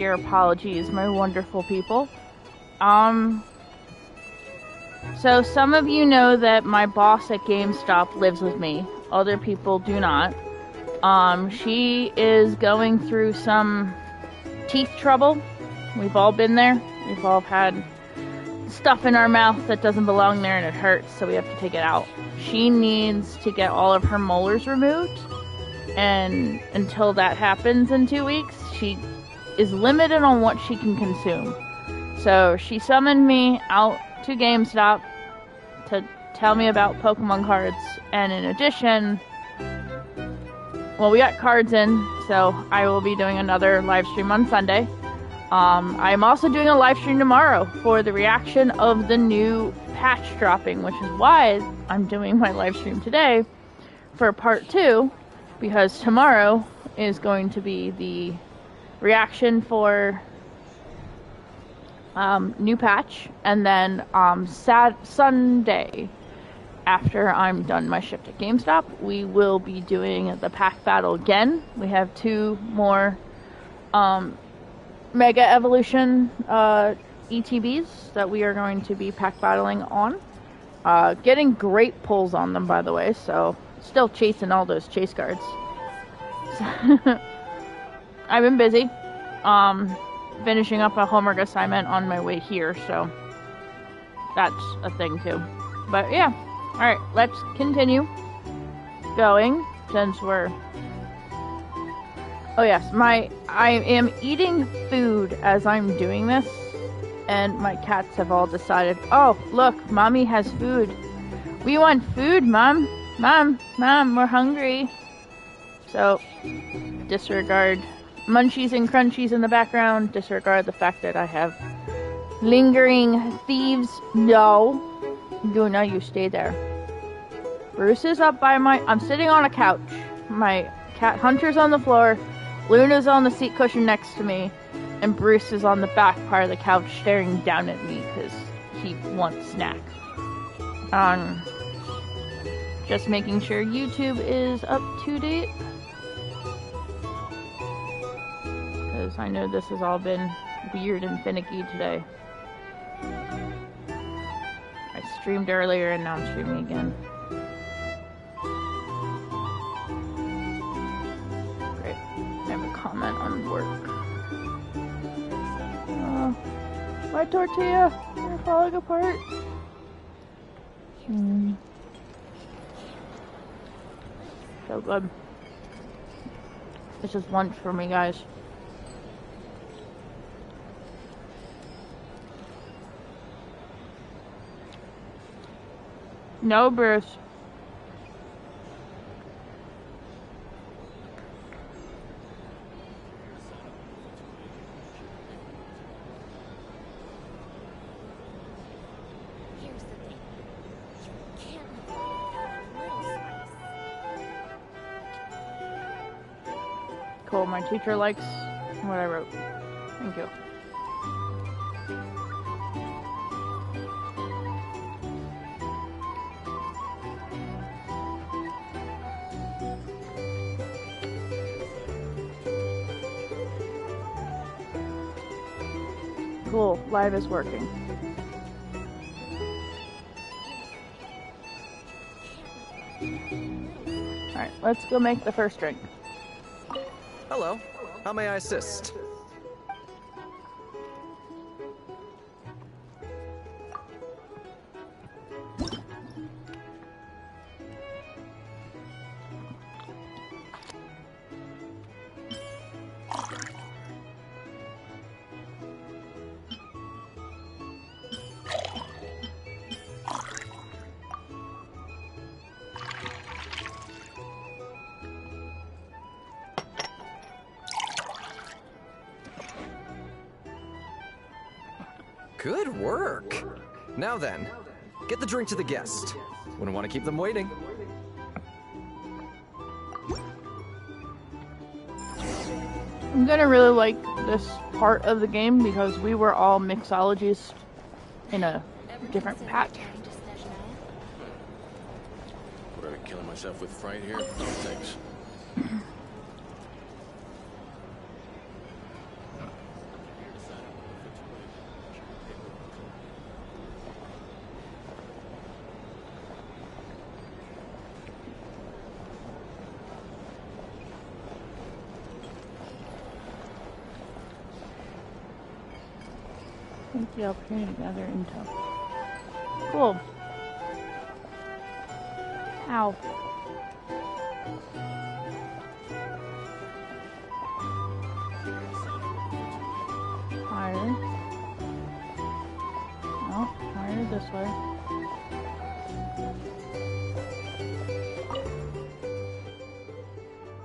Your apologies, my wonderful people. So some of you know that my boss at GameStop lives with me. Other people do not. She is going through some teeth trouble. We've all been there. We've all had stuff in our mouth that doesn't belong there and it hurts, so we have to take it out. She needs to get all of her molars removed, and until that happens in 2 weeks, she is limited on what she can consume. So she summoned me out to GameStop to tell me about Pokemon cards, and in addition, well, we got cards in, so I will be doing another live stream on Sunday. I'm also doing a live stream tomorrow for the reaction of the new patch dropping, which is why I'm doing my live stream today for part 2, because tomorrow is going to be the reaction for new patch, and then Sunday, after I'm done my shift at GameStop, we will be doing the pack battle again. We have 2 more Mega Evolution ETBs that we are going to be pack battling on. Getting great pulls on them, by the way, so still chasing all those chase cards. I've been busy finishing up a homework assignment on my way here, so that's a thing too. But yeah, alright, let's continue going since we're... Oh yes, I am eating food as I'm doing this, and my cats have all decided, oh, look, Mommy has food. We want food, Mom. Mom, we're hungry. So, disregard munchies and crunchies in the background. Disregard the fact that I have lingering thieves. No. Luna, you stay there. Bruce is up by I'm sitting on a couch. My cat Hunter's on the floor. Luna's on the seat cushion next to me, and Bruce is on the back part of the couch staring down at me because he wants snack. Just making sure YouTube is up to date, because I know this has all been weird and finicky today. I streamed earlier and now I'm streaming again. Comment on work. My tortilla, they're falling apart. So good. This is lunch for me, guys. No, Bruce. Cool, my teacher likes what I wrote. Thank you. Cool, live is working. Alright, let's go make the first drink. Hello, how may I assist? Good work! Now then, get the drink to the guest. Wouldn't want to keep them waiting. I'm gonna really like this part of the game because we were all mixologists in a different patch. What, are we killing myself with fright here? No, thanks. Take the opportunity to gather intel. Cool. Ow. Higher. Oh, higher this way.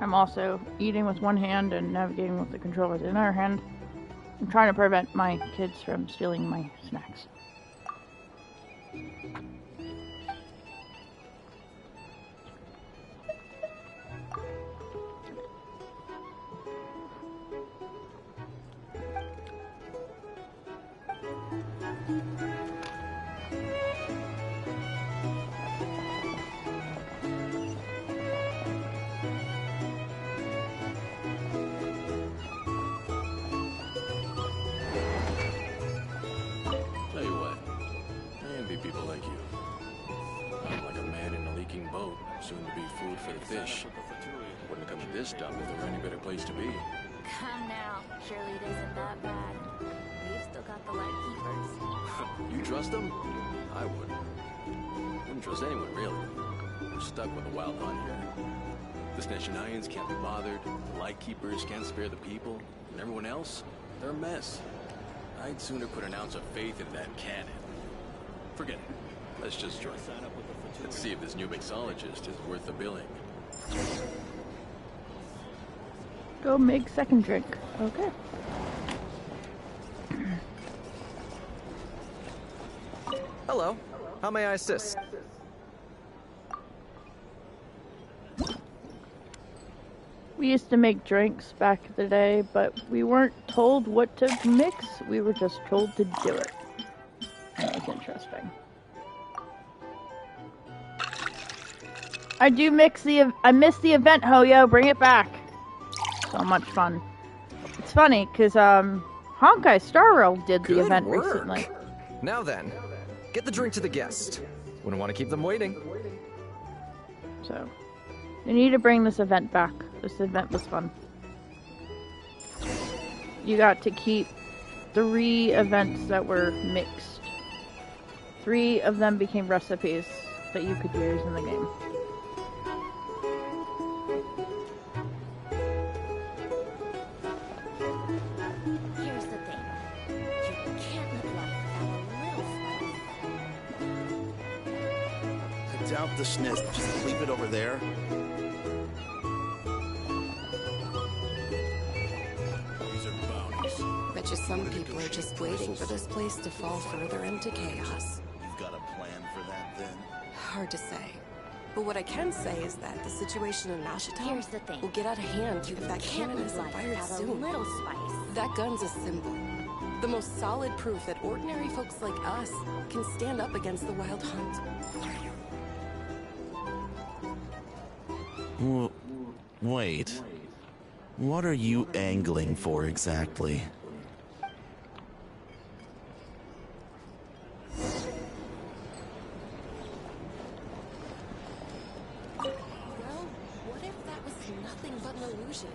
I'm also eating with one hand and navigating with the controller with the other hand. I'm trying to prevent my kids from stealing my snacks. Tell you what, I envy people like you. I'm like a man in a leaking boat, soon to be food for the fish. Wouldn't have come to this dump if there were any better place to be. Come now, surely it isn't that bad. We've still got the light keepers. You trust them? I wouldn't. Wouldn't trust anyone, really. We're stuck with a wild hunt here. The Sneshanians can't be bothered, the Lightkeepers can't spare the people, and everyone else, they're a mess. I'd sooner put an ounce of faith in that cannon. Forget it. Let's just join. Let's see if this new mixologist is worth the billing. Go make second drink. Okay. Hello. How may I assist? We used to make drinks back in the day, but we weren't told what to mix. We were just told to do it. That was interesting. I do mix the. I missed the event, Hoyo. Bring it back. So much fun. It's funny because Honkai Star Rail did the Good event work. recently. Now then, get the drink to the guest. Wouldn't want to keep them waiting. So, you need to bring this event back. This event was fun. You got to keep 3 events that were mixed. 3 of them became recipes that you could use in the game. Here's the thing. You can't live life without a little spice. I doubt the schniz. Just leave it over there. These are bounties. Bet you some people are just waiting for this place to fall further into chaos. You've got a plan for that, then? Hard to say. But what I can say is that the situation in Nashita Here's the thing. will get out of hand if that Can't cannon live isn't life fired without a soon. little spice. That gun's a symbol. The most solid proof that ordinary folks like us can stand up against the Wild Hunt. Wait. What are you angling for exactly? Well, what if that was nothing but an illusion?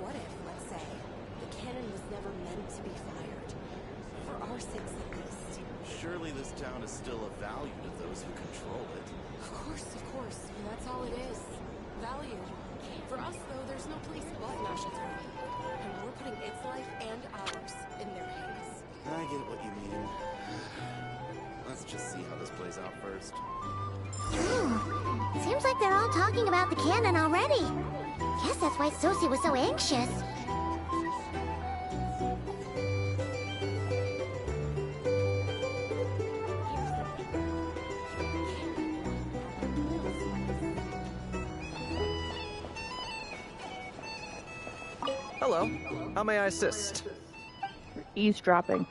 What if, let's say, the cannon was never meant to be fired? For our sakes at least. Surely this town is still of value to those who control it. Of course, and that's all it is. Value. For us, though, there's no place but Nashita. And we're putting its life and ours in their hands. I get what you mean. Let's just see how this plays out first. Seems like they're all talking about the cannon already. Guess that's why Sosie was so anxious. Hello. How may I assist? Eavesdropping.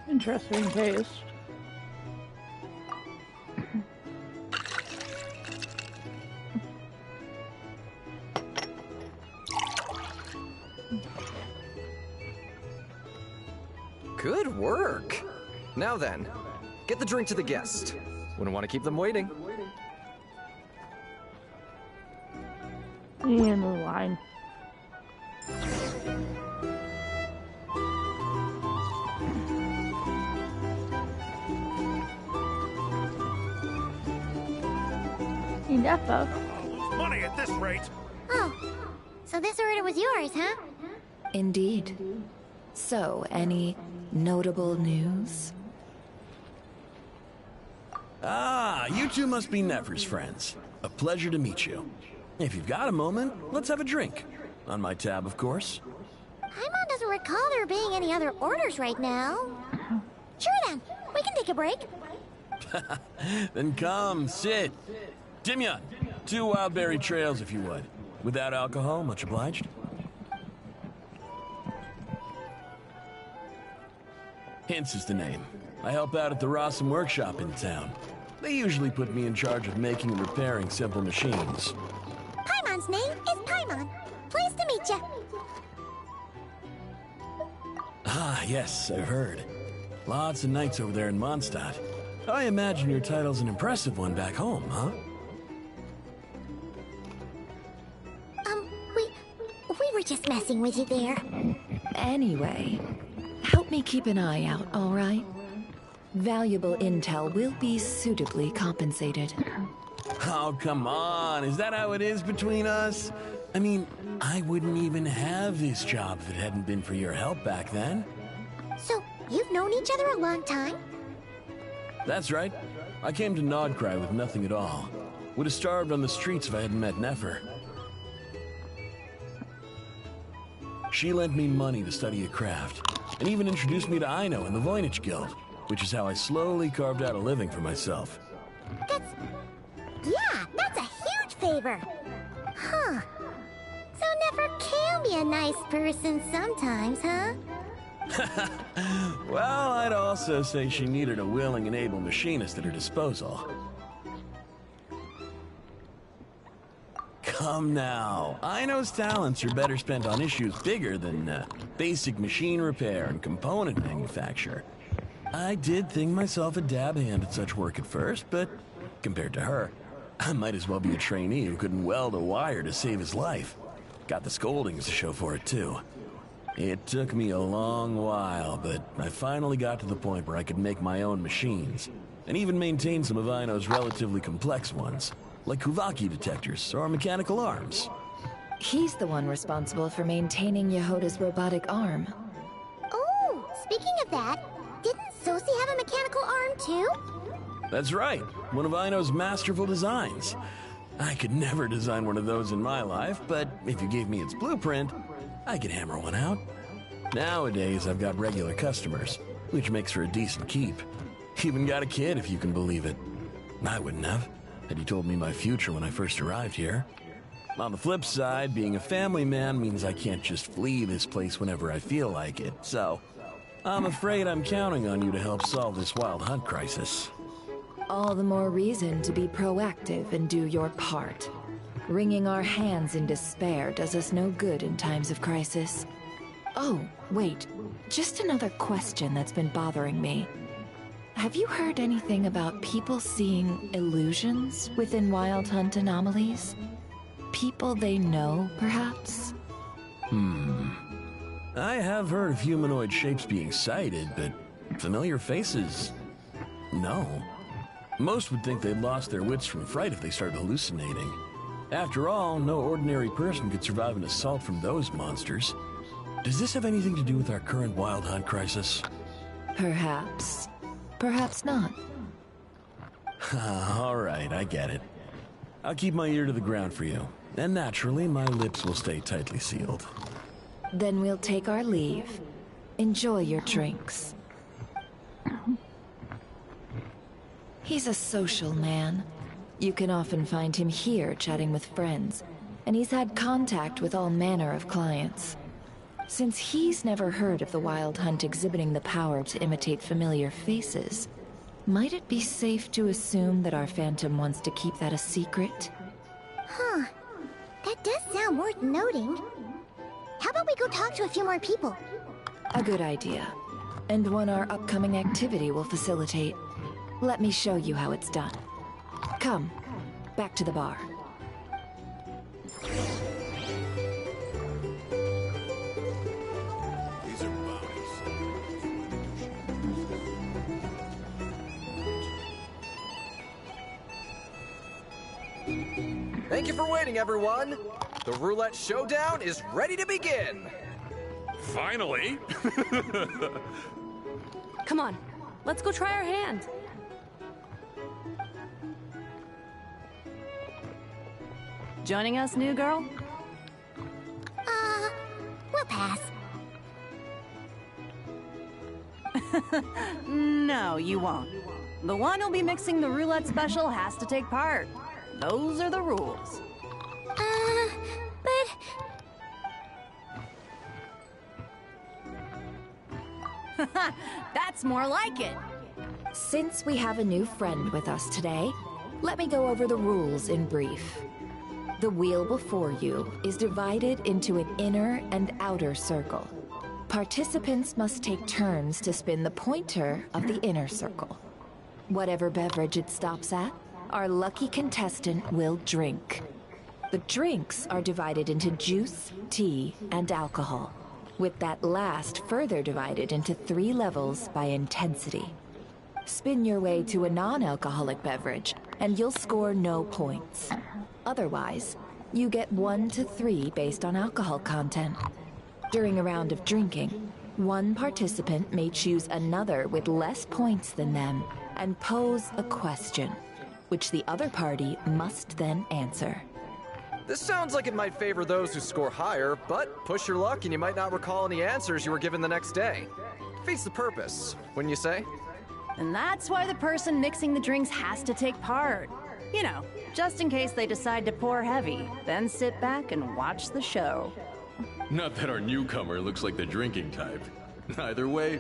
Interesting taste. Good work. Now then, get the drink to the guest. Wouldn't want to keep them waiting. You need a new line. Defo. I'll lose money at this rate. Oh, so this order was yours, huh? Indeed. So, any notable news? Ah, you two must be Nefer's friends. A pleasure to meet you. If you've got a moment, let's have a drink. On my tab, of course. Paimon doesn't recall there being any other orders right now. Sure then, we can take a break. Then come, sit. Dimyon, 2 wildberry trails if you would. Without alcohol, much obliged. Hints is the name. I help out at the Rossum workshop in town. They usually put me in charge of making and repairing simple machines. Paimon's name is Paimon. Pleased to meet you. Ah, yes, I've heard. Lots of knights over there in Mondstadt. I imagine your title's an impressive one back home, huh? We were just messing with you there. Anyway, help me keep an eye out, all right? Valuable intel will be suitably compensated. Oh, come on. Is that how it is between us? I mean, I wouldn't even have this job if it hadn't been for your help back then. So, you've known each other a long time? That's right. I came to Nodcry with nothing at all. Would have starved on the streets if I hadn't met Nefer. She lent me money to study a craft, and even introduced me to Aino in the Voynich Guild, which is how I slowly carved out a living for myself. That's a huge favor. Huh. So Nefer can be a nice person sometimes, huh? Well, I'd also say she needed a willing and able machinist at her disposal. Come now. Aino's talents are better spent on issues bigger than basic machine repair and component manufacture. I did think myself a dab hand at such work at first, but compared to her, I might as well be a trainee who couldn't weld a wire to save his life. Got the scoldings to show for it, too. It took me a long while, but I finally got to the point where I could make my own machines, and even maintain some of Aino's relatively complex ones, like Kuvaki detectors or mechanical arms. He's the one responsible for maintaining Yehoda's robotic arm. Oh, speaking of that, didn't Sosi have a mechanical arm too? That's right, one of Aino's masterful designs. I could never design one of those in my life, but if you gave me its blueprint, I could hammer one out. Nowadays, I've got regular customers, which makes for a decent keep. Even got a kid, if you can believe it. I wouldn't have, had you told me my future when I first arrived here. On the flip side, being a family man means I can't just flee this place whenever I feel like it, so I'm afraid I'm counting on you to help solve this wild hunt crisis. All the more reason to be proactive and do your part. Wringing our hands in despair does us no good in times of crisis. Oh, wait. Just another question that's been bothering me. Have you heard anything about people seeing illusions within Wild Hunt anomalies? People they know, perhaps? I have heard of humanoid shapes being sighted, but familiar faces? No. Most would think they'd lost their wits from fright if they started hallucinating. After all, no ordinary person could survive an assault from those monsters. Does this have anything to do with our current Wild Hunt crisis? Perhaps. Perhaps not. All right, I get it. I'll keep my ear to the ground for you. And naturally, my lips will stay tightly sealed. Then we'll take our leave. Enjoy your drinks. He's a social man. You can often find him here chatting with friends, and he's had contact with all manner of clients. Since he's never heard of the Wild Hunt exhibiting the power to imitate familiar faces, might it be safe to assume that our Phantom wants to keep that a secret? Huh. That does sound worth noting. How about we go talk to a few more people? A good idea. And one our upcoming activity will facilitate. Let me show you how it's done. Come, back to the bar. Thank you for waiting, everyone. The roulette showdown is ready to begin. Finally! Come on, let's go try our hand. Joining us, new girl? We'll pass. No, you won't. The one who'll be mixing the roulette special has to take part. Those are the rules. But... That's more like it. Since we have a new friend with us today, let me go over the rules in brief. The wheel before you is divided into an inner and outer circle. Participants must take turns to spin the pointer of the inner circle. Whatever beverage it stops at, our lucky contestant will drink. The drinks are divided into juice, tea, and alcohol, with that last further divided into 3 levels by intensity. Spin your way to a non-alcoholic beverage, and you'll score no points. Otherwise, you get 1 to 3 based on alcohol content. During a round of drinking, one participant may choose another with less points than them and pose a question, which the other party must then answer. This sounds like it might favor those who score higher, but push your luck and you might not recall any answers you were given the next day. Defeats the purpose, wouldn't you say? And that's why the person mixing the drinks has to take part. You know, just in case they decide to pour heavy, then sit back and watch the show. Not that our newcomer looks like the drinking type. Either way,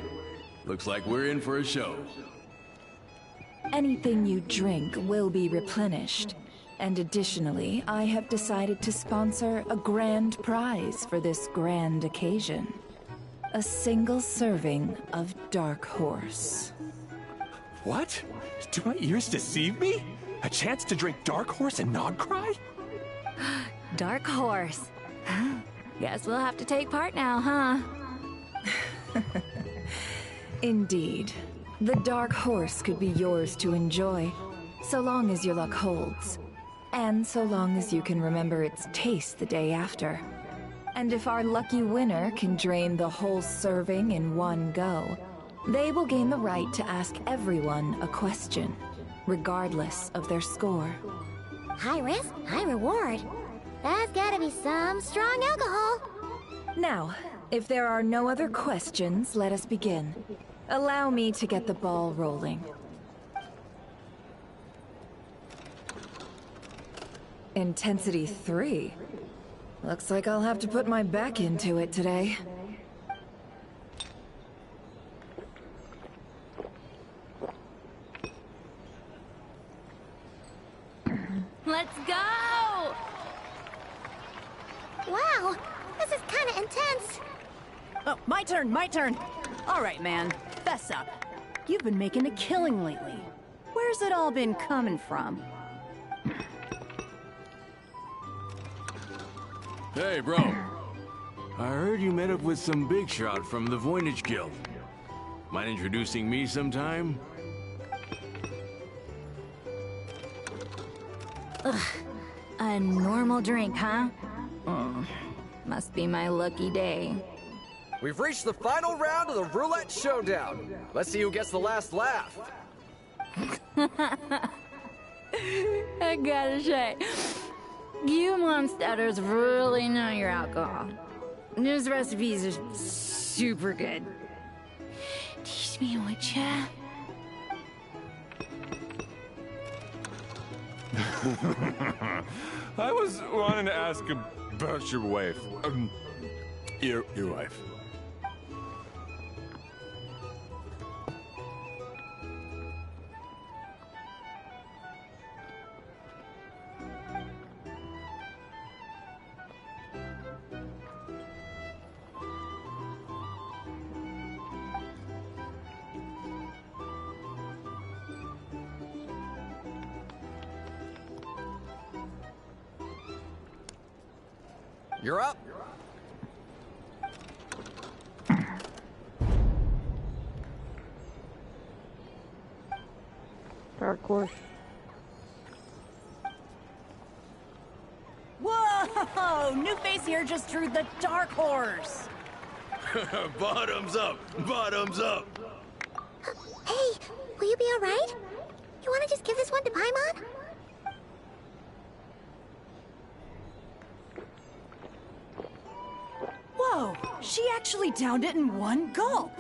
looks like we're in for a show. Anything you drink will be replenished. And additionally, I have decided to sponsor a grand prize for this grand occasion. A single serving of Dark Horse. What? Do my ears deceive me? A chance to drink Dark Horse and not cry? Dark Horse. Guess we'll have to take part now, huh? Indeed. The Dark Horse could be yours to enjoy, so long as your luck holds. And so long as you can remember its taste the day after. And if our lucky winner can drain the whole serving in one go, they will gain the right to ask everyone a question, regardless of their score. High risk, high reward. That's gotta be some strong alcohol. Now, if there are no other questions, let us begin. Allow me to get the ball rolling. Intensity 3. Looks like I'll have to put my back into it today. Let's go! Wow, this is kinda intense. Oh, my turn. All right, man, fess up. You've been making a killing lately. Where's it all been coming from? Hey, bro. I heard you met up with some big shot from the Voynich Guild. Mind introducing me sometime? A normal drink, huh? Must be my lucky day. We've reached the final round of the roulette showdown. Let's see who gets the last laugh. I gotta say, you monsters really know your alcohol. These recipes are super good. Teach me, would ya? I was wanting to ask about your wife. Your wife. You're up. Dark Horse. Whoa! New face here just drew the Dark Horse. Bottoms up! Bottoms up! Hey, will you be alright? You wanna just give this one to Paimon? Whoa! She actually downed it in one gulp.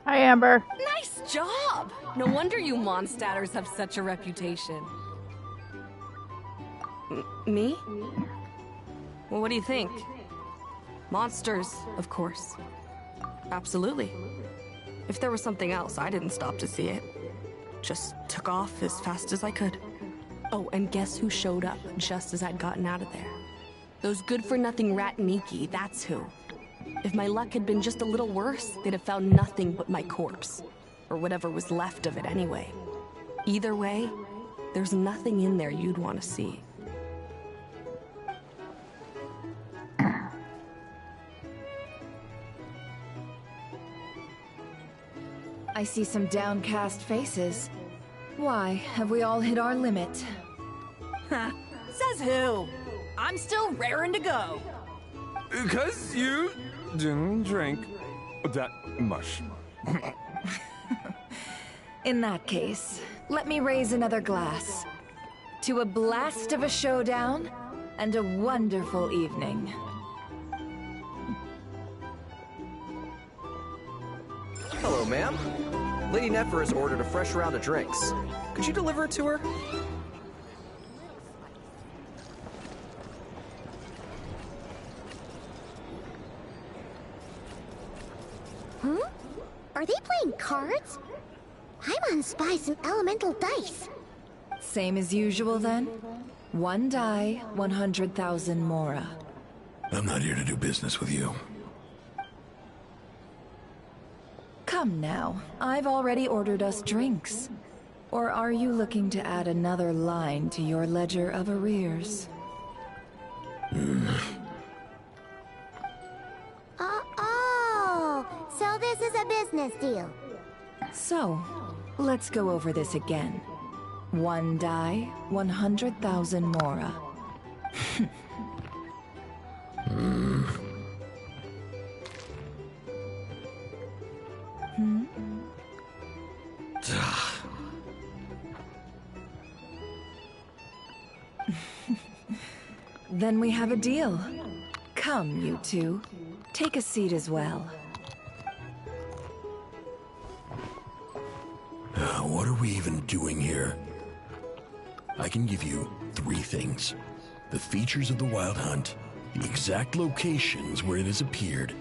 Hi, Amber. Nice job! No wonder you Mondstadters have such a reputation. Me? Well, what do you think? Monsters, of course. Absolutely. If there was something else, I didn't stop to see it. Just took off as fast as I could. Oh, and guess who showed up just as I'd gotten out of there? Those good-for-nothing rat Niki, that's who. If my luck had been just a little worse, they'd have found nothing but my corpse. Or whatever was left of it anyway. Either way, there's nothing in there you'd want to see. I see some downcast faces. Why, have we all hit our limit? Ha! Says who? I'm still raring to go. 'Cause you didn't drink that much. In that case, let me raise another glass. To a blast of a showdown and a wonderful evening. Hello, ma'am. Lady Nefer has ordered a fresh round of drinks. Could you deliver it to her? Huh? Are they playing cards? Paimon spies some elemental dice. Same as usual then? One die, 100,000 mora. I'm not here to do business with you. Come now, I've already ordered us drinks. Or are you looking to add another line to your ledger of arrears? Oh, so this is a business deal. So, let's go over this again. One die, 100,000 mora. Then we have a deal. Come, you two. Take a seat as well. What are we even doing here? I can give you 3 things. The features of the Wild Hunt, the exact locations where it has appeared,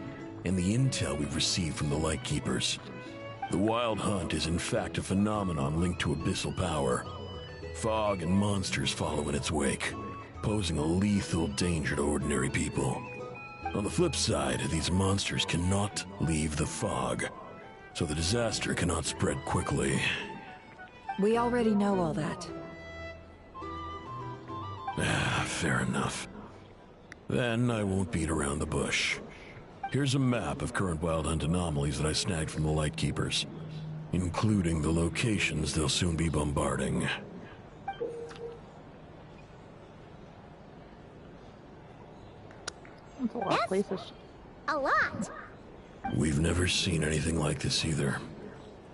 and the intel we've received from the Lightkeepers. The Wild Hunt is in fact a phenomenon linked to abyssal power. Fog and monsters follow in its wake, posing a lethal danger to ordinary people. On the flip side, these monsters cannot leave the fog, so the disaster cannot spread quickly. We already know all that. Fair enough. Then I won't beat around the bush. Here's a map of current Wild Hunt anomalies that I snagged from the Lightkeepers, including the locations they'll soon be bombarding. That's a lot of places. A lot. We've never seen anything like this either.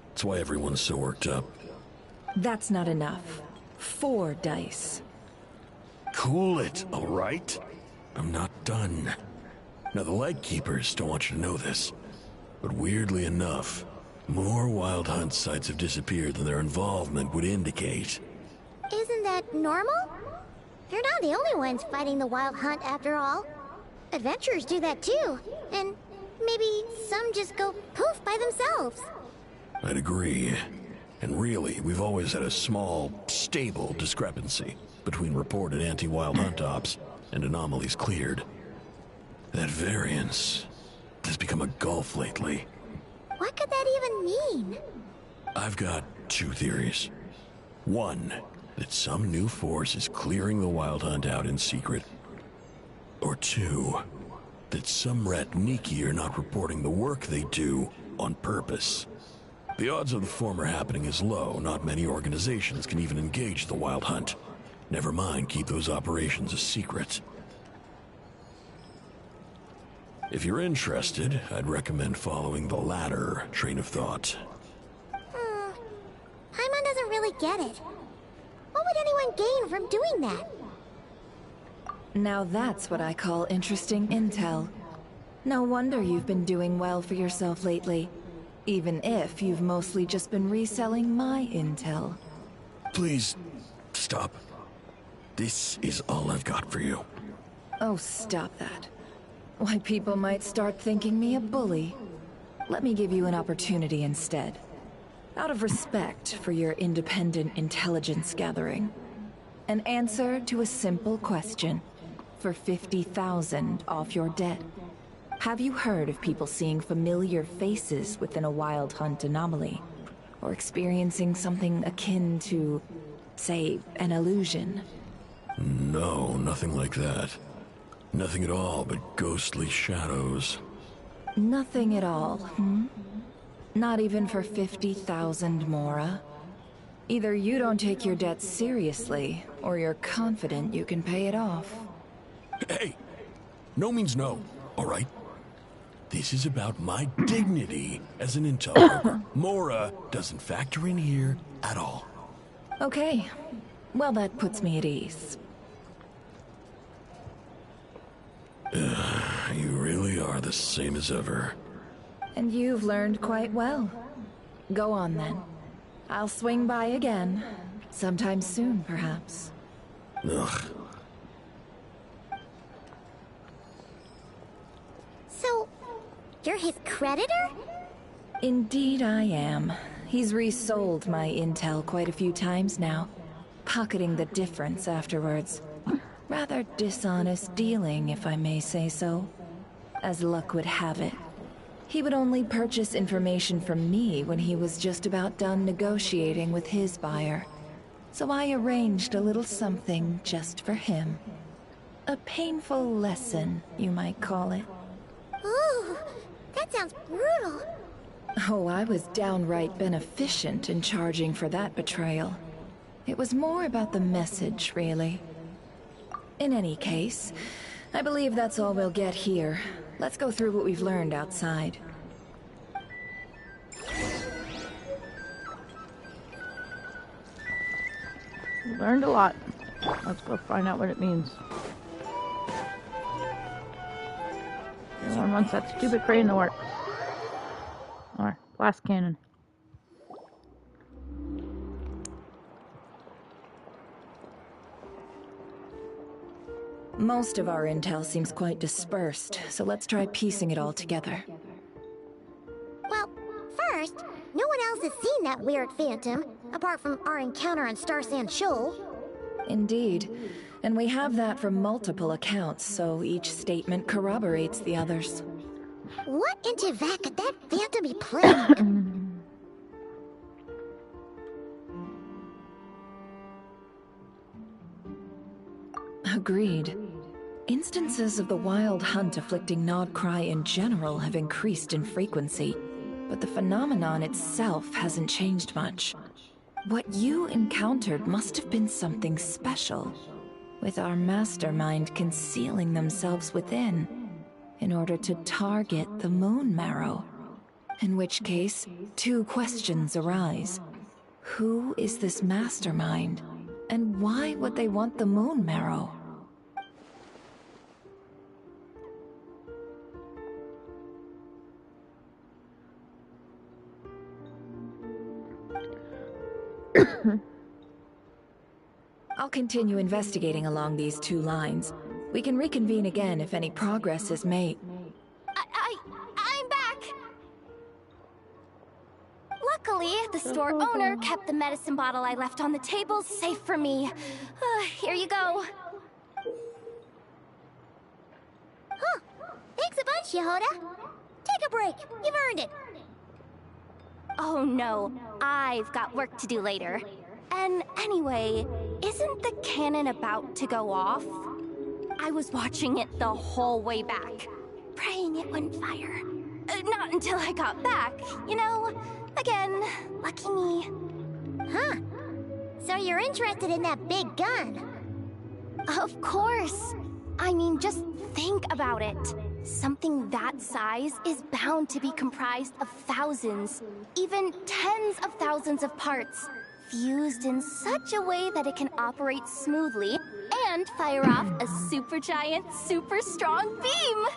That's why everyone's so worked up. That's not enough. 4 dice. Cool it, all right? I'm not done. Now, the Lightkeepers don't want you to know this, but weirdly enough, more Wild Hunt sites have disappeared than their involvement would indicate. Isn't that normal? They're not the only ones fighting the Wild Hunt after all. Adventurers do that too, and maybe some just go poof by themselves. I'd agree. And really, we've always had a small, stable discrepancy between reported anti-Wild Hunt ops and anomalies cleared. That variance has become a gulf lately. What could that even mean? I've got 2 theories. One, that some new force is clearing the Wild Hunt out in secret. Or 2, that some rat Niki are not reporting the work they do on purpose. The odds of the former happening is low. Not many organizations can even engage the Wild Hunt. Never mind keep those operations a secret. If you're interested, I'd recommend following the latter train of thought. Paimon doesn't really get it. What would anyone gain from doing that? Now that's what I call interesting intel. No wonder you've been doing well for yourself lately. Even if you've mostly just been reselling my intel. Please, stop. This is all I've got for you. Oh, stop that. Why, people might start thinking me a bully. Let me give you an opportunity instead. Out of respect for your independent intelligence gathering. An answer to a simple question. For 50,000 off your debt. Have you heard of people seeing familiar faces within a wild hunt anomaly? Or experiencing something akin to, say, an illusion? No, nothing like that. Nothing at all but ghostly shadows. Nothing at all, hmm? Not even for 50,000 Mora? Either you don't take your debt seriously, or you're confident you can pay it off. Hey! No means no, all right? This is about my dignity as an intel broker. Mora doesn't factor in here at all. Okay. Well, that puts me at ease. You really are the same as ever. And you've learned quite well. Go on then. I'll swing by again. Sometime soon, perhaps. Ugh. So, you're his creditor? Indeed I am. He's resold my intel quite a few times now, pocketing the difference afterwards. Rather dishonest dealing, if I may say so. As luck would have it, he would only purchase information from me when he was just about done negotiating with his buyer. So I arranged a little something just for him. A painful lesson, you might call it. Ooh, that sounds brutal. Oh, I was downright beneficent in charging for that betrayal. It was more about the message, really. In any case, I believe that's all we'll get here. Let's go through what we've learned outside. Learned a lot. Let's go find out what it means. Everyone wants that stupid crane to work. Or blast cannon. Most of our intel seems quite dispersed, so let's try piecing it all together. Well, first, no one else has seen that weird phantom, apart from our encounter on Star Sand Shoal. Indeed. And we have that from multiple accounts, so each statement corroborates the others. What in Teyvat could that phantom be playing? Agreed. Instances of the wild hunt afflicting Nodcry in general have increased in frequency, but the phenomenon itself hasn't changed much. What you encountered must have been something special, with our mastermind concealing themselves within, in order to target the Moon Marrow. In which case, two questions arise. Who is this mastermind, and why would they want the Moon Marrow? I'll continue investigating along these two lines. We can reconvene again if any progress is made. I'm back! Luckily, the store owner kept the medicine bottle I left on the table safe for me. Here you go. Huh. Thanks a bunch, Yehoda. Take a break. You've earned it. Oh no, I've got work to do later. And anyway, isn't the cannon about to go off? I was watching it the whole way back, praying it wouldn't fire. Not until I got back, you know? Again, lucky me. Huh. So you're interested in that big gun? Of course. I mean, just think about it. Something that size is bound to be comprised of thousands, even tens of thousands of parts, fused in such a way that it can operate smoothly and fire off a supergiant, super strong beam!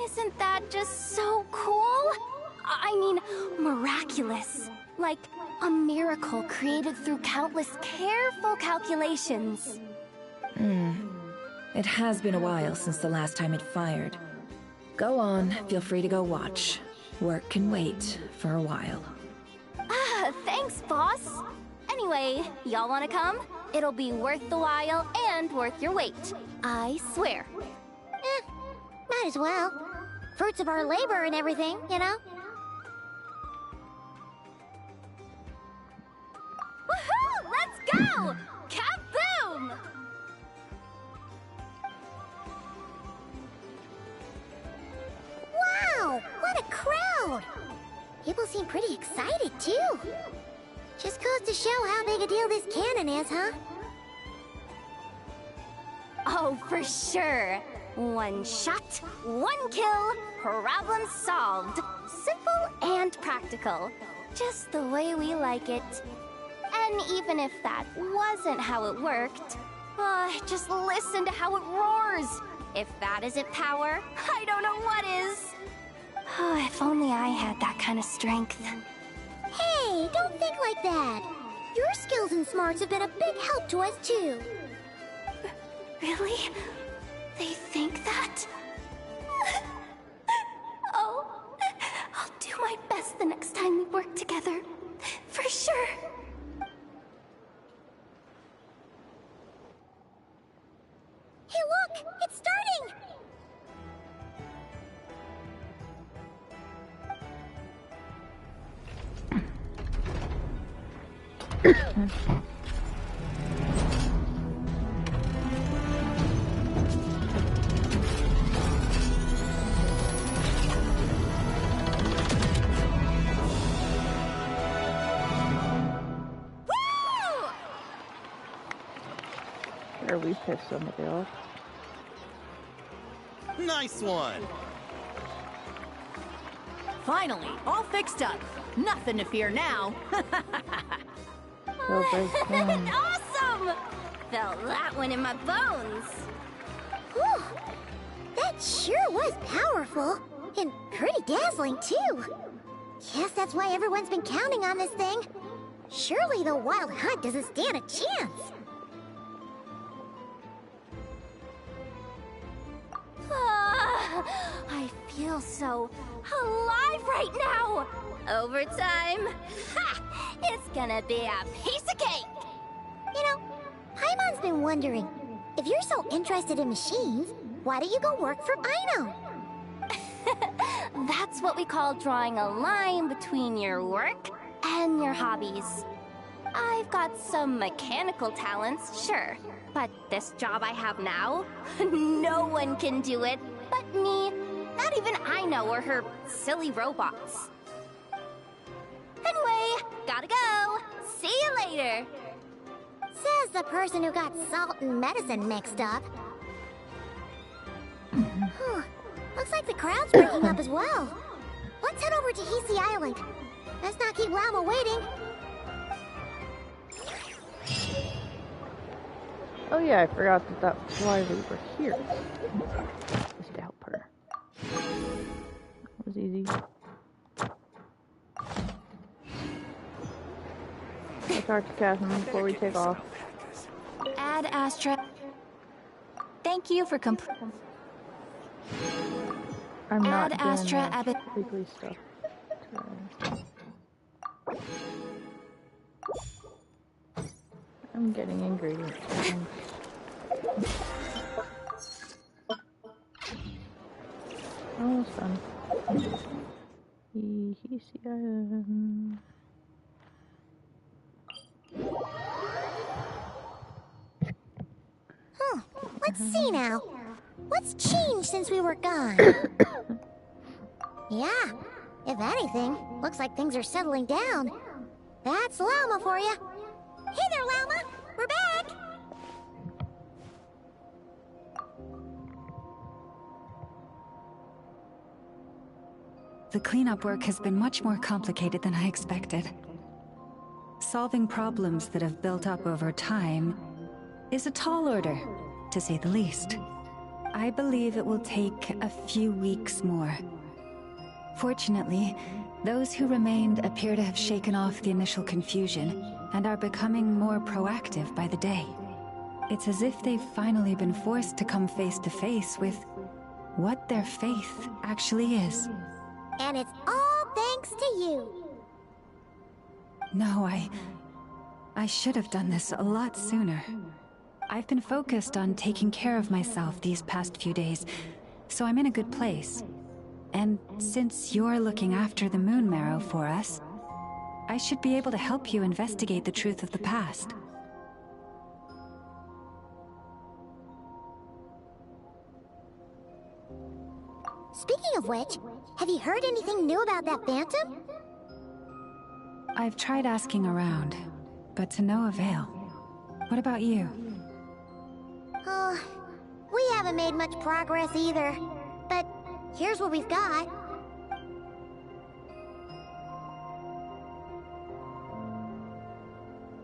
Isn't that just so cool? I mean, miraculous. Like a miracle created through countless careful calculations. It has been a while since the last time it fired. Go on, feel free to go watch. Work can wait for a while. Ah, thanks, boss. Anyway, y'all wanna come? It'll be worth the while and worth your wait. I swear. Might as well. Fruits of our labor and everything, you know? Woohoo! Let's go! Kaboom! Wow! What a crowd! People seem pretty excited, too. Just goes to show how big a deal this cannon is, huh? Oh, for sure. One shot, one kill, problem solved. Simple and practical. Just the way we like it. And even if that wasn't how it worked, just listen to how it roars. If that isn't power, I don't know what is. Oh, if only I had that kind of strength. Hey, don't think like that. Your skills and smarts have been a big help to us, too. Really? They think that? Oh, I'll do my best the next time we work together. For sure. Hey, look! It's starting! Or we piss somebody off. Nice one! Finally, all fixed up. Nothing to fear now. Awesome! Felt that one in my bones. Whew! That sure was powerful. And pretty dazzling, too. Guess that's why everyone's been counting on this thing. Surely the Wild Hunt doesn't stand a chance. I feel so alive right now! Overtime? Ha! It's gonna be a piece of cake! You know, Paimon's been wondering, if you're so interested in machines, why don't you go work for Ino? That's what we call drawing a line between your work and your hobbies. I've got some mechanical talents, sure, but this job I have now, no one can do it but me. Not even Ino or her silly robots. Anyway, gotta go. See you later. Says the person who got salt and medicine mixed up. Looks like the crowd's breaking up as well. Let's head over to Hisi Island. Let's not keep Llama waiting. Oh yeah, I forgot that's why we were here. Just to help her. That was easy. Let's talk to Catherine before we take off. Ad Astra. Thank you for I'm not Ad doing Astra Abbott. weekly stuff. I'm getting ingredients. Almost done. Hisi Island. Let's see now. What's changed since we were gone? Yeah, if anything, looks like things are settling down. That's Llama for you. Hey there, Llama! We're back! the cleanup work has been much more complicated than I expected. Solving problems that have built up over time is a tall order, to say the least. I believe it will take a few weeks more. Fortunately, those who remained appear to have shaken off the initial confusion and are becoming more proactive by the day. It's as if they've finally been forced to come face to face with what their faith actually is. And it's all thanks to you. No, I should have done this a lot sooner. I've been focused on taking care of myself these past few days, so I'm in a good place. And since you're looking after the Moon Marrow for us, I should be able to help you investigate the truth of the past. Speaking of which, have you heard anything new about that Phantom? I've tried asking around, but to no avail. What about you? Oh, we haven't made much progress either. But here's what we've got.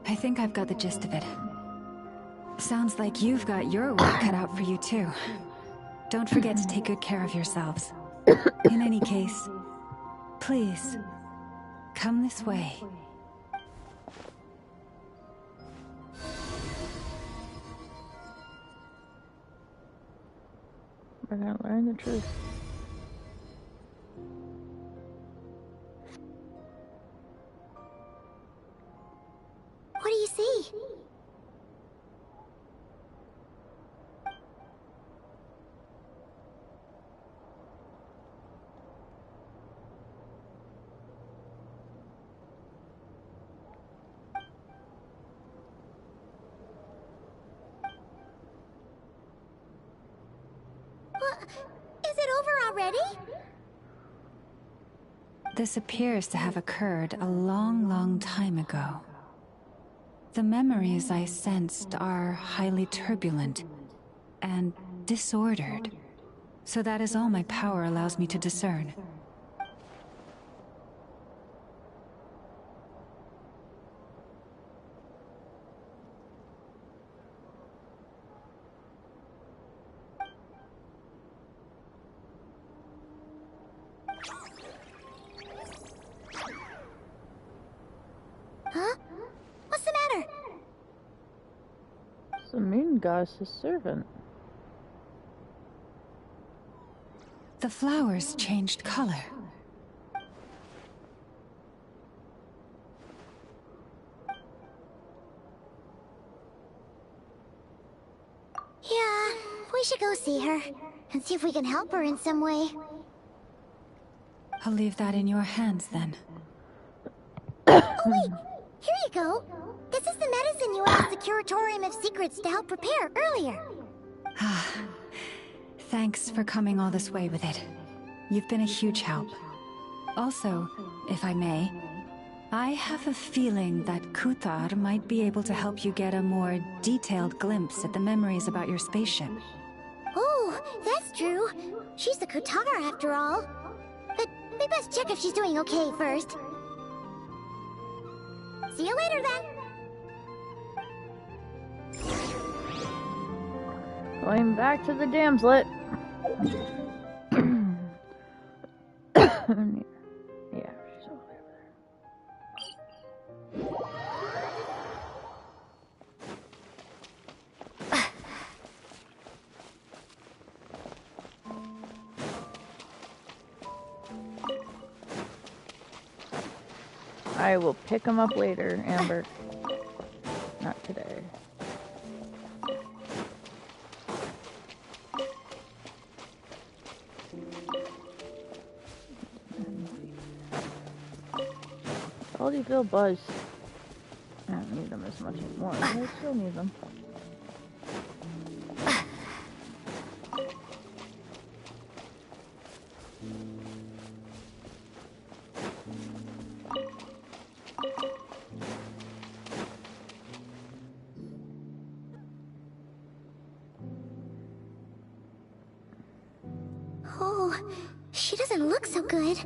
I think I've got the gist of it. Sounds like you've got your work cut out for you too. Don't forget to take good care of yourselves. In any case, please, come this way. We're gonna learn the truth. What do you see? Is it over already? This appears to have occurred a long, long time ago. The memories I sensed are highly turbulent and disordered, so that is all my power allows me to discern. Huh? What's the matter? It's the moon goddess's servant. The flowers changed color. Yeah, we should go see her and see if we can help her in some way. I'll leave that in your hands then. Oh wait! Here you go. This is the medicine you asked the Curatorium of Secrets to help prepare earlier. Thanks for coming all this way with it. You've been a huge help. Also, if I may, I have a feeling that Kuthar might be able to help you get a more detailed glimpse at the memories about your spaceship. Oh, that's true. She's the Kutar after all. But we best check if she's doing okay first. See you later then. Going back to the Damslet. Yeah, she's all the way over there. I will pick them up later, Amber. Not today. Polyville Buzz. I don't need them as much anymore, but I still need them. She doesn't look so good.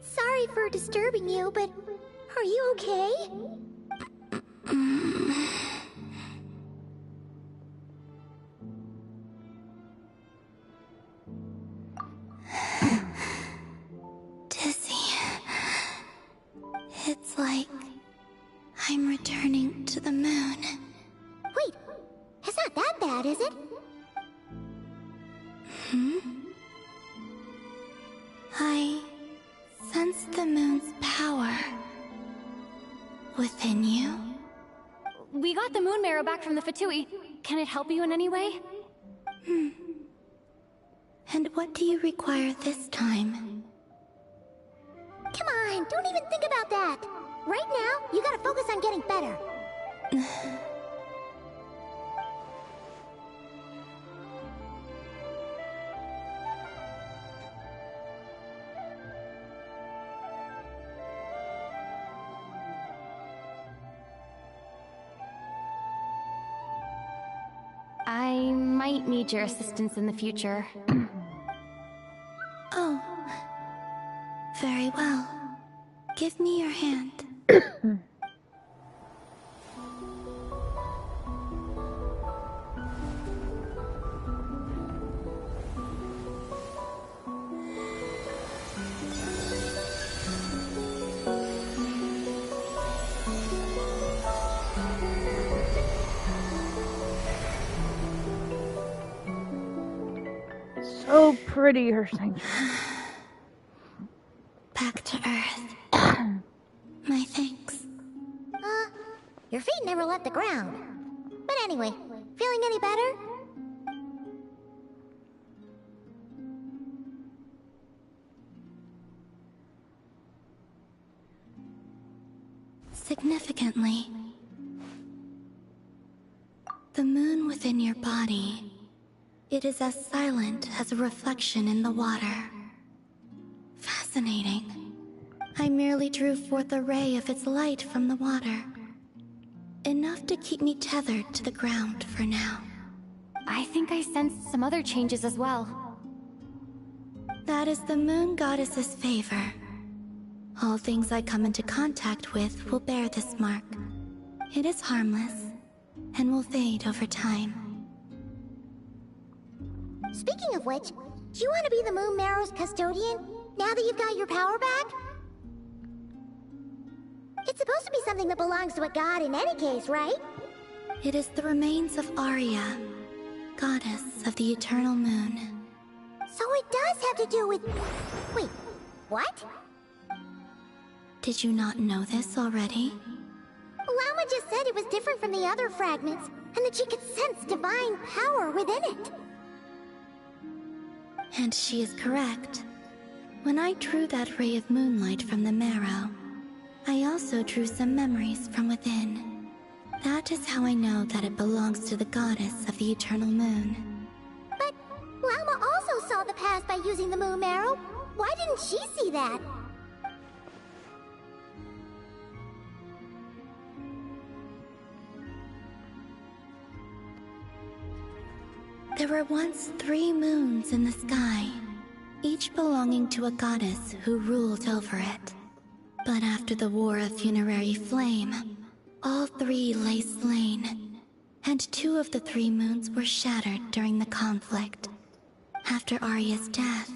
Sorry for disturbing you, but are you okay? Dizzy. It's like I'm returning to the moon. Wait, it's not that bad, is it? I sense the moon's power within you. We got the moon marrow back from the Fatui. Can it help you in any way? And what do you require this time? Come on, don't even think about that. Right now, you gotta focus on getting better. I might need your assistance in the future. Oh. Very well. Give me your hand. So pretty, her sanctuary. Back to Earth. My thanks. Your feet never left the ground. But anyway, feeling any better? Significantly, the moon within your body, it is as silent as a reflection in the water. Fascinating. I merely drew forth a ray of its light from the water. Enough to keep me tethered to the ground for now. I think I sensed some other changes as well. That is the moon goddess's favor. All things I come into contact with will bear this mark. It is harmless, and will fade over time. Speaking of which, do you want to be the Moon Marrow's custodian, now that you've got your power back? It's supposed to be something that belongs to a god in any case, right? It is the remains of Arya, goddess of the eternal moon. So it does have to do with... Wait, what? Did you not know this already? Lama just said it was different from the other fragments, and that she could sense divine power within it. And she is correct. When I drew that ray of moonlight from the marrow, I also drew some memories from within. That is how I know that it belongs to the goddess of the eternal moon. But Lama also saw the past by using the Moon Marrow. Why didn't she see that? There were once 3 moons in the sky, each belonging to a goddess who ruled over it. But after the War of Funerary Flame, all 3 lay slain, and 2 of the 3 moons were shattered during the conflict. After Arya's death,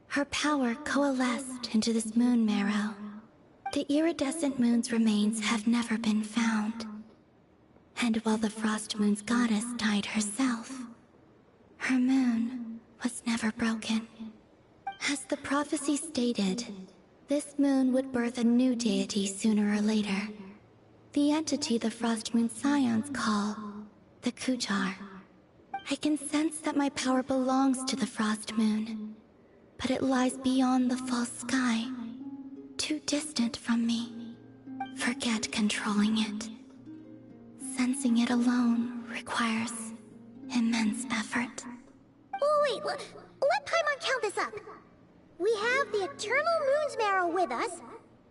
her power coalesced into this moon marrow. The iridescent moon's remains have never been found. And while the Frost Moon's goddess died herself, her moon was never broken. As the prophecy stated, this moon would birth a new deity sooner or later. The entity the Frost Moon Scions call the Kujar. I can sense that my power belongs to the Frost Moon, but it lies beyond the false sky, too distant from me. Forget controlling it. Sensing it alone requires immense effort. Oh wait, let Paimon count this up. We have the Eternal Moon's Marrow with us.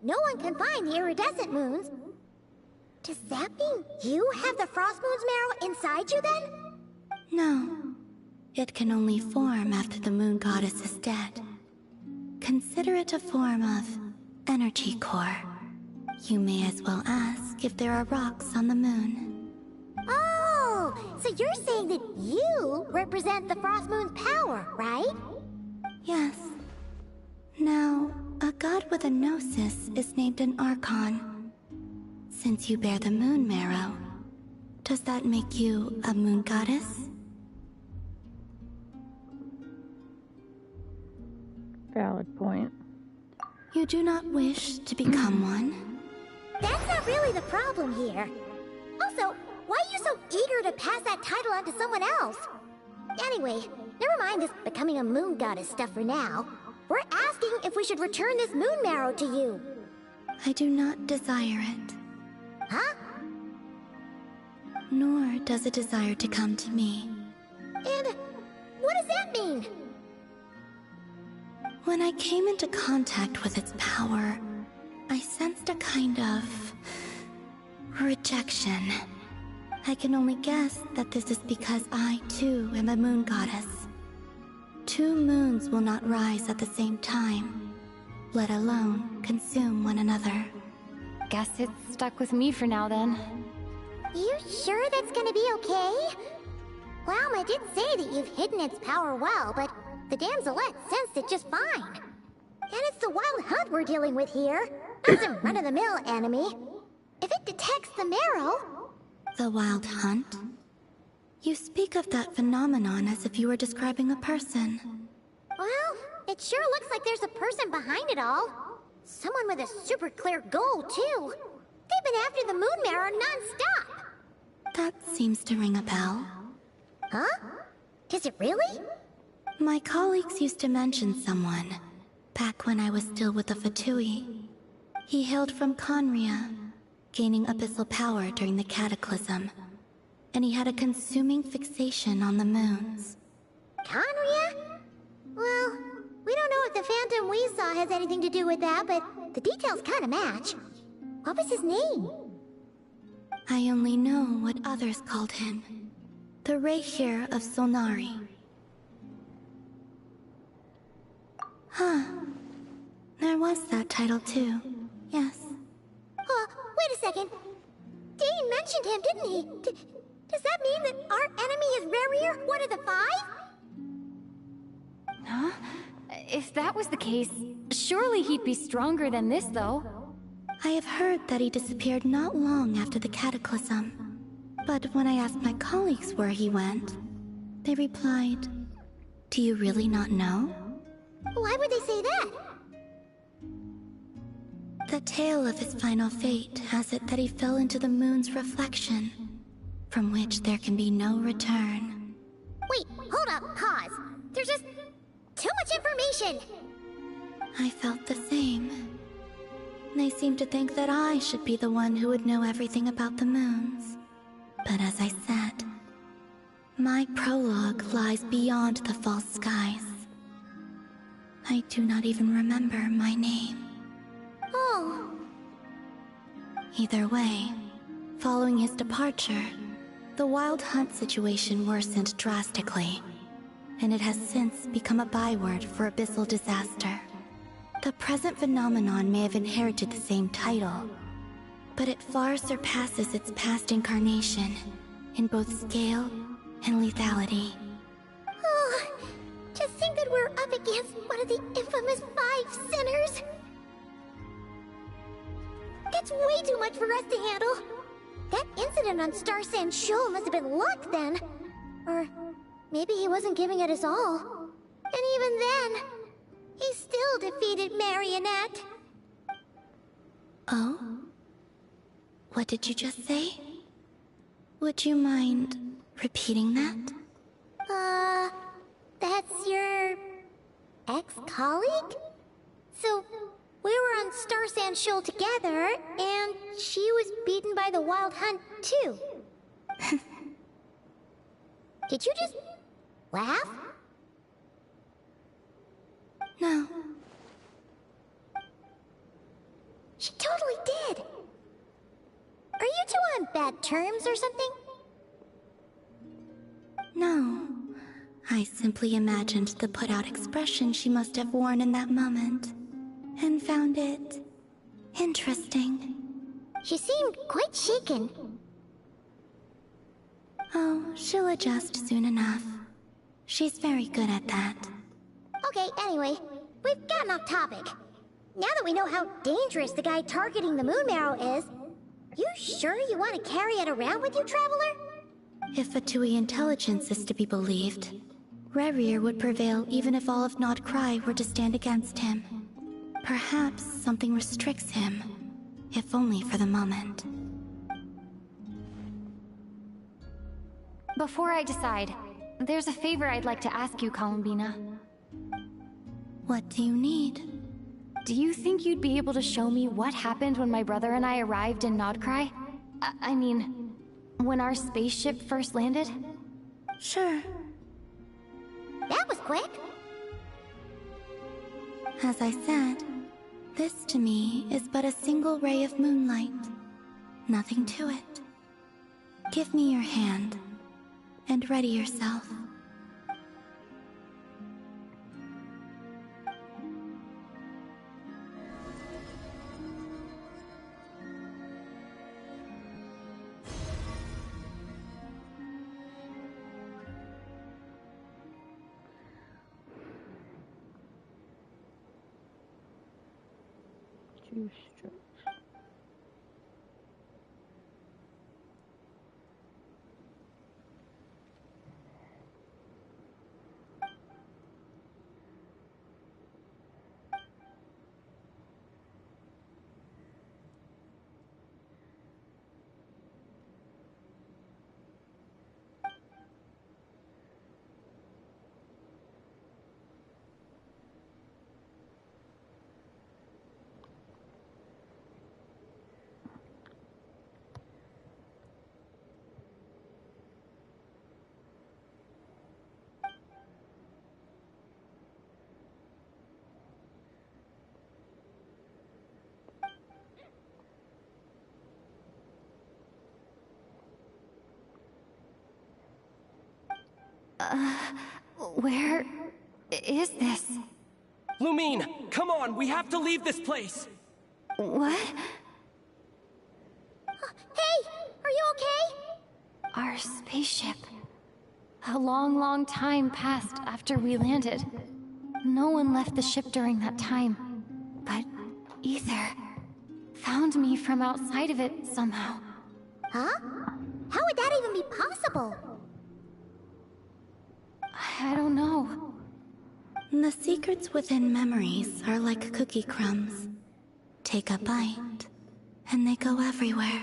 No one can find the iridescent moons. Does that mean you have the Frost Moon's Marrow inside you then? No. It can only form after the moon goddess is dead. Consider it a form of energy core. You may as well ask if there are rocks on the moon. Oh, so you're saying that you represent the Frost Moon's power, right? Yes. Now, a god with a gnosis is named an Archon. Since you bear the moon marrow, does that make you a moon goddess? Valid point. You do not wish to become one? That's not really the problem here. Also, why are you so eager to pass that title on to someone else? Anyway, never mind this becoming a moon goddess stuff for now. We're asking if we should return this moon marrow to you. I do not desire it. Huh? Nor does it desire to come to me. And what does that mean? When I came into contact with its power, I sensed a kind of rejection. I can only guess that this is because I, too, am a moon goddess. Two moons will not rise at the same time, let alone consume one another. Guess it's stuck with me for now, then. You sure that's gonna be okay? Walma did say that you've hidden its power well, but the damselette sensed it just fine. And it's the wild hunt we're dealing with here, not some run-of-the-mill enemy. If it detects the marrow... The wild hunt? You speak of that phenomenon as if you were describing a person. Well, it sure looks like there's a person behind it all. Someone with a super clear goal, too. They've been after the moon marrow non-stop. That seems to ring a bell. Huh? Does it really? My colleagues used to mention someone, back when I was still with the Fatui. He hailed from Conria, gaining abyssal power during the Cataclysm, and he had a consuming fixation on the moons. Conria? Well, we don't know if the phantom we saw has anything to do with that, but the details kind of match. What was his name? I only know what others called him. The Rayhir of Solnari. Huh. There was that title too. Yes. Wait a second. Dane mentioned him, didn't he? Does that mean that our enemy is Rarier, one of the five? Huh? If that was the case, surely he'd be stronger than this, though. I have heard that he disappeared not long after the Cataclysm. But when I asked my colleagues where he went, they replied, "Do you really not know?" Why would they say that? The tale of his final fate has it that he fell into the moon's reflection, from which there can be no return. Wait, hold up, pause. There's just too much information. I felt the same. They seemed to think that I should be the one who would know everything about the moons. But as I said, my prologue lies beyond the false skies. I do not even remember my name. Oh. Either way, following his departure, the wild hunt situation worsened drastically, and it has since become a byword for abyssal disaster. The present phenomenon may have inherited the same title, but it far surpasses its past incarnation in both scale and lethality. Oh, to think that we're up against one of the infamous 5 sinners. That's way too much for us to handle. That incident on Star Sand Shoal must have been luck then. Or maybe he wasn't giving it his all. And even then, he still defeated Marionette. Oh? What did you just say? Would you mind repeating that? That's your ex-colleague? So, we were on Star Sand Shoal together, and she was beaten by the Wild Hunt, too. Did you just laugh? No. She totally did. Are you two on bad terms or something? No. I simply imagined the put-out expression she must have worn in that moment, and found it interesting. She seemed quite shaken. Oh, she'll adjust soon enough. She's very good at that. Okay, anyway, we've gotten off topic. Now that we know how dangerous the guy targeting the moon marrow is, you sure you want to carry it around with you, Traveler? If Fatui intelligence is to be believed, Rerir would prevail even if all of Nod Cry were to stand against him. Perhaps something restricts him, if only for the moment. Before I decide, there's a favor I'd like to ask you, Columbina. What do you need? Do you think you'd be able to show me what happened when my brother and I arrived in Nodcry? I mean, when our spaceship first landed? Sure. That was quick. As I said, this to me is but a single ray of moonlight. Nothing to it. Give me your hand, and ready yourself. Two strokes. Where is this? Lumine, come on, we have to leave this place! What? Hey, are you okay? Our spaceship. A long, long time passed after we landed. No one left the ship during that time. But Ether found me from outside of it somehow. Huh? How would that even be possible? I don't know. The secrets within memories are like cookie crumbs. Take a bite, and they go everywhere.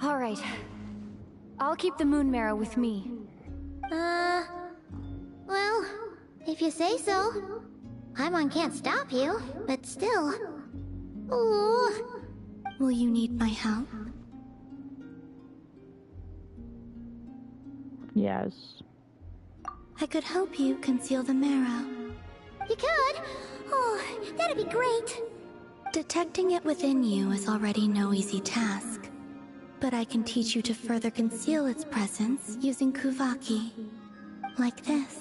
All right. I'll keep the moon marrow with me. Well, if you say so. Paimon can't stop you, but still. Ooh. Will you need my help? Yes. I could help you conceal the marrow. You could? Oh, that'd be great. Detecting it within you is already no easy task. But I can teach you to further conceal its presence using Kuvaki. Like this.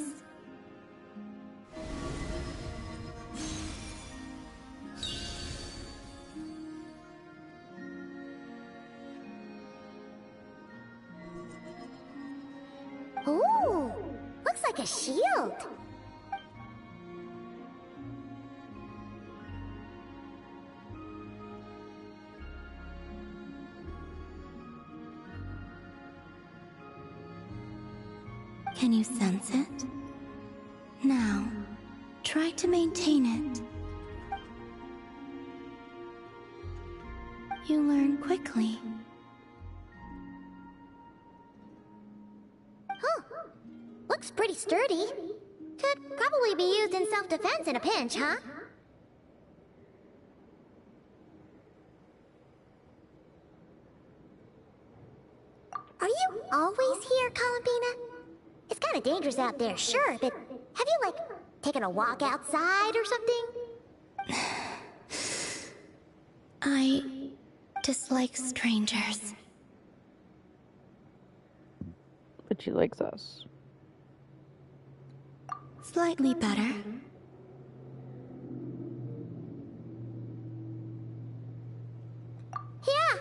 Ooh, looks like a shield. Can you sense it? Now, try to maintain it. You learn quickly. Huh. Looks pretty sturdy. Could probably be used in self-defense in a pinch, huh? Are you always here, Columbina? It's kind of dangerous out there, sure, but have you, like, taken a walk outside or something? I dislike strangers. But she likes us. Slightly better. Yeah,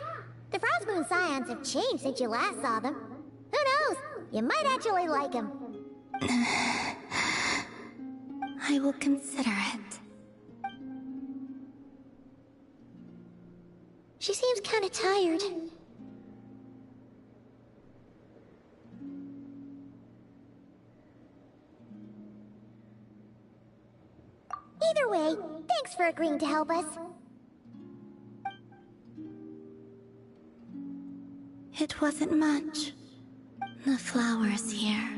the Frost Moon Scions have changed since you last saw them. Who knows? You might actually like them. I will consider it. She seems kind of tired. Either way, thanks for agreeing to help us. It wasn't much. The flowers here.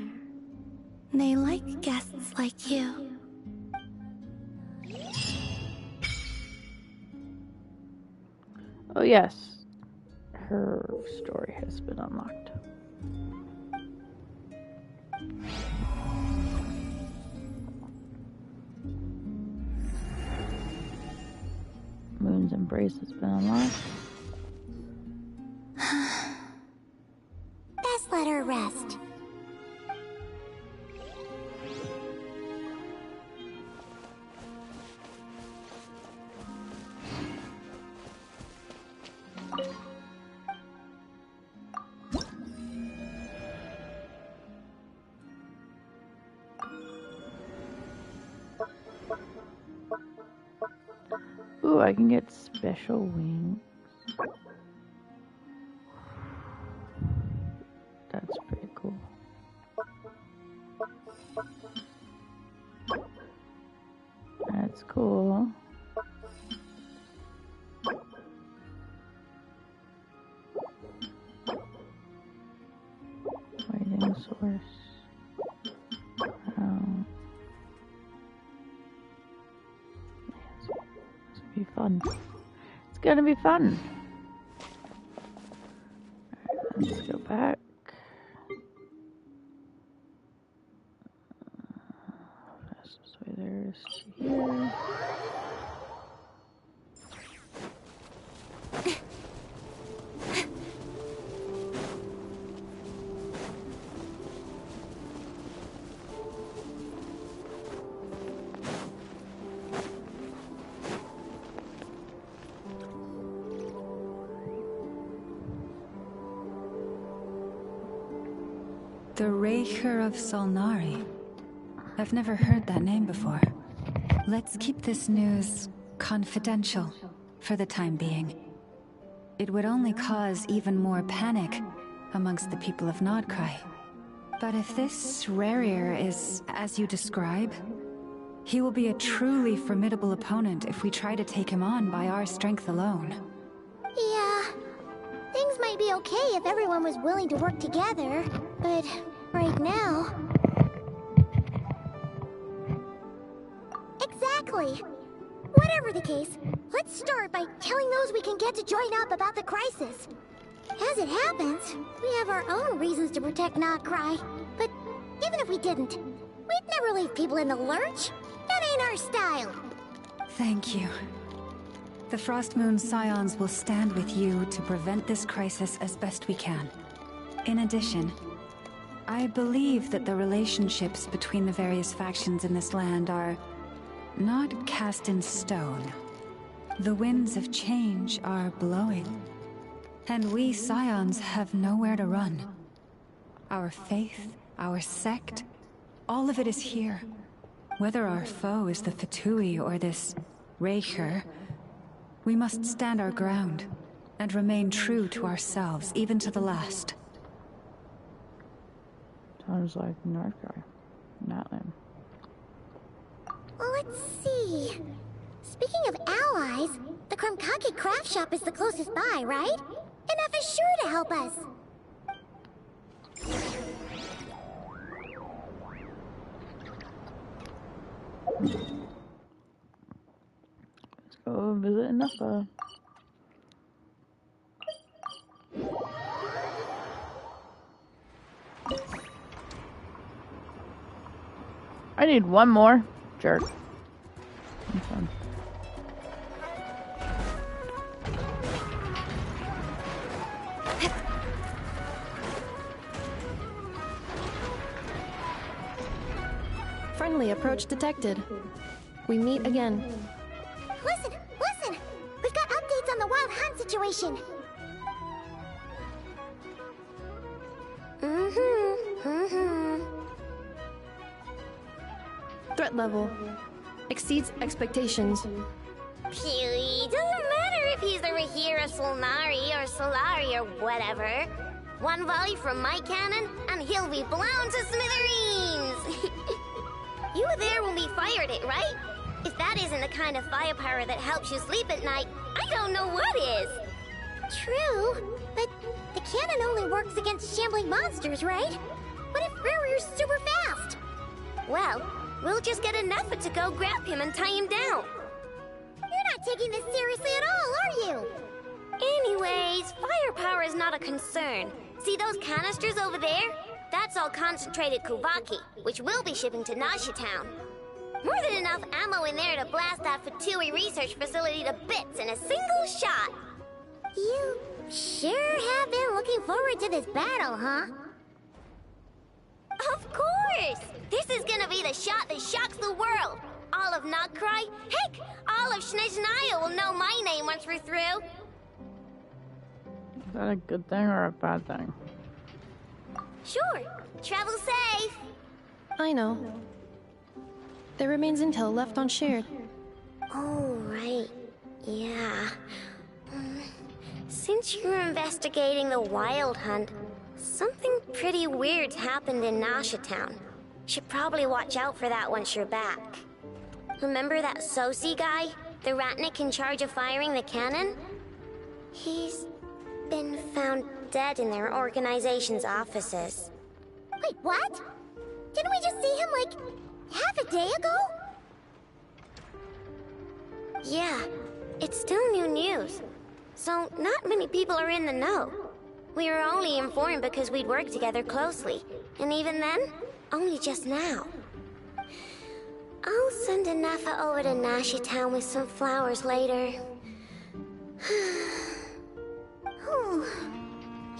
They like guests like you. Oh yes, her story has been unlocked. Moon's Embrace has been unlocked. Best let her rest. Ooh, I can get special wings. That's pretty cool. That's cool. Waiting source. Be fun. It's gonna be fun. Alright, let's go back. Fastest way there is to here. The Raker of Solnari. I've never heard that name before. Let's keep this news confidential for the time being. It would only cause even more panic amongst the people of Nodcry. But if this Rarier is as you describe, he will be a truly formidable opponent if we try to take him on by our strength alone. Yeah, things might be okay if everyone was willing to work together, but right now... Exactly! Whatever the case, let's start by telling those we can get to join up about the crisis. As it happens, we have our own reasons to protect Nodcry, but even if we didn't, we'd never leave people in the lurch. That ain't our style. Thank you. The Frost Moon Scions will stand with you to prevent this crisis as best we can. In addition, I believe that the relationships between the various factions in this land are not cast in stone. The winds of change are blowing, and we Scions have nowhere to run. Our faith, our sect, all of it is here. Whether our foe is the Fatui or this Raker, we must stand our ground and remain true to ourselves, even to the last. Sounds like Nodcry. Not him. Let's see. Speaking of allies, the Krumkake craft shop is the closest by, right? Enough is sure to help us. Let's go visit I need one more. Jerk. Okay. Friendly approach detected. We meet again. Listen! We've got updates on the Wild Hunt situation. Threat level exceeds expectations. Phew, doesn't matter if he's the Rahira Solnari or Solari or whatever. One volley from my cannon, and he'll be blown to smithereens! You were there when we fired it, right? If that isn't the kind of firepower that helps you sleep at night, I don't know what is! True, but the cannon only works against shambling monsters, right? What if Ruri's super fast? Well, we'll just get an effort to go grab him and tie him down. You're not taking this seriously at all, are you? Anyways, firepower is not a concern. See those canisters over there? That's all concentrated Kuvaki, which we'll be shipping to Nasha Town. More than enough ammo in there to blast that Fatui research facility to bits in a single shot. You sure have been looking forward to this battle, huh? Of course! This is gonna be the shot that shocks the world. All of Nagkrai, heck, all of Snezhnaya will know my name once we're through. Is that a good thing or a bad thing? Sure. Travel safe. I know. There remains intel left unshared. Oh, right. Yeah. Since you're investigating the Wild Hunt, something pretty weird's happened in Nasha Town. Should probably watch out for that once you're back. Remember that Sosi guy? The Ratnik in charge of firing the cannon? He's been found dead in their organization's offices. Wait, what? Didn't we just see him, like, half a day ago? Yeah, it's still new news. So, not many people are in the know. We were only informed because we'd worked together closely. And even then, only just now. I'll send Anafa over to Nasha Town with some flowers later. Oh,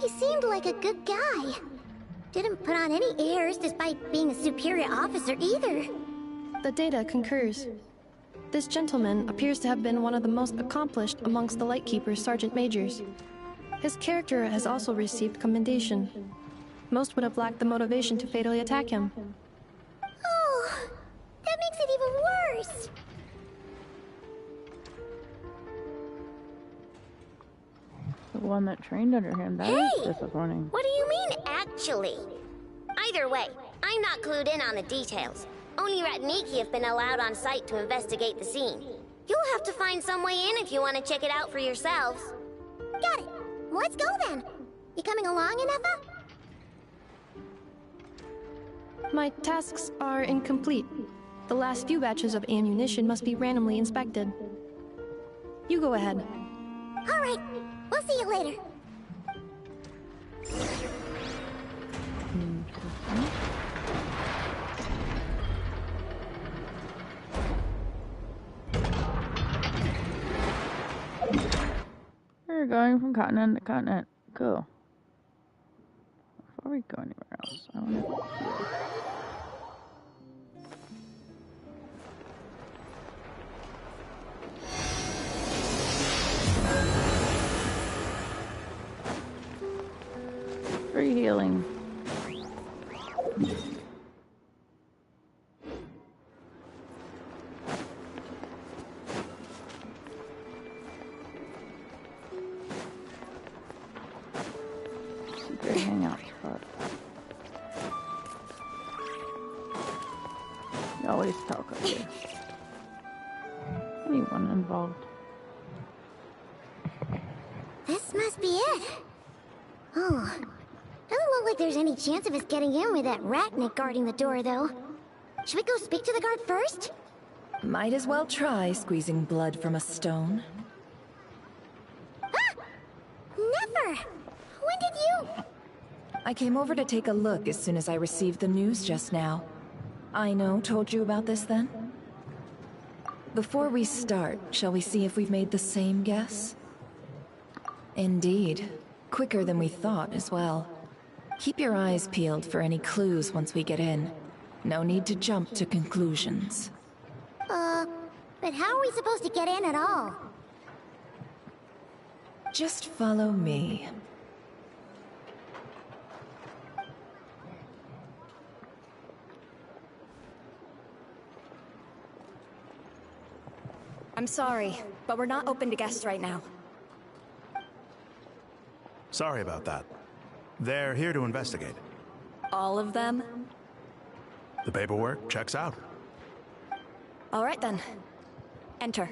he seemed like a good guy. Didn't put on any airs despite being a superior officer either. The data concurs. This gentleman appears to have been one of the most accomplished amongst the Lightkeeper's Sergeant Majors. His character has also received commendation. Most would have lacked the motivation to fatally attack him. Oh, that makes it even worse. The one that trained under him, that is disappointing. What do you mean, actually? Either way, I'm not clued in on the details. Only Ratniki have been allowed on site to investigate the scene. You'll have to find some way in if you want to check it out for yourselves. Got it. Let's go then. You coming along, Anafa? My tasks are incomplete. The last few batches of ammunition must be randomly inspected. You go ahead. All right. We'll see you later. We're going from continent to continent. Cool. Before we go anywhere else, I want to heal. Free healing. Secret hangout spot. You always talk up here. Anyone involved? This must be it. Oh, doesn't look like there's any chance of us getting in with that Ratnik guarding the door, though. Should we go speak to the guard first? Might as well try squeezing blood from a stone. Ah! Never! When did you... I came over to take a look as soon as I received the news just now. Aino told you about this then? Before we start, shall we see if we've made the same guess? Indeed. Quicker than we thought as well. Keep your eyes peeled for any clues once we get in. No need to jump to conclusions. But how are we supposed to get in at all? Just follow me. I'm sorry, but we're not open to guests right now. Sorry about that. They're here to investigate. All of them? The paperwork checks out. All right then. Enter.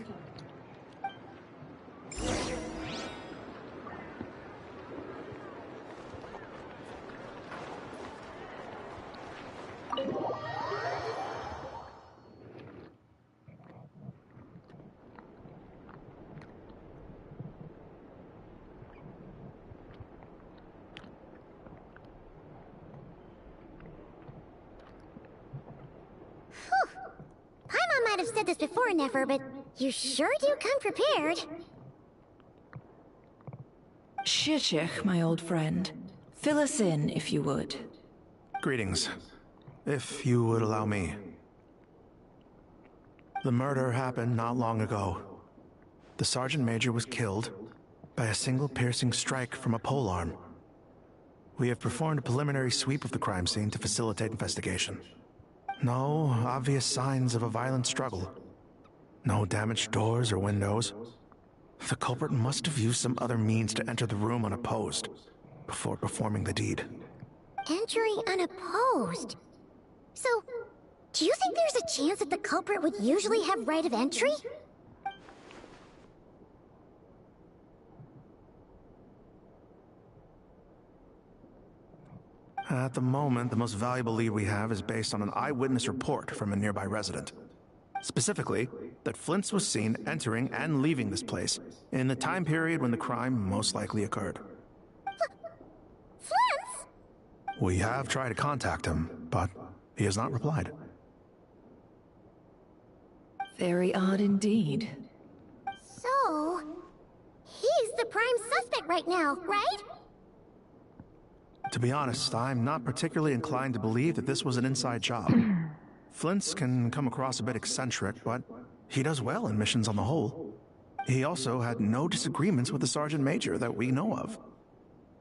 Paimon might have said this before, Nefer, but you sure do come prepared. Shishich, my old friend. Fill us in, if you would. Greetings. If you would allow me. The murder happened not long ago. The Sergeant Major was killed by a single piercing strike from a polearm. We have performed a preliminary sweep of the crime scene to facilitate investigation. No obvious signs of a violent struggle. No damaged doors or windows. The culprit must have used some other means to enter the room unopposed before performing the deed. Entering unopposed? So, do you think there's a chance that the culprit would usually have right of entry? At the moment, the most valuable lead we have is based on an eyewitness report from a nearby resident. Specifically, that Flint's was seen entering and leaving this place in the time period when the crime most likely occurred. Flint's? We have tried to contact him, but he has not replied. Very odd indeed. So, he's the prime suspect right now, right? To be honest, I'm not particularly inclined to believe that this was an inside job. Flint's can come across a bit eccentric, but he does well in missions on the whole. He also had no disagreements with the Sergeant Major that we know of.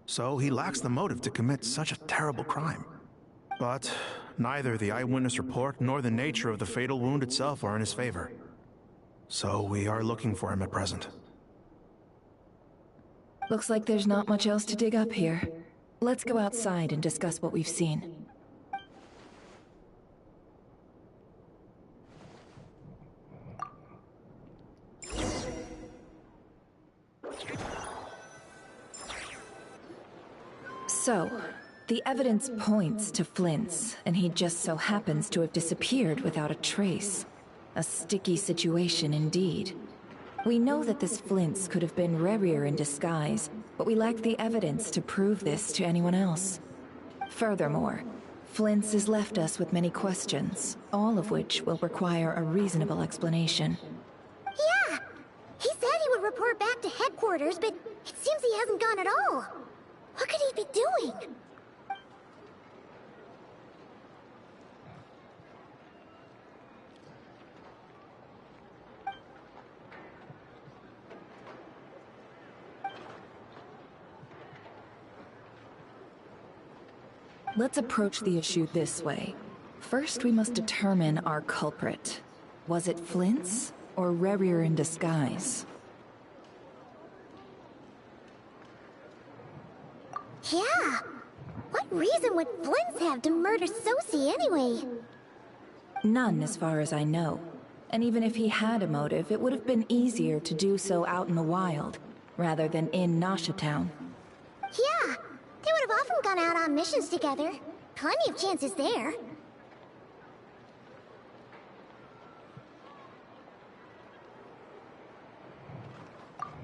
So he lacks the motive to commit such a terrible crime. But neither the eyewitness report nor the nature of the fatal wound itself are in his favor. So we are looking for him at present. Looks like there's not much else to dig up here. Let's go outside and discuss what we've seen. So, the evidence points to Flint's, and he just so happens to have disappeared without a trace. A sticky situation indeed. We know that this Flint's could have been Rerir in disguise, but we lack the evidence to prove this to anyone else. Furthermore, Flint's has left us with many questions, all of which will require a reasonable explanation. Yeah! He said he would report back to headquarters, but it seems he hasn't gone at all. What could he be doing? Let's approach the issue this way. First, we must determine our culprit. Was it Flint's or Rerir in disguise? Yeah! What reason would Flint's have to murder Sosie anyway? None, as far as I know. And even if he had a motive, it would have been easier to do so out in the wild, rather than in Nasha Town. Yeah! They would have often gone out on missions together. Plenty of chances there.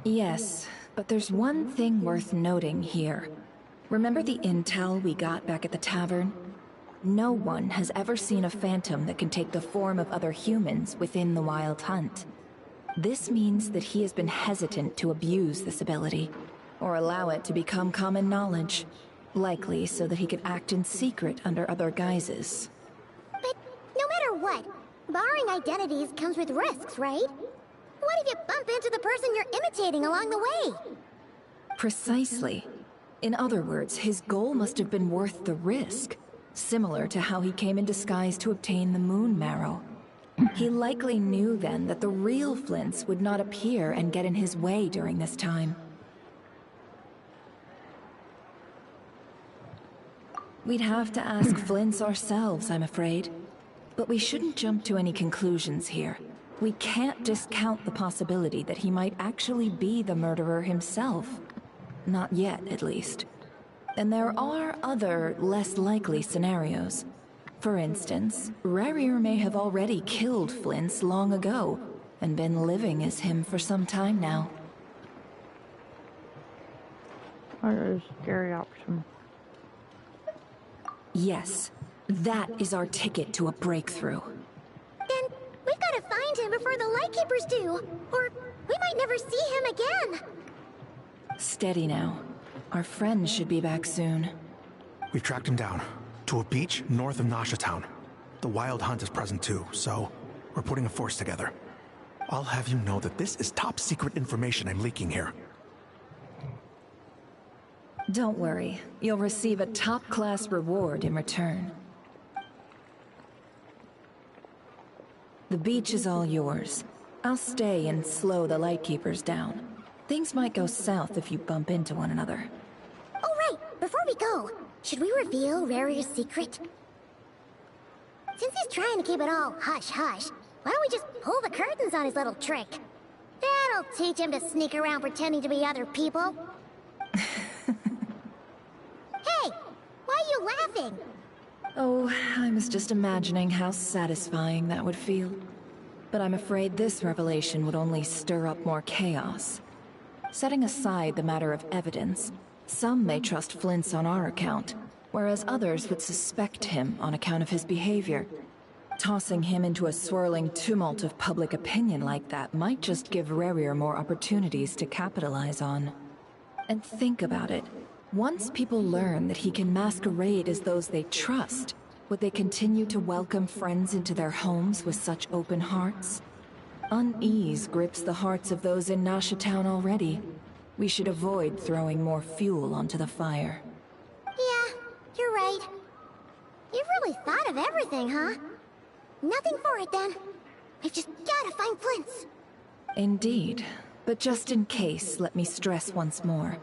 Yes, but there's one thing worth noting here. Remember the intel we got back at the tavern? no one has ever seen a phantom that can take the form of other humans within the Wild Hunt. This means that he has been hesitant to abuse this ability, or allow it to become common knowledge, likely so that he could act in secret under other guises. But no matter what, borrowing identities comes with risks, right? What if you bump into the person you're imitating along the way? Precisely. In other words, his goal must have been worth the risk, similar to how he came in disguise to obtain the moon marrow. He likely knew then that the real Flints would not appear and get in his way during this time. We'd have to ask Flints ourselves, I'm afraid. But we shouldn't jump to any conclusions here. We can't discount the possibility that he might actually be the murderer himself. Not yet, at least. And there are other, less likely scenarios. For instance, Rarier may have already killed Flints long ago, and been living as him for some time now. Or a scary option. Yes, that is our ticket to a breakthrough. Then we've got to find him before the Lightkeepers do, or we might never see him again. Steady now. Our friend should be back soon. We've tracked him down to a beach north of Nasha Town. The Wild Hunt is present too, so we're putting a force together. I'll have you know that this is top secret information I'm leaking here. Don't worry, you'll receive a top-class reward in return. The beach is all yours. I'll stay and slow the Lightkeepers down. Things might go south if you bump into one another. Oh right, before we go, should we reveal Rarier's secret? Since he's trying to keep it all hush-hush, why don't we just pull the curtains on his little trick? That'll teach him to sneak around pretending to be other people. Hey, why are you laughing? Oh, I was just imagining how satisfying that would feel. But I'm afraid this revelation would only stir up more chaos. Setting aside the matter of evidence, some may trust Flint's on our account, whereas others would suspect him on account of his behavior. Tossing him into a swirling tumult of public opinion like that might just give Rarier more opportunities to capitalize on. And think about it. Once people learn that he can masquerade as those they trust, would they continue to welcome friends into their homes with such open hearts? Unease grips the hearts of those in Nasha Town already. We should avoid throwing more fuel onto the fire. Yeah, you're right. You've really thought of everything, huh? Nothing for it then. We've just gotta find Flint's. Indeed. But just in case, let me stress once more.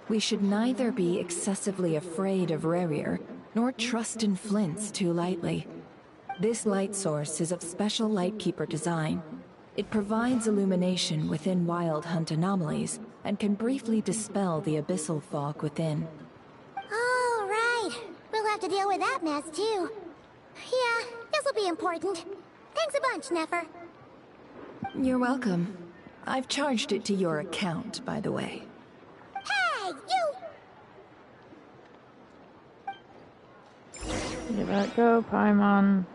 We should neither be excessively afraid of Rarier, nor trust in Flint's too lightly. This light source is of special Lightkeeper design. It provides illumination within Wild Hunt anomalies, and can briefly dispel the abyssal fog within. All right. We'll have to deal with that mess too. Yeah, this will be important. Thanks a bunch, Nefer. You're welcome. I've charged it to your account, by the way. Hey, you! Give that go, Paimon.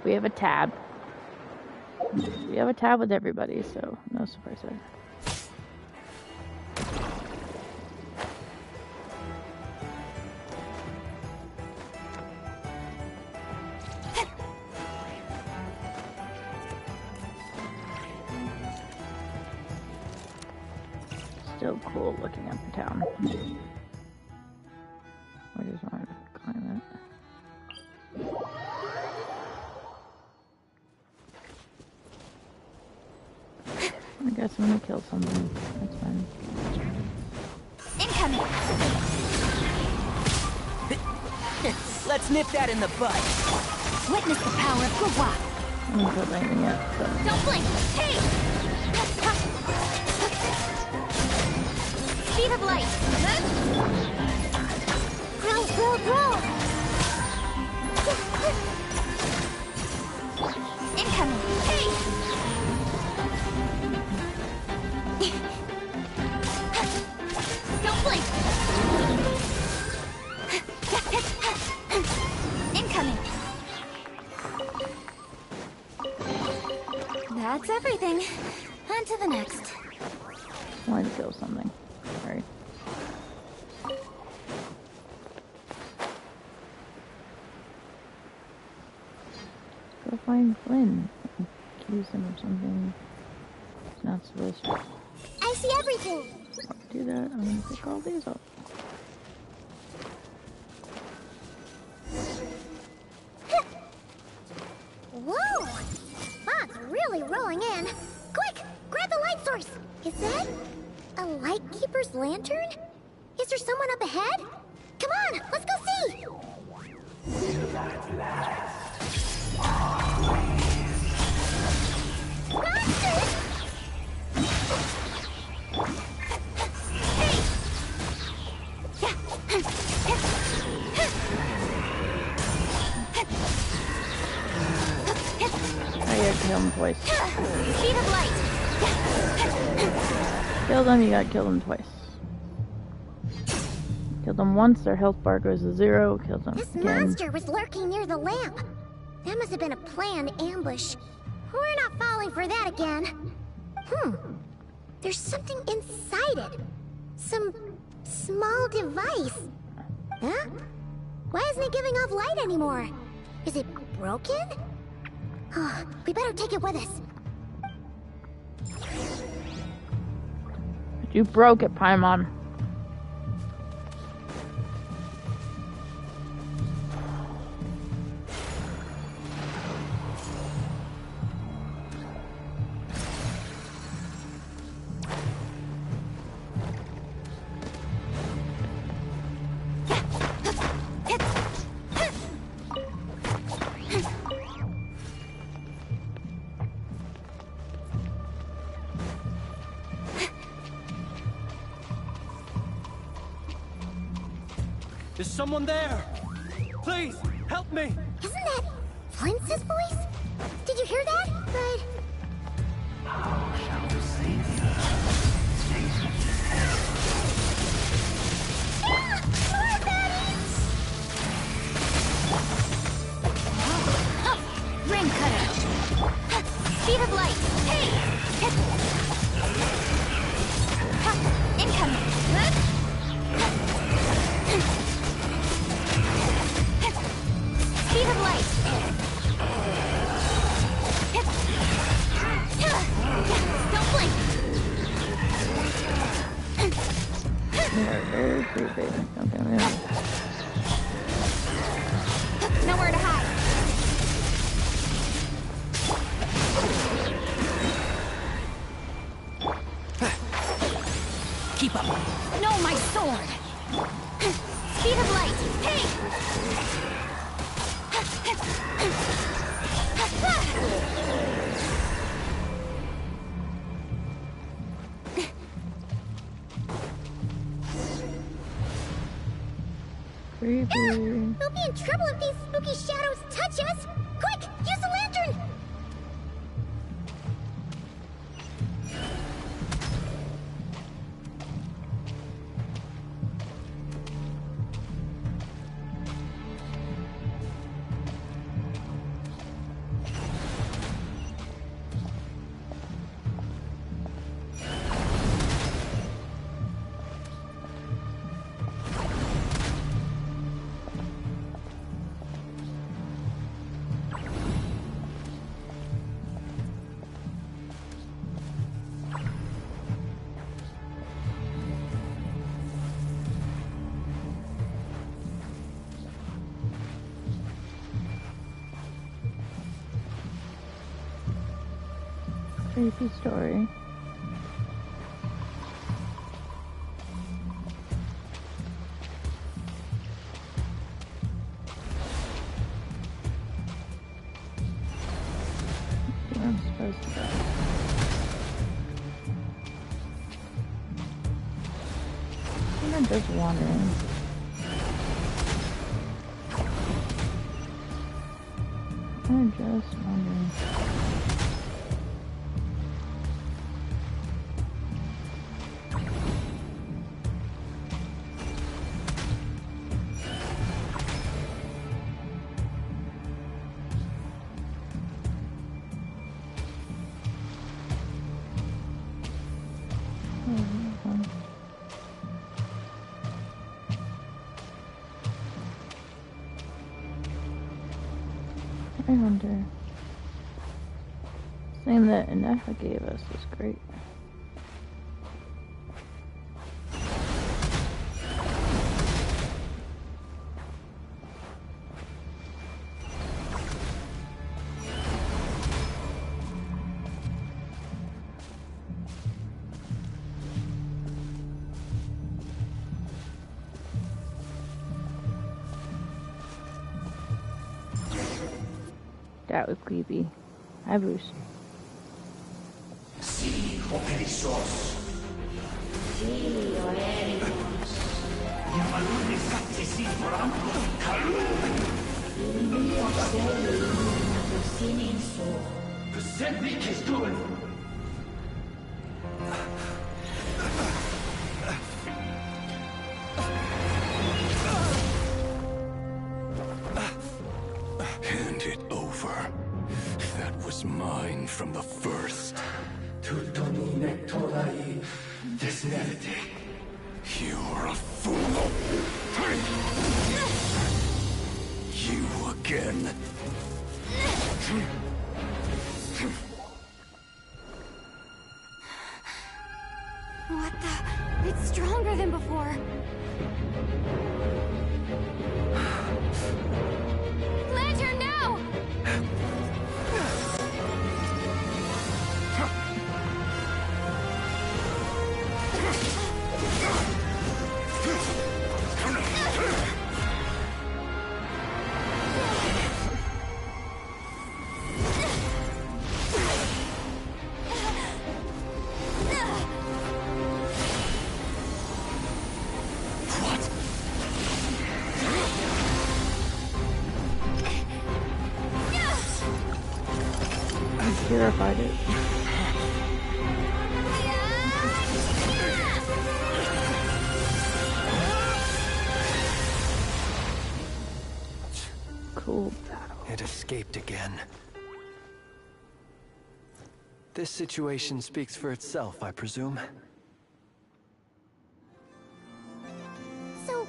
We have a tab. We have a tab with everybody, so no surprise there. Still cool looking up the town. I just wanted to climb it. I guess I'm gonna kill something. That's fine. Incoming! Let's nip that in the bud. Witness the power of Gua. I'm not put lightning yet, so. Don't blink! Hey! Speed of light! Grow, grow, grow! Incoming! Hey! Don't blink! On to the next. I wanted to kill something. Sorry. Go find Flynn. Accuse him of something he's not supposed to. I see everything. To do that, I'm gonna pick all these up. Whoa! Fog's really rolling in. Quick, grab the light source. Is that a lightkeeper's lantern? Is there someone up ahead? Come on, let's go see. Monsters! I gotta kill him twice. Speed of light. Kill them, you gotta kill them twice. Kill them once, their health bar goes to 0. Kill them This again. monster was lurking near the lamp. That must have been a planned ambush. We're not falling for that again. There's something inside it. Some small device. Huh? Why isn't it giving off light anymore? Is it broken? Oh, we better take it with us. You broke it, Paimon. Is someone there? Please, help me! Isn't that Flint's voice? Did you hear that? But... More baddies! Ring cutter. Speed of light. Hey! Incoming. Speed of light. Don't blink. They're very creepy. Okay, yeah. Nowhere to hide. Keep up. No, my sword. Speed of light. Hey! Creepy. We'll be in trouble if these spooky shadows touch us! Quick, use the lantern! Creepy story. Where I'm supposed to go. I'm just wandering. I'm just wondering. I wonder. Same that Inefa gave us was great. That was creepy. Hi, Bruce. Hand it over. That was mine from the first. You're a fool. You again. What the? It's stronger than before. Lantern, now! Purified it. Cool battle. It escaped again. This situation speaks for itself, I presume. So,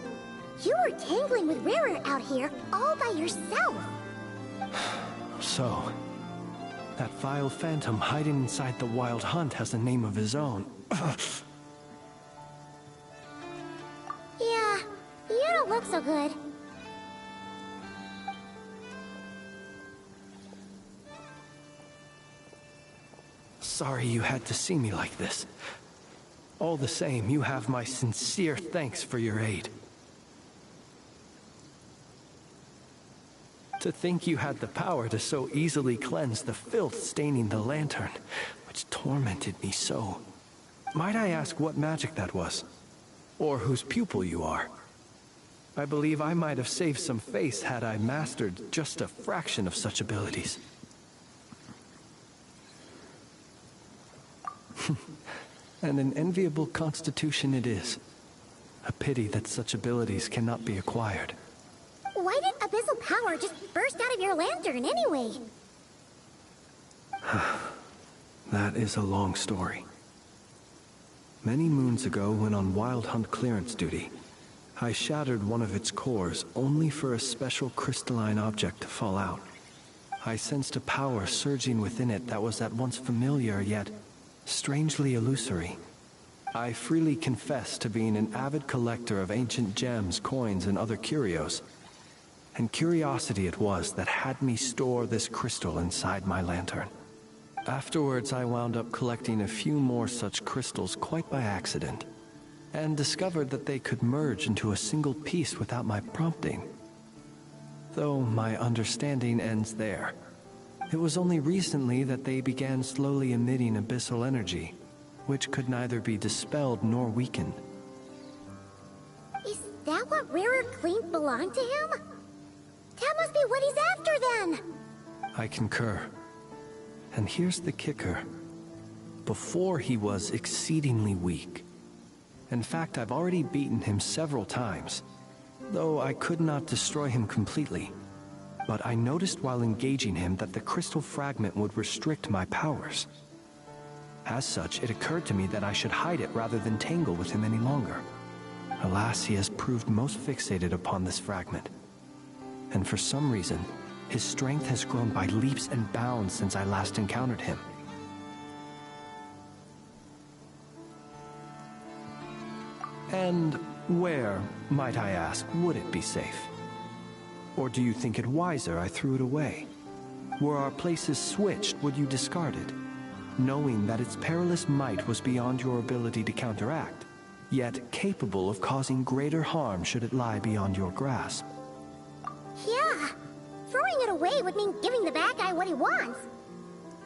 you were tangling with Rarer out here all by yourself. So, that vile phantom hiding inside the Wild Hunt has a name of his own. Yeah, you don't look so good. Sorry you had to see me like this. All the same, you have my sincere thanks for your aid. To think you had the power to so easily cleanse the filth staining the lantern, which tormented me so. Might I ask what magic that was? Or whose pupil you are? I believe I might have saved some face had I mastered just a fraction of such abilities. And an enviable constitution it is. A pity that such abilities cannot be acquired. Why did abyssal power just burst out of your lantern anyway? That is a long story. Many moons ago, when on Wild Hunt clearance duty, I shattered one of its cores only for a special crystalline object to fall out. I sensed a power surging within it that was at once familiar yet strangely illusory. I freely confess to being an avid collector of ancient gems, coins, and other curios. And curiosity it was that had me store this crystal inside my lantern. Afterwards, I wound up collecting a few more such crystals quite by accident, and discovered that they could merge into a single piece without my prompting. Though my understanding ends there. It was only recently that they began slowly emitting abyssal energy, which could neither be dispelled nor weakened. Is that what Rarer claimed belonged to him? That must be what he's after then! I concur. And here's the kicker. Before he was exceedingly weak. In fact, I've already beaten him several times, though I could not destroy him completely. But I noticed while engaging him that the crystal fragment would restrict my powers. As such, it occurred to me that I should hide it rather than tangle with him any longer. Alas, he has proved most fixated upon this fragment. And for some reason, His strength has grown by leaps and bounds since I last encountered him. And where, might I ask, would it be safe? Or do you think it wiser I threw it away? Were our places switched, would you discard it, knowing that its perilous might was beyond your ability to counteract, yet capable of causing greater harm should it lie beyond your grasp? Yeah, throwing it away would mean giving the bad guy what he wants.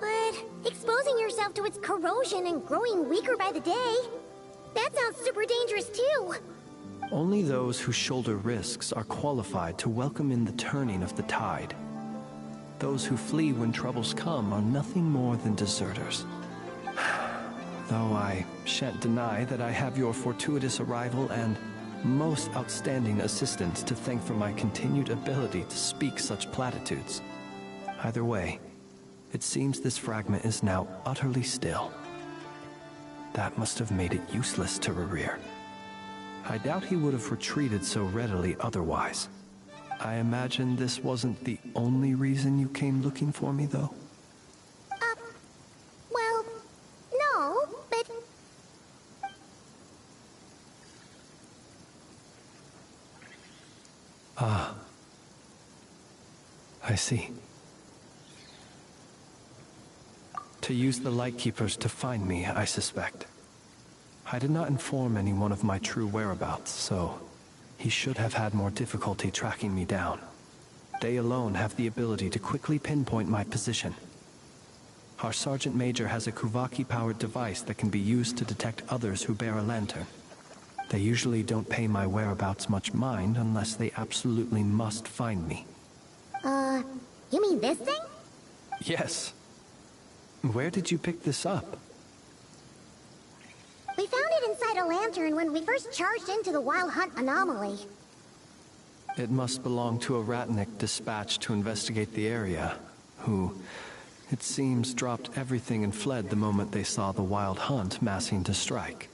But exposing yourself to its corrosion and growing weaker by the day, that sounds super dangerous too. Only those who shoulder risks are qualified to welcome in the turning of the tide. Those who flee when troubles come are nothing more than deserters. Though I shan't deny that I have your fortuitous arrival and most outstanding assistance to thank for my continued ability to speak such platitudes. Either way, it seems this fragment is now utterly still. That must have made it useless to Rerir. I doubt he would have retreated so readily otherwise. I imagine this wasn't the only reason you came looking for me, though? Well, no, but... Ah. I see. To use the Lightkeepers to find me, I suspect. I did not inform anyone of my true whereabouts, so he should have had more difficulty tracking me down. They alone have the ability to quickly pinpoint my position. Our Sergeant Major has a Kuvaki-powered device that can be used to detect others who bear a lantern. They usually don't pay my whereabouts much mind unless they absolutely must find me. You mean this thing? Yes. Where did you pick this up? We found it inside a lantern when we first charged into the Wild Hunt anomaly. It must belong to a Ratnik dispatched to investigate the area, who, it seems, dropped everything and fled the moment they saw the Wild Hunt massing to strike.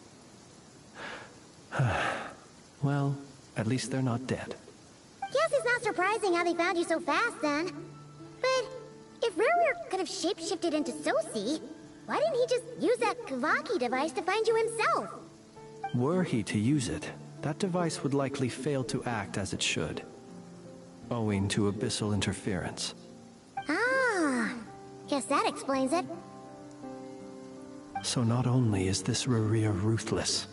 Well, at least they're not dead. Guess it's not surprising how they found you so fast, then. But if Rerir could have shapeshifted into Sosi, why didn't he just use that Kuvaki device to find you himself? Were he to use it, that device would likely fail to act as it should, owing to abyssal interference. Ah, guess that explains it. So not only is this Rerir ruthless,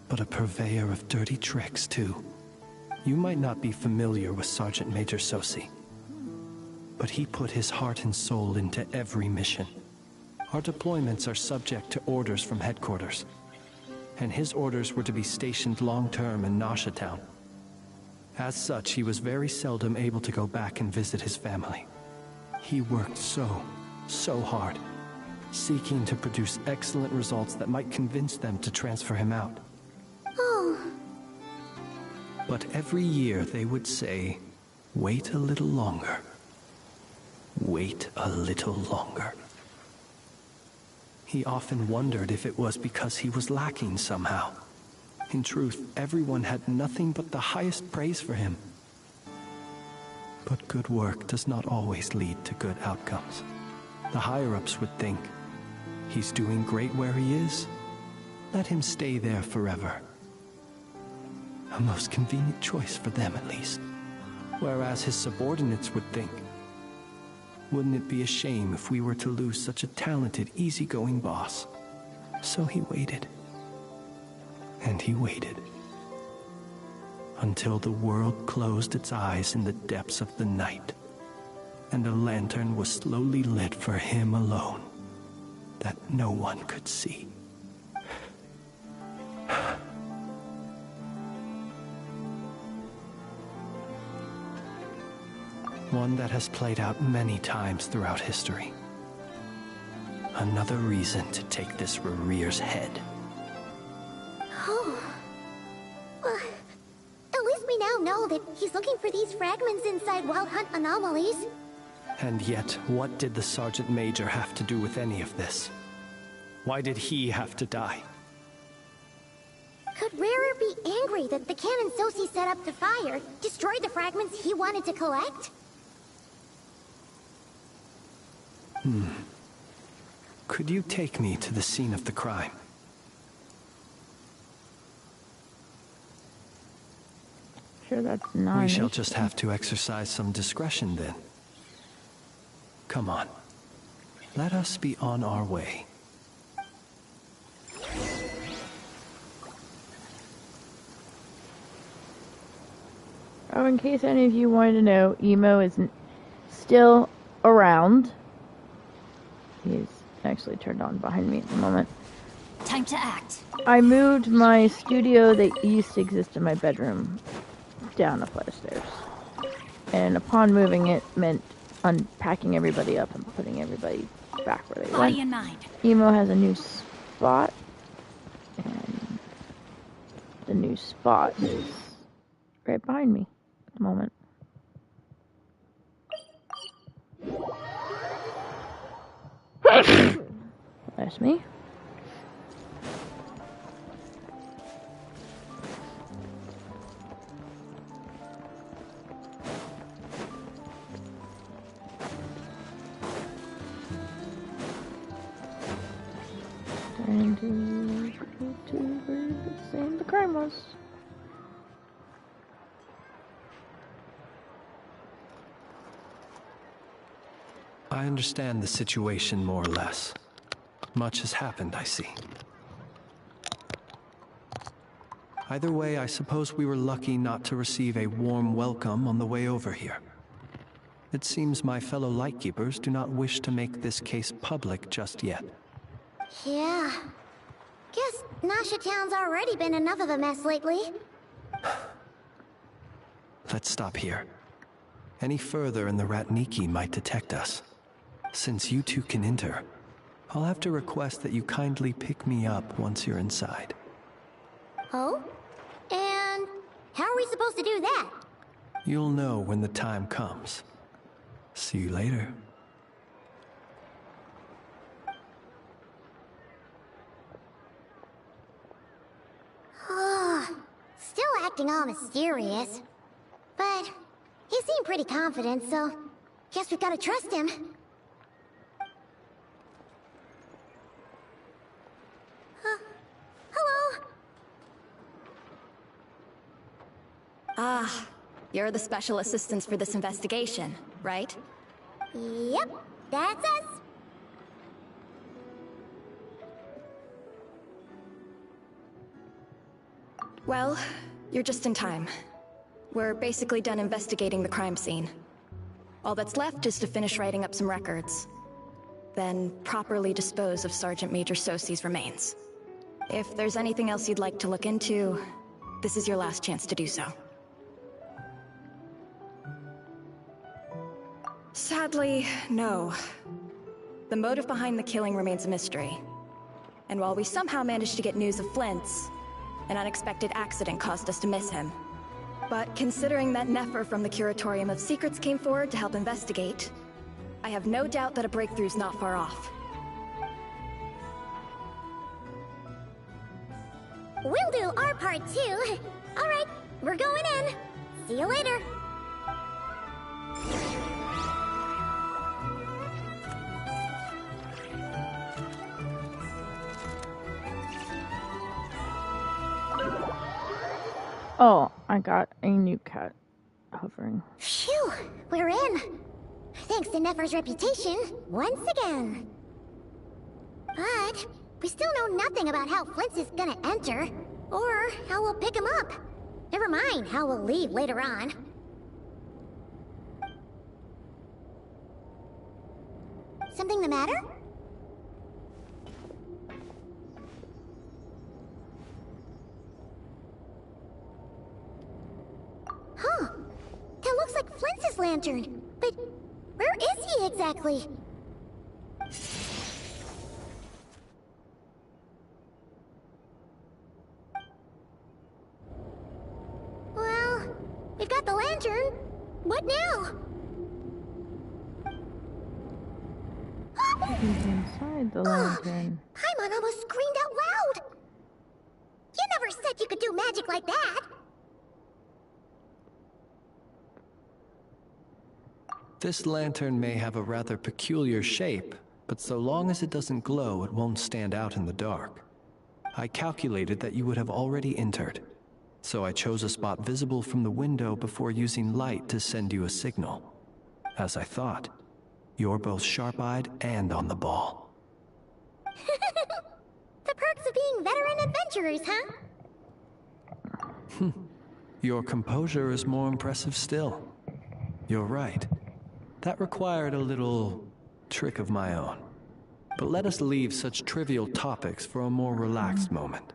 but a purveyor of dirty tricks, too. You might not be familiar with Sergeant Major Sosi, but he put his heart and soul into every mission. Our deployments are subject to orders from headquarters, and his orders were to be stationed long-term in Nasha Town. As such, he was very seldom able to go back and visit his family. He worked so hard, seeking to produce excellent results that might convince them to transfer him out. Oh. But every year they would say, "Wait a little longer. Wait a little longer." He often wondered if it was because he was lacking somehow. In truth, everyone had nothing but the highest praise for him. But good work does not always lead to good outcomes. The higher-ups would think, he's doing great where he is. Let him stay there forever. A most convenient choice for them, at least. Whereas his subordinates would think, wouldn't it be a shame if we were to lose such a talented, easygoing boss? So he waited. And he waited. Until the world closed its eyes in the depths of the night, and a lantern was slowly lit for him alone, that no one could see. One that has played out many times throughout history. Another reason to take this Rerir's head. Oh. Well, at least we now know that he's looking for these fragments inside Wild Hunt anomalies. And yet, what did the Sergeant Major have to do with any of this? Why did he have to die? Could Rerir be angry that the cannon Sosi set up to fire destroyed the fragments he wanted to collect? Could you take me to the scene of the crime? Sure, that's not. We shall just have to exercise some discretion then. Come on. Let us be on our way. Oh, in case any of you wanted to know, Emo is still around. He's actually turned on behind me at the moment. Time to act. I moved my studio that used to exist in my bedroom down a flight of stairs. And upon moving it meant unpacking everybody up and putting everybody back where they Body went. and mind. Emo has a new spot. And the new spot is right behind me at the moment. That's me. Trying to go to where the scene of the crime was. I understand the situation more or less. Much has happened, I see. Either way, I suppose we were lucky not to receive a warm welcome on the way over here. It seems my fellow Lightkeepers do not wish to make this case public just yet. Yeah. Guess Nasha Town's already been enough of a mess lately. Let's stop here. Any further and the Ratniki might detect us. Since you two can enter, I'll have to request that you kindly pick me up once you're inside. Oh? And how are we supposed to do that? You'll know when the time comes. See you later. Still acting all mysterious. But he seemed pretty confident, so guess we've gotta trust him. Hello? Ah, you're the special assistants for this investigation, right? Yep, that's us. Well, you're just in time. We're basically done investigating the crime scene. All that's left is to finish writing up some records. Then properly dispose of Sergeant Major Sosi's remains. If there's anything else you'd like to look into, this is your last chance to do so. Sadly, no. The motive behind the killing remains a mystery. And while we somehow managed to get news of Flint's, an unexpected accident caused us to miss him. But considering that Nefer from the Curatorium of Secrets came forward to help investigate, I have no doubt that a breakthrough's not far off. We'll do our part too. Alright, we're going in. See you later. Oh, I got a new cat hovering. Phew, we're in. Thanks to Nefer's reputation, once again. But we still know nothing about how Flint is gonna enter, or how we'll pick him up. Never mind how we'll leave later on. Something the matter? Huh. That looks like Flint's lantern. But where is he exactly? Well, we've got the lantern. What now? He's inside the lantern. Paimon almost screamed out loud. You never said you could do magic like that. This lantern may have a rather peculiar shape, but so long as it doesn't glow, it won't stand out in the dark. I calculated that you would have already entered, so I chose a spot visible from the window before using light to send you a signal. As I thought, you're both sharp-eyed and on the ball. The perks of being veteran adventurers, huh? Your composure is more impressive still. You're right. That required a little trick of my own. But let us leave such trivial topics for a more relaxed moment.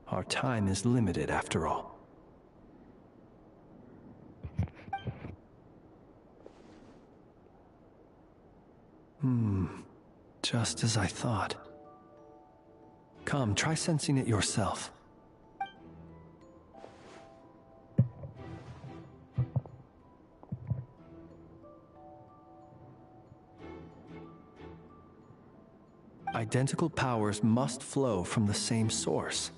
Our time is limited, after all. Just as I thought. Come, try sensing it yourself. Identical powers must flow from the same source.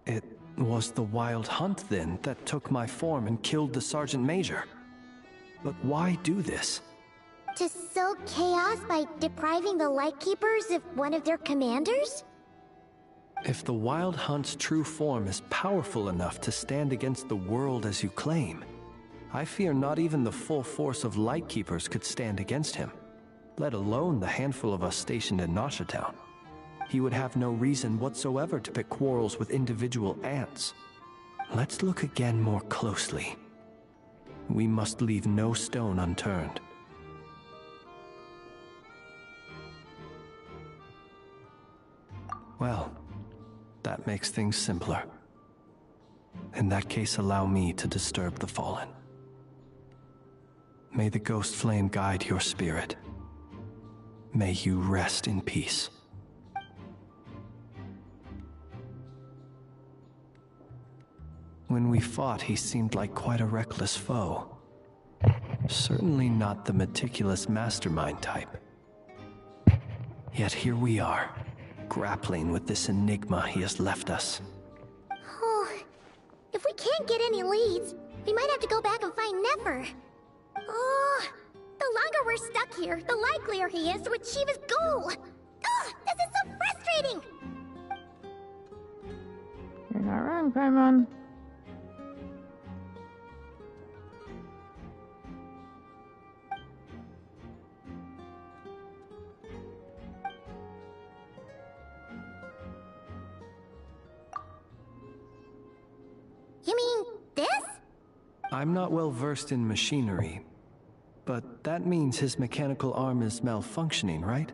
It was the Wild Hunt, then, that took my form and killed the Sergeant Major. But why do this? To sow chaos by depriving the Lightkeepers of one of their commanders? If the Wild Hunt's true form is powerful enough to stand against the world as you claim, I fear not even the full force of Lightkeepers could stand against him, let alone the handful of us stationed in Nasha Town. He would have no reason whatsoever to pick quarrels with individual ants. Let's look again more closely. We must leave no stone unturned. Well, that makes things simpler. In that case, allow me to disturb the fallen. May the ghost flame guide your spirit. May you rest in peace. When we fought, he seemed like quite a reckless foe. Certainly not the meticulous mastermind type. Yet here we are, grappling with this enigma he has left us. Oh, if we can't get any leads, we might have to go back and find Nefer. Oh, the longer we're stuck here, the likelier he is to achieve his goal. Oh, this is so frustrating! You're not wrong, Paimon. You mean this? I'm not well versed in machinery, but that means his mechanical arm is malfunctioning, right?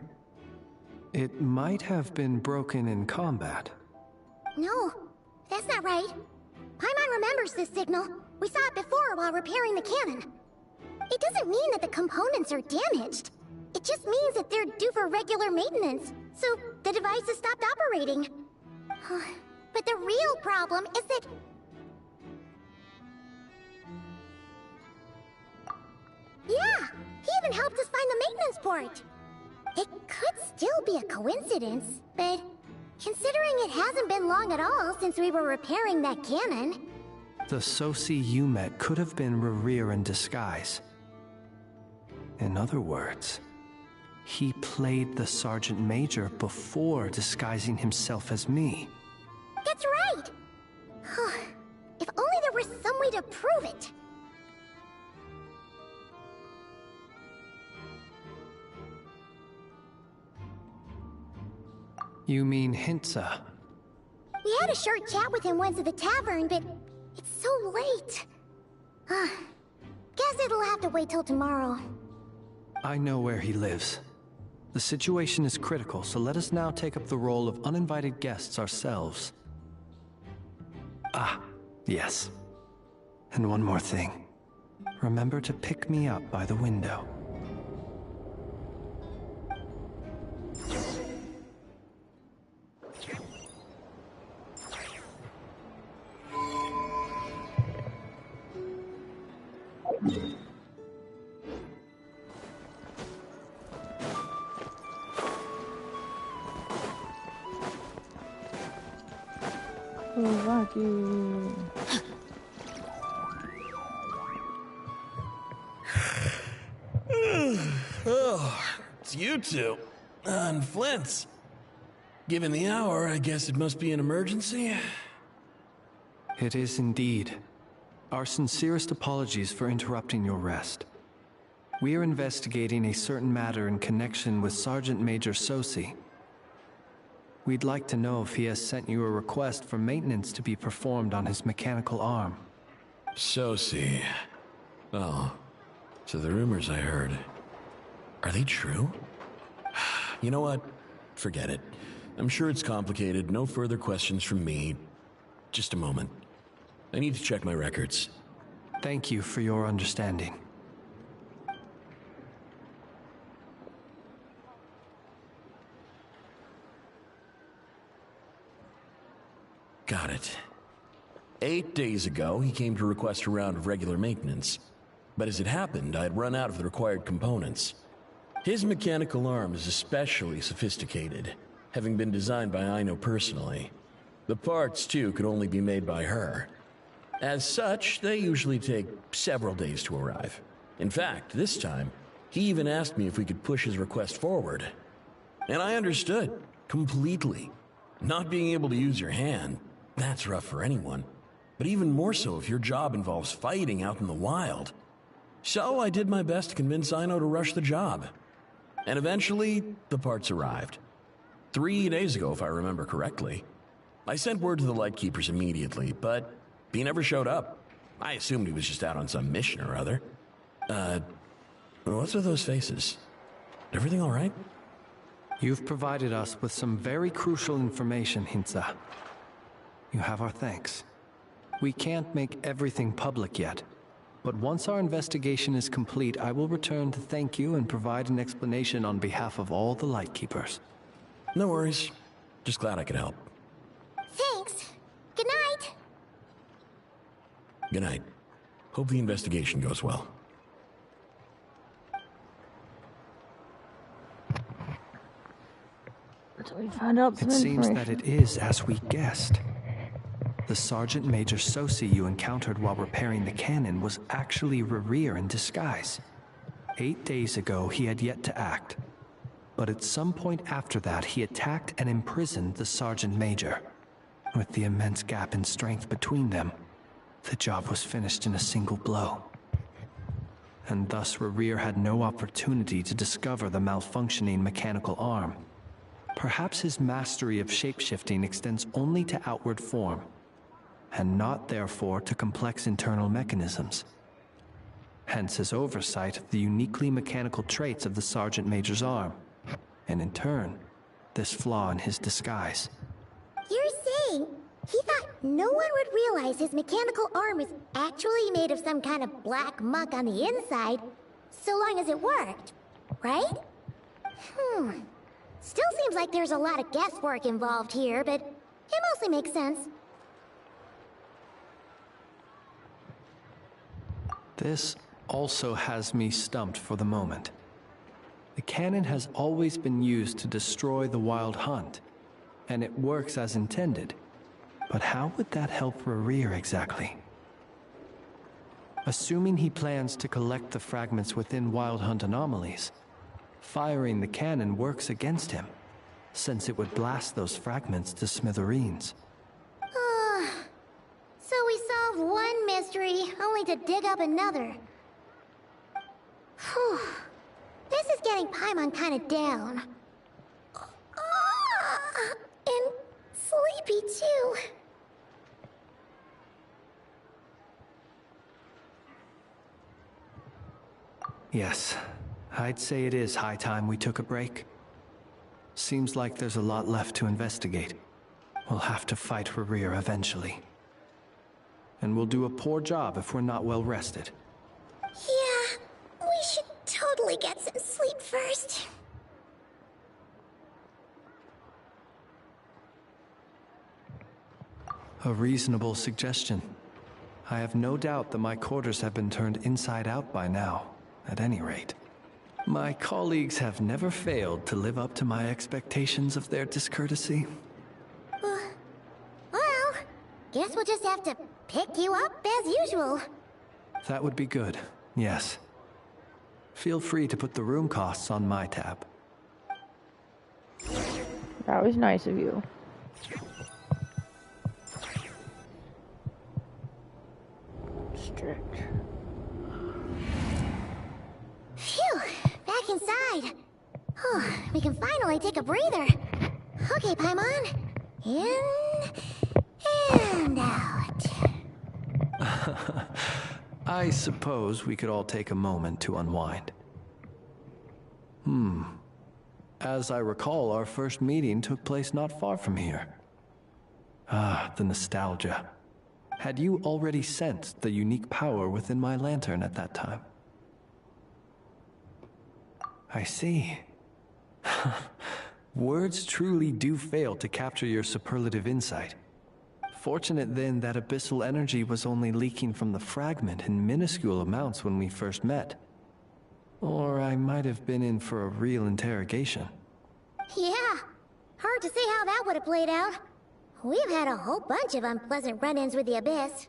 It might have been broken in combat. No, that's not right. Paimon remembers this signal. We saw it before while repairing the cannon. It doesn't mean that the components are damaged. It just means that they're due for regular maintenance, so the device has stopped operating. But the real problem is that... Yeah, he even helped us find the maintenance port. It could still be a coincidence, but considering it hasn't been long at all since we were repairing that cannon... The Sosi you met could have been Rerir in disguise. In other words, he played the Sergeant Major before disguising himself as me. That's right! If only there were some way to prove it. You mean Hintsa? We had a short chat with him once at the tavern, but it's so late. Guess it'll have to wait till tomorrow. I know where he lives. The situation is critical, so let us now take up the role of uninvited guests ourselves. Ah, yes. And one more thing. Remember to pick me up by the window. Oh, it's you two. And Flint's. Given the hour, I guess it must be an emergency. It is indeed. Our sincerest apologies for interrupting your rest. We are investigating a certain matter in connection with Sergeant Major Sosi. We'd like to know if he has sent you a request for maintenance to be performed on his mechanical arm. Sosi. Oh, so the rumors I heard, are they true? You know what? Forget it. I'm sure it's complicated. No further questions from me. Just a moment. I need to check my records. Thank you for your understanding. Got it. 8 days ago, he came to request a round of regular maintenance. But as it happened, I had run out of the required components. His mechanical arm is especially sophisticated, having been designed by Aino personally. The parts, too, could only be made by her. As such, they usually take several days to arrive. In fact, this time, he even asked me if we could push his request forward. And I understood, completely. Not being able to use your hand, that's rough for anyone. But even more so if your job involves fighting out in the wild. So I did my best to convince Aino to rush the job. And eventually, the parts arrived. 3 days ago, if I remember correctly. I sent word to the Lightkeepers immediately, but he never showed up. I assumed he was just out on some mission or other. What's with those faces? Everything all right? You've provided us with some very crucial information, Hintsa. You have our thanks. We can't make everything public yet, but once our investigation is complete, I will return to thank you and provide an explanation on behalf of all the Lightkeepers. No worries. Just glad I could help. Thanks. Good night. Good night. Hope the investigation goes well. So we found out some It seems information. that it is as we guessed. The Sergeant Major Sosi you encountered while repairing the cannon was actually Rerir in disguise. 8 days ago, he had yet to act. But at some point after that, he attacked and imprisoned the Sergeant Major. With the immense gap in strength between them, the job was finished in a single blow. And thus Rerir had no opportunity to discover the malfunctioning mechanical arm. Perhaps his mastery of shapeshifting extends only to outward form, and not therefore to complex internal mechanisms. Hence his oversight of the uniquely mechanical traits of the Sergeant Major's arm, and in turn, this flaw in his disguise. You're saying he thought no one would realize his mechanical arm was actually made of some kind of black muck on the inside, so long as it worked, right? Still seems like there's a lot of guesswork involved here, but it mostly makes sense. This also has me stumped for the moment. The cannon has always been used to destroy the Wild Hunt, and it works as intended. But how would that help Rerir exactly? Assuming he plans to collect the fragments within Wild Hunt anomalies, firing the cannon works against him, since it would blast those fragments to smithereens. So we solved one mystery, only to dig up another. Whew. This is getting Paimon kind of down. And sleepy too. Yes, I'd say it is high time we took a break. Seems like there's a lot left to investigate. We'll have to fight Rerir eventually. And we'll do a poor job if we're not well rested. Yeah, we should totally get some sleep first. A reasonable suggestion. I have no doubt that my quarters have been turned inside out by now, at any rate. My colleagues have never failed to live up to my expectations of their discourtesy. Well, guess we'll just have to pick you up as usual. That would be good, yes. Feel free to put the room costs on my tab. That was nice of you. Strict. Phew, back inside. Oh, we can finally take a breather. Okay, Paimon. In and out. I suppose we could all take a moment to unwind. As I recall, our first meeting took place not far from here. Ah, the nostalgia. Had you already sensed the unique power within my lantern at that time? I see. Words truly do fail to capture your superlative insight. Fortunate then that abyssal energy was only leaking from the fragment in minuscule amounts when we first met. Or I might have been in for a real interrogation. Yeah, hard to see how that would have played out. We've had a whole bunch of unpleasant run-ins with the Abyss.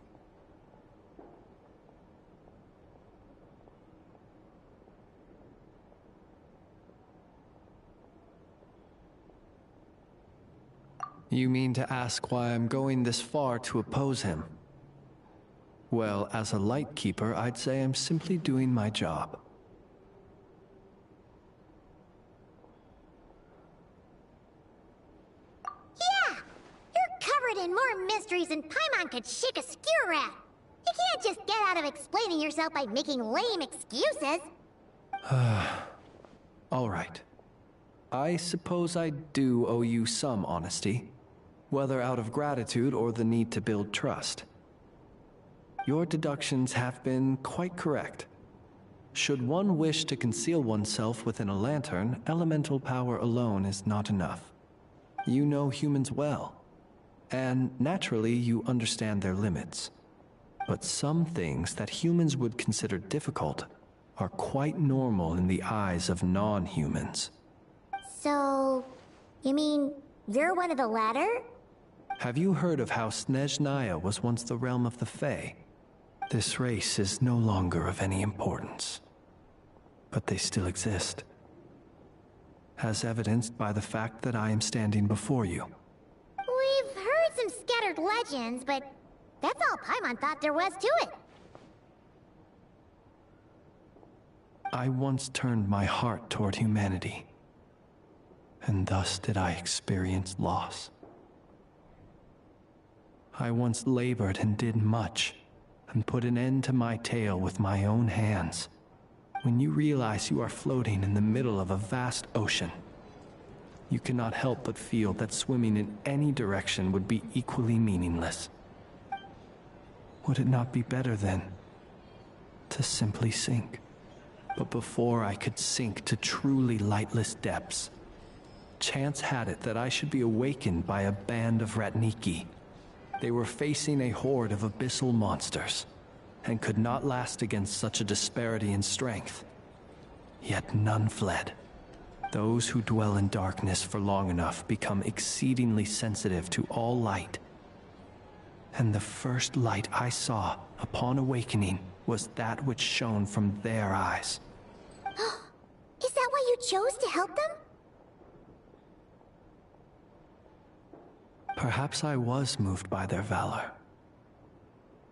You mean to ask why I'm going this far to oppose him? Well, as a light keeper, I'd say I'm simply doing my job. Yeah! You're covered in more mysteries than Paimon could shake a skewer at. You can't just get out of explaining yourself by making lame excuses. All right. I suppose I do owe you some honesty, whether out of gratitude or the need to build trust. Your deductions have been quite correct. Should one wish to conceal oneself within a lantern, elemental power alone is not enough. You know humans well, and naturally you understand their limits. But some things that humans would consider difficult are quite normal in the eyes of non-humans. So, you mean you're one of the latter? Have you heard of how Snezhnaya was once the realm of the Fae? This race is no longer of any importance, but they still exist, as evidenced by the fact that I am standing before you. We've heard some scattered legends, but that's all Paimon thought there was to it. I once turned my heart toward humanity, and thus did I experience loss. I once labored and did much, and put an end to my tale with my own hands. When you realize you are floating in the middle of a vast ocean, you cannot help but feel that swimming in any direction would be equally meaningless. Would it not be better, then, to simply sink? But before I could sink to truly lightless depths, chance had it that I should be awakened by a band of Ratniki. They were facing a horde of abyssal monsters, and could not last against such a disparity in strength. Yet none fled. Those who dwell in darkness for long enough become exceedingly sensitive to all light. And the first light I saw upon awakening was that which shone from their eyes. Is that why you chose to help them? Perhaps I was moved by their valor.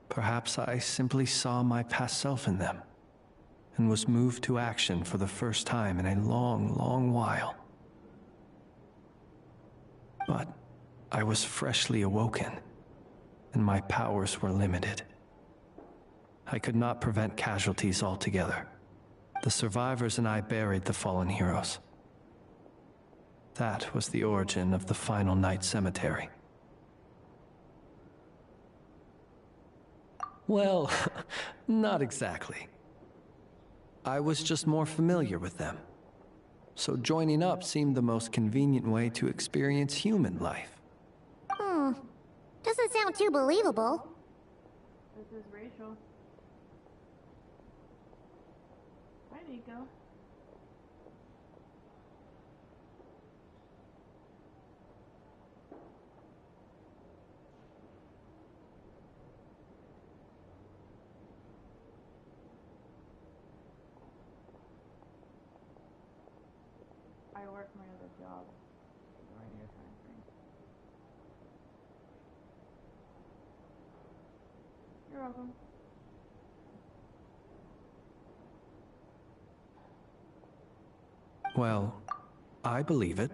Perhaps I simply saw my past self in them, and was moved to action for the first time in a long, long while. But I was freshly awoken, and my powers were limited. I could not prevent casualties altogether. The survivors and I buried the fallen heroes. That was the origin of the Final Night Cemetery. Well, not exactly. I was just more familiar with them. So joining up seemed the most convenient way to experience human life. Doesn't sound too believable. This is Rachel. Hi, Nico. work my other job. Right here, kind of thing. You're welcome. Well, I believe it.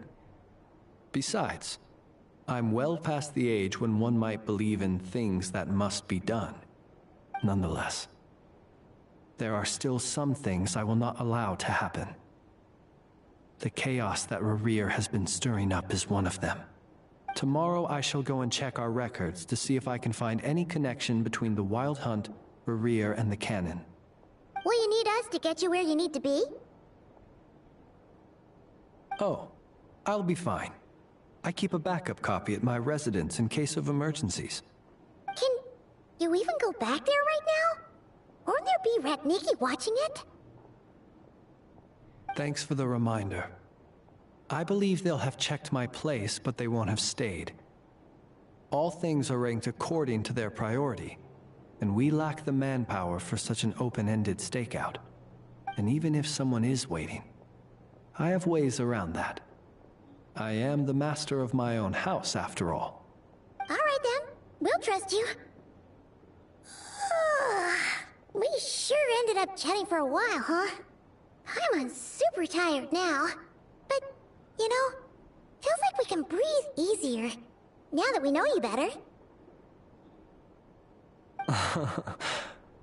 Besides, I'm well past the age when one might believe in things that must be done. Nonetheless, there are still some things I will not allow to happen. The chaos that Rerir has been stirring up is one of them. Tomorrow I shall go and check our records to see if I can find any connection between the Wild Hunt, Rerir, and the Cannon. Will you need us to get you where you need to be? Oh, I'll be fine. I keep a backup copy at my residence in case of emergencies. Can you even go back there right now? Won't there be Ratniki watching it? Thanks for the reminder. I believe they'll have checked my place, but they won't have stayed. All things are ranked according to their priority, and we lack the manpower for such an open-ended stakeout. And even if someone is waiting, I have ways around that. I am the master of my own house, after all. All right then, we'll trust you. We sure ended up chatting for a while, huh? I'm super tired now. But, you know, feels like we can breathe easier, now that we know you better.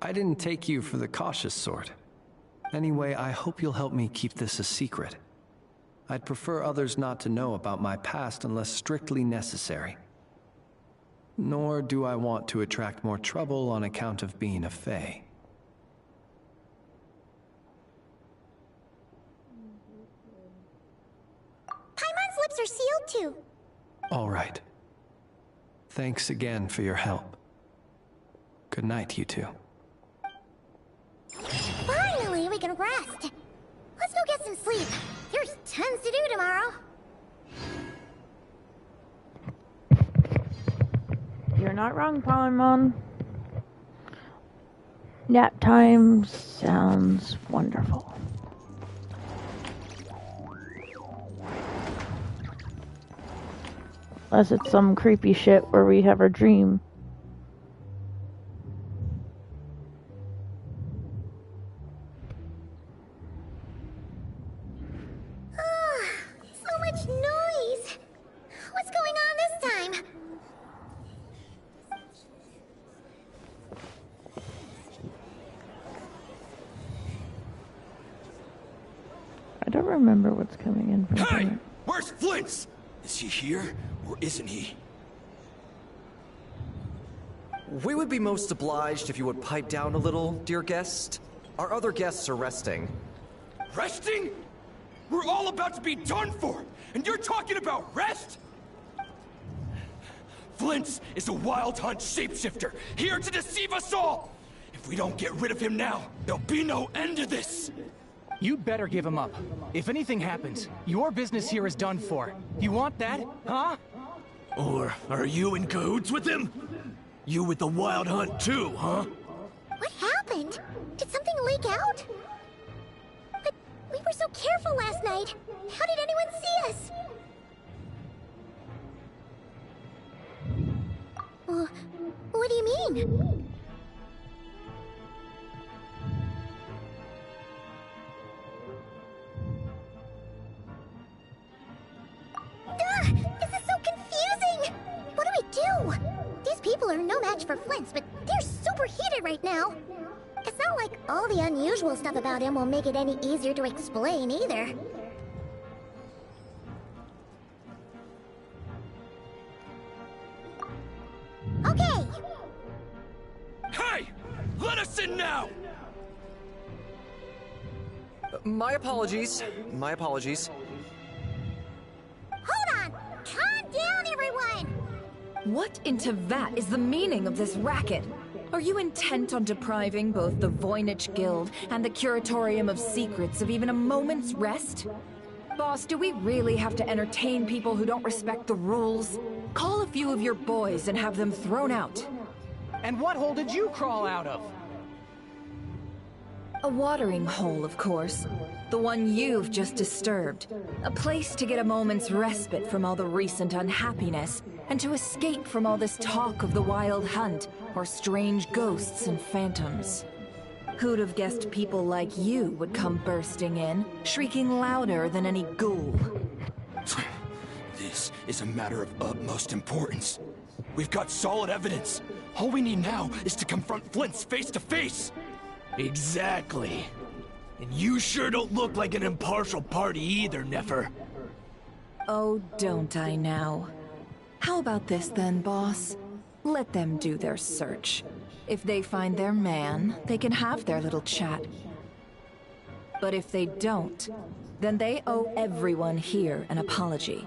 I didn't take you for the cautious sort. Anyway, I hope you'll help me keep this a secret. I'd prefer others not to know about my past unless strictly necessary. Nor do I want to attract more trouble on account of being a Fae. Paimon's lips are sealed too. All right. Thanks again for your help. Good night, you two. Finally, we can rest. Let's go get some sleep. There's tons to do tomorrow. You're not wrong, Paimon. Nap time sounds wonderful. Unless it's some creepy shit where we have a dream. So much noise. What's going on this time? I don't remember what's coming in from Hey! here. Where's Flint's? Is he here, or isn't he? We would be most obliged if you would pipe down a little, dear guest. Our other guests are resting. Resting? We're all about to be done for, and you're talking about rest? Flint's is a Wild Hunt shapeshifter, here to deceive us all! If we don't get rid of him now, there'll be no end to this! You'd better give him up. If anything happens, your business here is done for. You want that, huh? Or are you in cahoots with him? You with the Wild Hunt too, huh? What happened? Did something leak out? But we were so careful last night. How did anyone see us? What do you mean? This is so confusing! What do we do? These people are no match for Flint's, but they're super heated right now. It's not like all the unusual stuff about him will make it any easier to explain either. Okay! Hey! Let us in now! My apologies. My apologies. Hold on! Calm down, everyone! What in Tevat is the meaning of this racket? Are you intent on depriving both the Voynich Guild and the Curatorium of Secrets of even a moment's rest? Boss, do we really have to entertain people who don't respect the rules? Call a few of your boys and have them thrown out. And what hole did you crawl out of? A watering hole, of course. The The one you've just disturbed. A place to get a moment's respite from all the recent unhappiness, and to escape from all this talk of the Wild Hunt, or strange ghosts and phantoms. Who'd have guessed people like you would come bursting in, shrieking louder than any ghoul? This is a matter of utmost importance. We've got solid evidence. All we need now is to confront Flint's face to face. Exactly. And you sure don't look like an impartial party either, Nefer. Oh, don't I now? How about this then, boss? Let them do their search. If they find their man, they can have their little chat. But if they don't, then they owe everyone here an apology,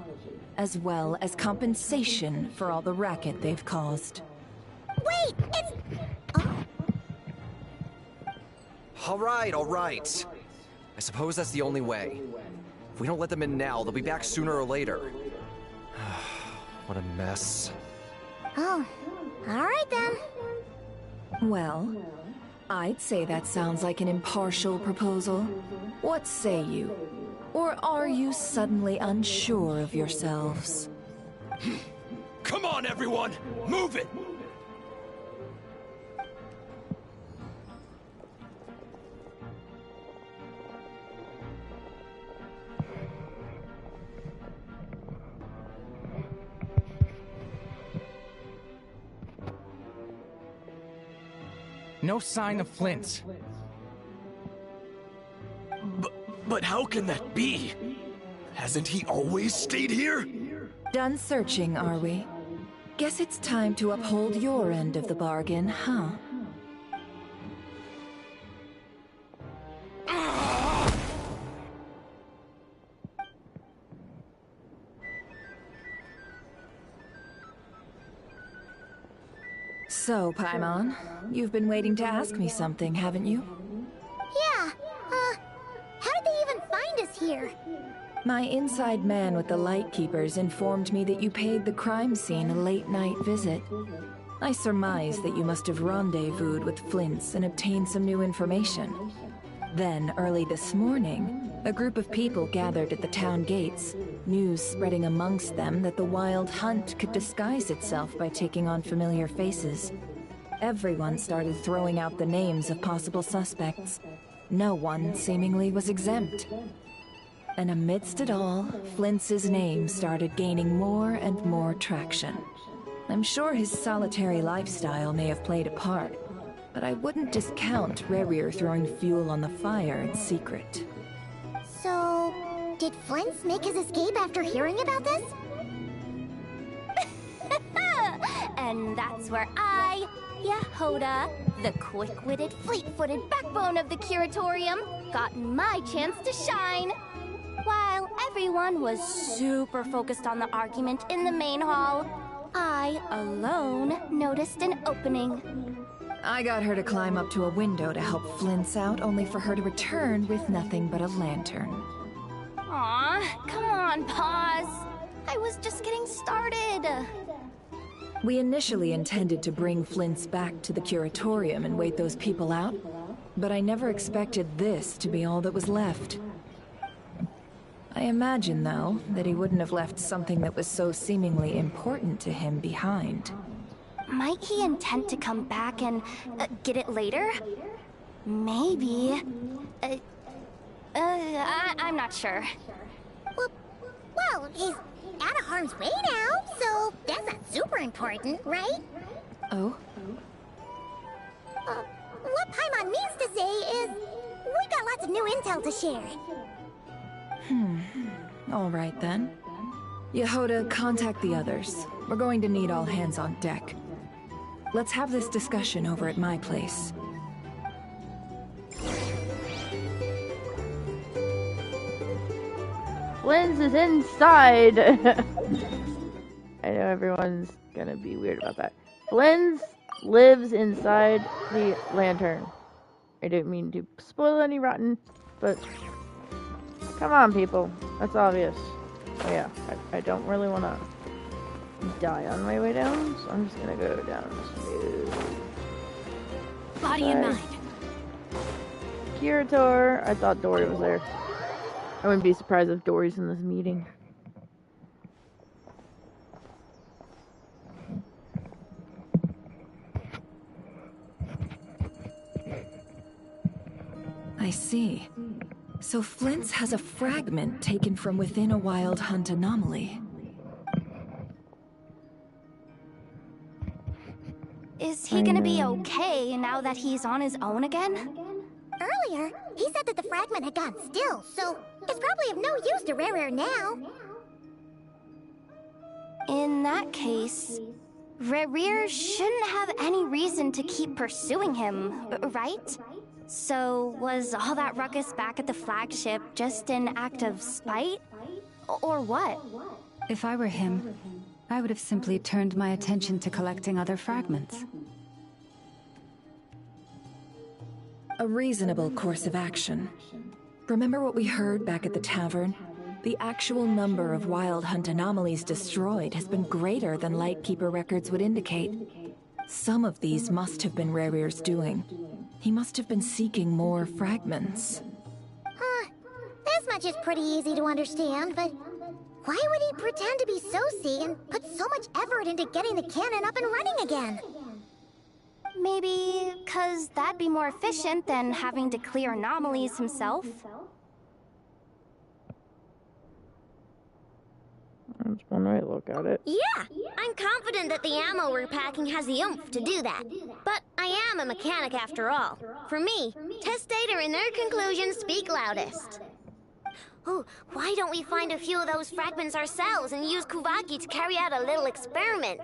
as well as compensation for all the racket they've caused. Wait, it's... All right. I suppose that's the only way. If we don't let them in now, they'll be back sooner or later. What a mess. Oh, all right then. Well, I'd say that sounds like an impartial proposal. What say you? Or are you suddenly unsure of yourselves? Come on, everyone! Move it! No sign of Flint's. But how can that be? Hasn't he always stayed here? Done searching, are we? Guess it's time to uphold your end of the bargain, huh? So, Paimon, you've been waiting to ask me something, haven't you? Yeah, how did they even find us here? My inside man with the Lightkeepers informed me that you paid the crime scene a late-night visit. I surmise that you must have rendezvoused with Flint's and obtained some new information. Then, early this morning, a group of people gathered at the town gates, news spreading amongst them that the Wild Hunt could disguise itself by taking on familiar faces. Everyone started throwing out the names of possible suspects. No one, seemingly, was exempt. And amidst it all, Flint's name started gaining more and more traction. I'm sure his solitary lifestyle may have played a part, but I wouldn't discount Rerir throwing fuel on the fire in secret. So, did Flint's make his escape after hearing about this? And that's where I, Yehoda, the quick-witted, fleet-footed backbone of the Curatorium, got my chance to shine. While everyone was super focused on the argument in the main hall, I, alone, noticed an opening. I got her to climb up to a window to help Flint's out, only for her to return with nothing but a lantern. Aw, come on, pause. I was just getting started. We initially intended to bring Flint's back to the Curatorium and wait those people out, but I never expected this to be all that was left. I imagine, though, that he wouldn't have left something that was so seemingly important to him behind. Might he intend to come back and get it later? Maybe. I'm not sure. Well, he's out of harm's way now, so that's not super important, right? Oh? What Paimon means to say is, we got lots of new intel to share. All right then. Yehoda, contact the others. We're going to need all hands on deck. Let's have this discussion over at my place. Flint's is inside! I know everyone's gonna be weird about that. Flint's lives inside the lantern. I didn't mean to spoil any rotten, but come on, people. That's obvious. Oh yeah, I don't really want to die on my way down, so I'm just gonna go down smooth. Body and mind. Curator. I thought Dory was there. I wouldn't be surprised if Dory's in this meeting. I see. So Flint's has a fragment taken from within a Wild Hunt anomaly. Is he gonna be okay now that he's on his own again? Earlier, he said that the fragment had gone still, so it's probably of no use to Rare now. In that case, Rare shouldn't have any reason to keep pursuing him, right? So, was all that ruckus back at the flagship just an act of spite? Or what? If I were him, I would have simply turned my attention to collecting other fragments. A reasonable course of action. Remember what we heard back at the tavern? The actual number of Wild Hunt anomalies destroyed has been greater than Lightkeeper records would indicate. Some of these must have been Rare's doing. He must have been seeking more fragments. This much is pretty easy to understand, but why would he pretend to be Soci and put so much effort into getting the cannon up and running again? Maybe because that'd be more efficient than having to clear anomalies himself. That's one way to look at it. Yeah, I'm confident that the ammo we're packing has the oomph to do that. But I am a mechanic after all. For me, test data and their conclusions speak loudest. Oh, why don't we find a few of those fragments ourselves and use Kuvaki to carry out a little experiment?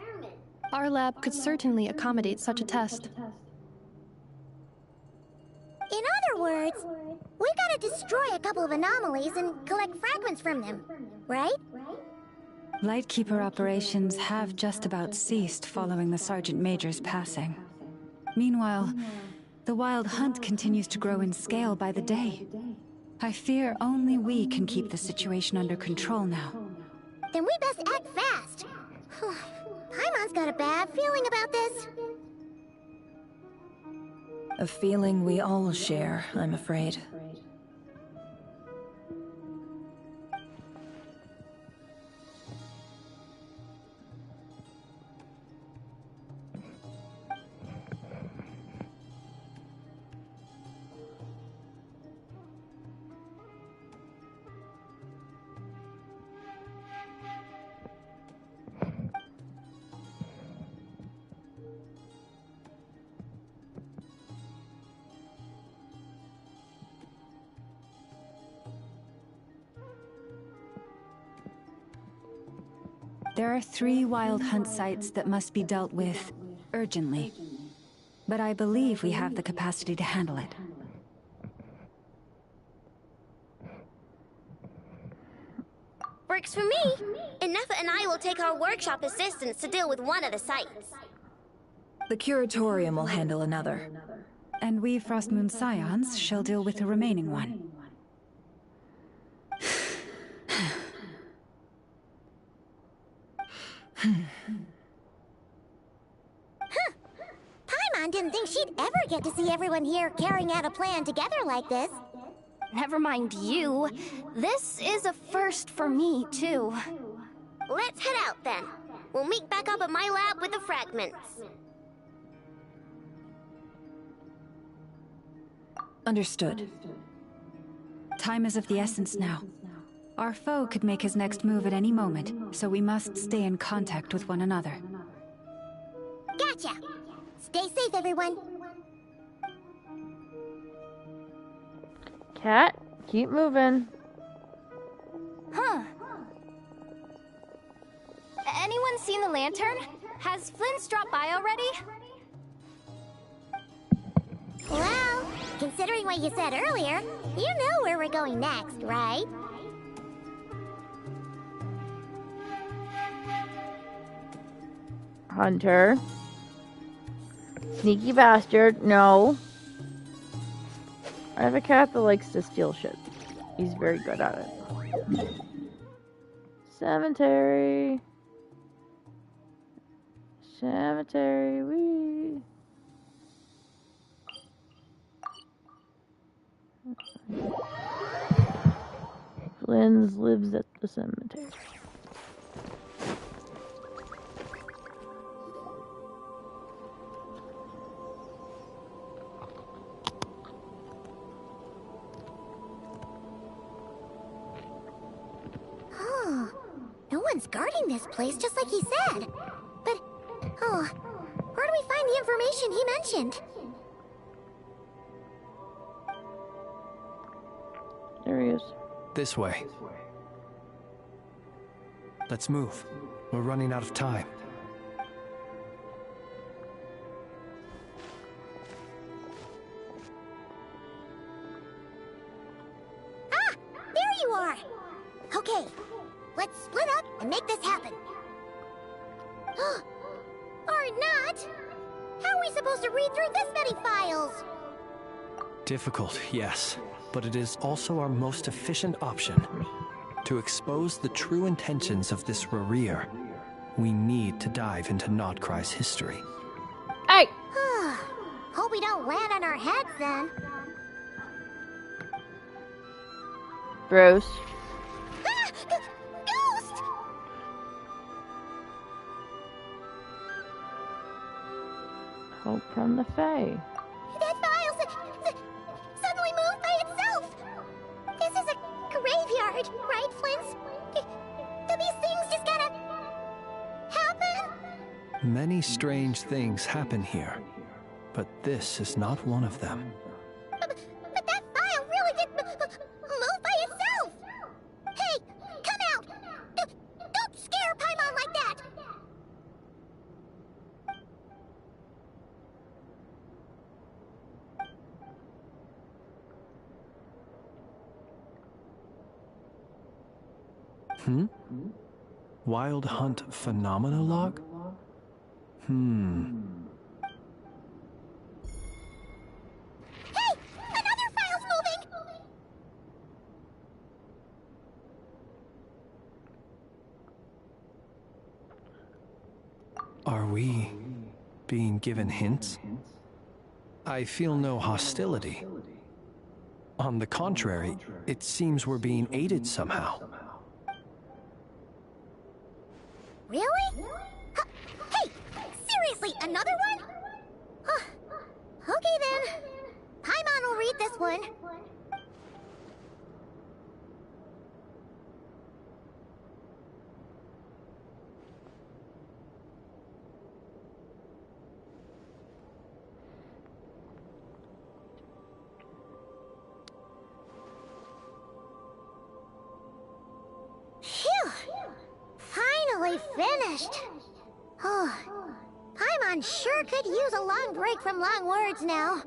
Our lab could certainly accommodate such a test. In other words, we gotta destroy a couple of anomalies and collect fragments from them, right? Lightkeeper operations have just about ceased following the Sergeant Major's passing. Meanwhile, the Wild Hunt continues to grow in scale by the day. I fear only we can keep the situation under control now. Then we best act fast. Paimon's got a bad feeling about this. A feeling we all share, I'm afraid. There are 3 Wild Hunt sites that must be dealt with urgently. But I believe we have the capacity to handle it. Works for me. Ineffa and I will take our workshop assistants to deal with one of the sites. The Curatorium will handle another. And we Frostmoon Scions shall deal with the remaining one. Paimon didn't think she'd ever get to see everyone here carrying out a plan together like this. Never mind you. This is a first for me, too. Let's head out then. We'll meet back up at my lab with the fragments. Understood. Time is of the essence now. Our foe could make his next move at any moment, so we must stay in contact with one another. Gotcha! Stay safe, everyone. Cat, keep moving. Huh. Anyone seen the lantern? Has Flint's dropped by already? Well, considering what you said earlier, you know where we're going next, right? Hunter. Sneaky bastard. No. I have a cat that likes to steal shit. He's very good at it. Cemetery. Cemetery. Wee. Linz lives at the cemetery. Oh, no one's guarding this place, just like he said. But, oh, where do we find the information he mentioned? There he is. This way. Let's move. We're running out of time. Ah! There you are! Okay, let's split up and make this happen. Or not! How are we supposed to read through this many files? Difficult, yes, but it is also our most efficient option. To expose the true intentions of this Rereer, we need to dive into Nodcry's history. Hey! Hope we don't land on our heads then. Gross. Ah! Ghost! Hope from the Fae. That file suddenly moved by itself! This is a graveyard, right, Flint? Do these things just gotta happen? Many strange things happen here, but this is not one of them. But that file really did move by itself! Hey, come out! Don't scare Paimon like that! Wild Hunt Phenomenologue? Hey! Another file's moving! Are we being given hints? I feel no hostility. On the contrary, it seems we're being aided somehow. Really? Hey! Seriously, another one? Okay then. Paimon will read this one. Phew! Finally finished. Oh, Paimon sure could use a long break from long words now.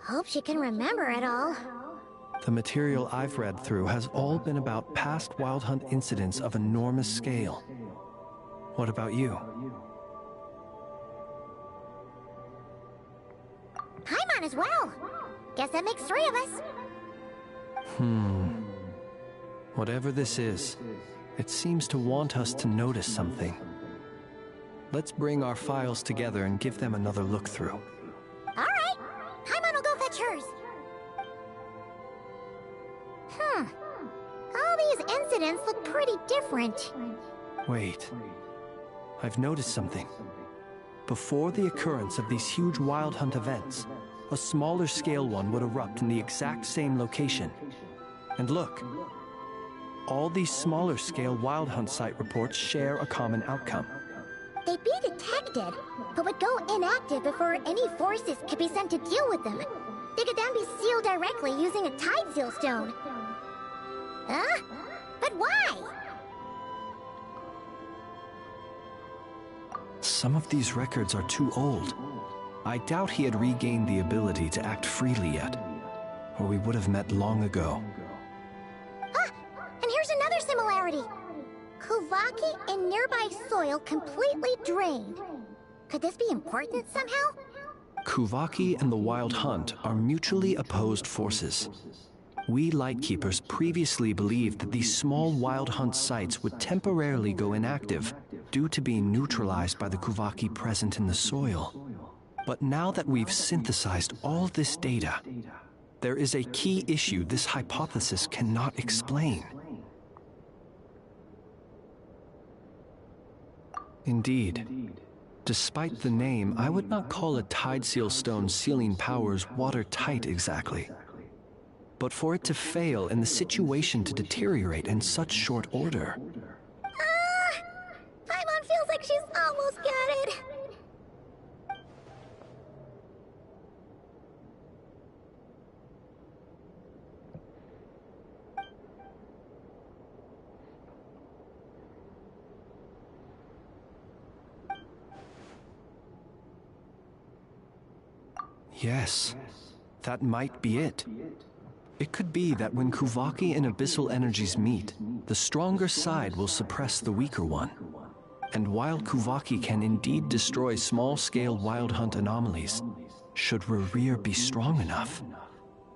Hope she can remember it all. The material I've read through has all been about past Wild Hunt incidents of enormous scale. What about you? Paimon as well. Guess that makes 3 of us. Whatever this is, it seems to want us to notice something. Let's bring our files together and give them another look through. Alright, Paimon will go fetch hers. All these incidents look pretty different. Wait. I've noticed something. Before the occurrence of these huge Wild Hunt events, a smaller scale one would erupt in the exact same location. And look, all these smaller scale Wild Hunt site reports share a common outcome. They'd be detected, but would go inactive before any forces could be sent to deal with them. They could then be sealed directly using a tide seal stone. Huh? But why? Some of these records are too old. I doubt he had regained the ability to act freely yet, or we would have met long ago. And here's another similarity. Kuvaki and nearby soil completely drained. Could this be important somehow? Kuvaki and the Wild Hunt are mutually opposed forces. We Lightkeepers previously believed that these small Wild Hunt sites would temporarily go inactive due to being neutralized by the Kuvaki present in the soil. But now that we've synthesized all this data, there is a key issue this hypothesis cannot explain. Indeed. Despite the name, I would not call a Tide Seal Stone's sealing powers watertight exactly. But for it to fail and the situation to deteriorate in such short order... Paimon feels like she's almost got it. Yes, that might be it. It could be that when Kuvaki and Abyssal energies meet, the stronger side will suppress the weaker one. And while Kuvaki can indeed destroy small-scale wild hunt anomalies, should Rerir be strong enough,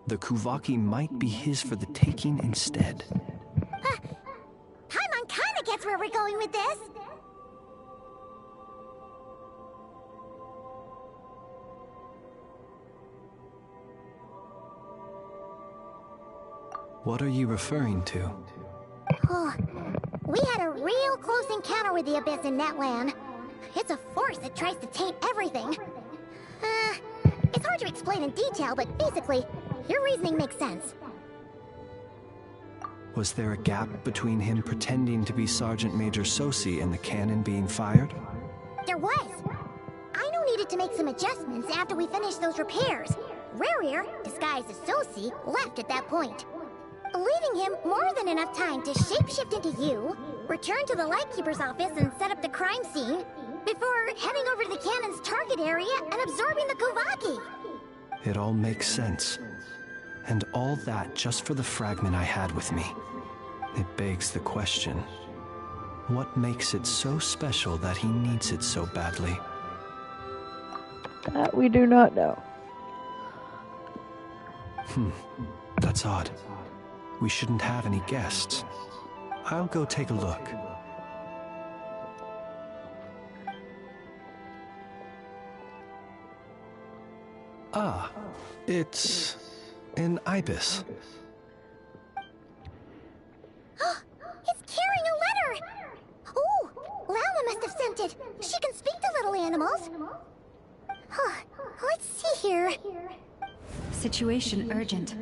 the Kuvaki might be his for the taking instead. Paimon kinda gets where we're going with this. What are you referring to? Oh, we had a real close encounter with the Abyss in Netland. It's a force that tries to taint everything. It's hard to explain in detail, but basically, your reasoning makes sense. Was there a gap between him pretending to be Sergeant Major Sosi and the cannon being fired? There was. Aino needed to make some adjustments after we finished those repairs. Rerir, disguised as Sosi, left at that point, leaving him more than enough time to shapeshift into you, return to the Lightkeeper's office and set up the crime scene, before heading over to the cannon's target area and absorbing the Kuvaki. It all makes sense. And all that just for the fragment I had with me. It begs the question, what makes it so special that he needs it so badly? That we do not know. That's odd. We shouldn't have any guests. I'll go take a look. Ah, it's an ibis. It's carrying a letter! Ooh, Lauma must have sent it. She can speak to little animals. Let's see here. Situation urgent.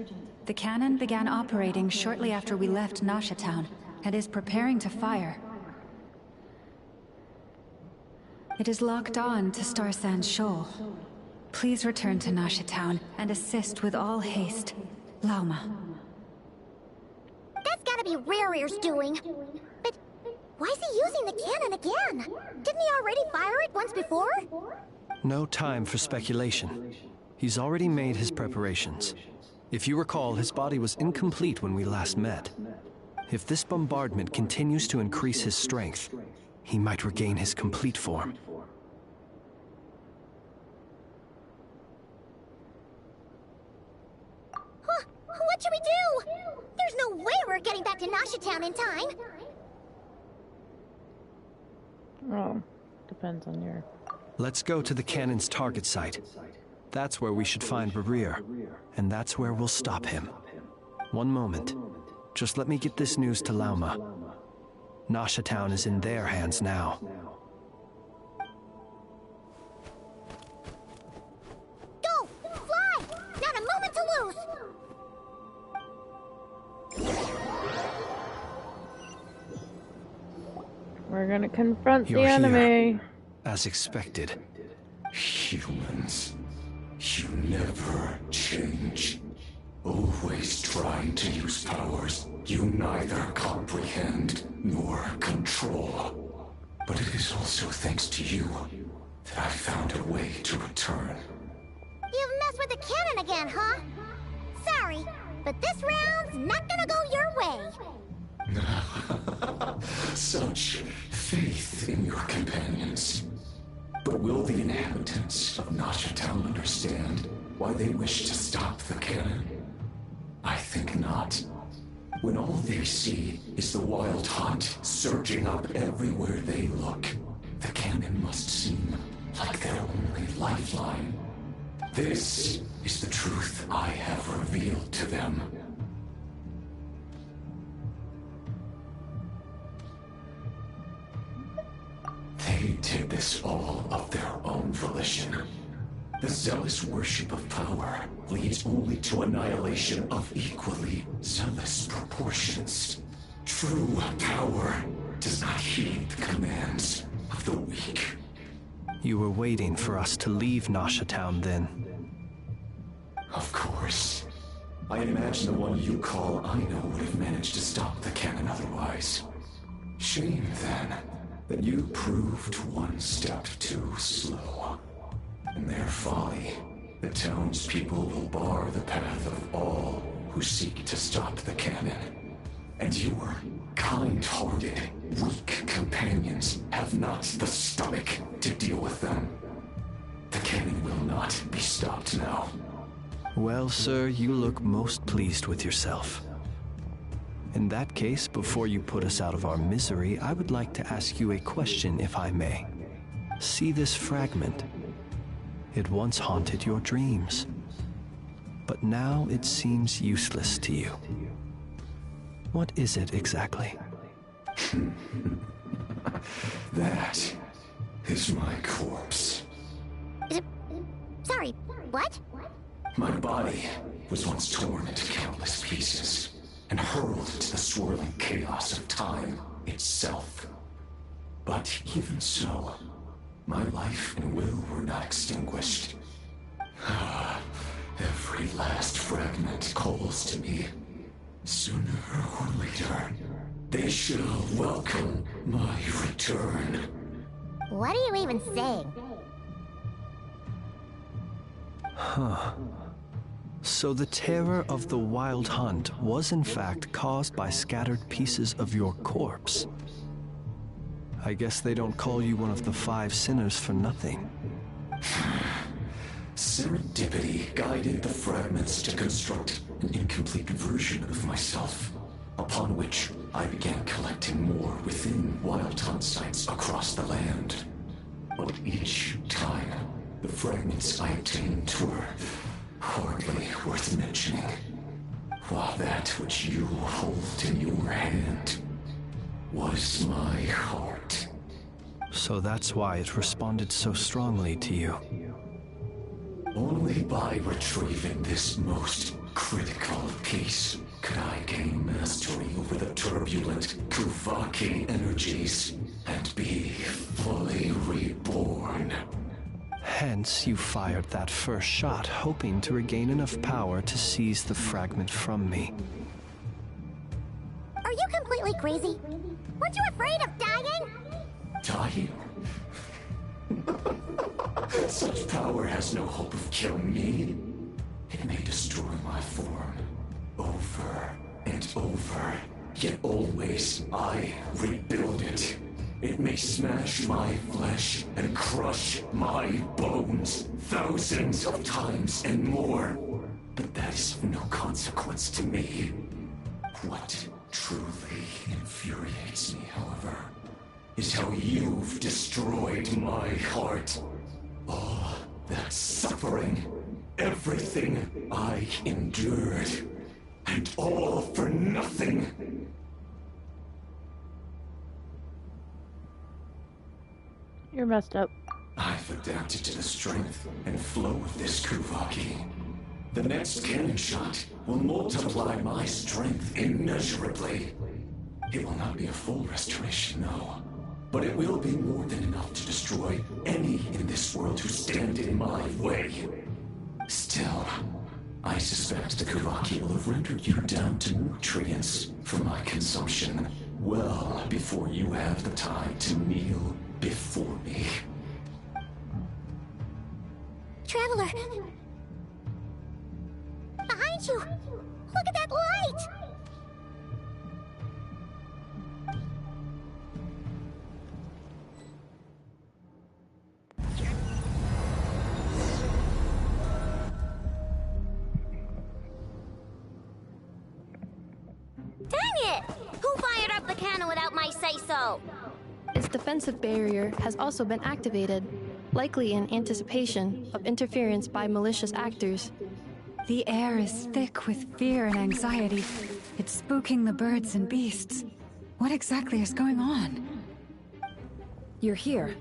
The cannon began operating shortly after we left Nasha Town and is preparing to fire. It is locked on to Star Sand Shoal. Please return to Nasha Town and assist with all haste. Lauma. That's gotta be Rerir's doing. But why is he using the cannon again? Didn't he already fire it once before? No time for speculation. He's already made his preparations. If you recall, his body was incomplete when we last met. If this bombardment continues to increase his strength, he might regain his complete form. What should we do? There's no way we're getting back to Nasha Town in time. Oh, depends on your... Let's go to the cannon's target site. That's where we should find Rerir, and that's where we'll stop him. One moment. Just let me get this news to Lauma. Nasha Town is in their hands now. Go! Fly! Not a moment to lose! We're gonna confront You're the enemy. Here, as expected. Humans, you never change. Always trying to use powers you neither comprehend nor control. But it is also thanks to you that I found a way to return. You've messed with the cannon again, huh? Sorry, but this round's not gonna go your way. Such faith in your companions. But will the inhabitants of Nasha Town understand why they wish to stop the cannon? I think not. When all they see is the wild hunt surging up everywhere they look, the cannon must seem like their only lifeline. This is the truth I have revealed to them. They this all of their own volition. The zealous worship of power leads only to annihilation of equally zealous proportions. True power does not heed the commands of the weak. You were waiting for us to leave Nasha Town then? Of course. I imagine the one you call Aino would have managed to stop the cannon otherwise. Shame, then, that you proved one step too slow. In their folly, the townspeople will bar the path of all who seek to stop the cannon. And your kind-hearted, weak companions have not the stomach to deal with them. The cannon will not be stopped now. Well, sir, you look most pleased with yourself. In that case, before you put us out of our misery, I would like to ask you a question, if I may. See this fragment? It once haunted your dreams, but now it seems useless to you. What is it exactly? That is my corpse. Sorry, what? My body was once torn into countless pieces and hurled into the swirling chaos of time itself. But even so, my life and will were not extinguished. Every last fragment calls to me. Sooner or later, they shall welcome my return. What are you even saying? Huh. So the terror of the Wild Hunt was in fact caused by scattered pieces of your corpse. I guess they don't call you one of the 5 sinners for nothing. Serendipity guided the fragments to construct an incomplete version of myself, upon which I began collecting more within Wild Hunt sites across the land. But each time, the fragments I obtained were hardly worth mentioning, while that which you hold in your hand was my heart. So that's why it responded so strongly to you. Only by retrieving this most critical piece could I gain mastery over the turbulent Kuvaki energies and be fully reborn. Hence, you fired that first shot, hoping to regain enough power to seize the fragment from me. Are you completely crazy? Weren't you afraid of dying? Dying? Such power has no hope of killing me. It may destroy my form over and over, yet always I rebuild it. It may smash my flesh and crush my bones thousands of times and more, but that is of no consequence to me. What truly infuriates me, however, is how you've destroyed my heart. All that suffering, everything I endured, and all for nothing. You're messed up. I've adapted to the strength and flow of this Kuvaki. The next cannon shot will multiply my strength immeasurably. It will not be a full restoration, no. But it will be more than enough to destroy any in this world who stand in my way. Still, I suspect the Kuvaki will have rendered you down to nutrients for my consumption well before you have the time to kneel before me. Traveler! Behind you! Look at that light! Dang it! Who fired up the cannon without my say-so? Its defensive barrier has also been activated, likely in anticipation of interference by malicious actors. The air is thick with fear and anxiety. It's spooking the birds and beasts. What exactly is going on? You're here.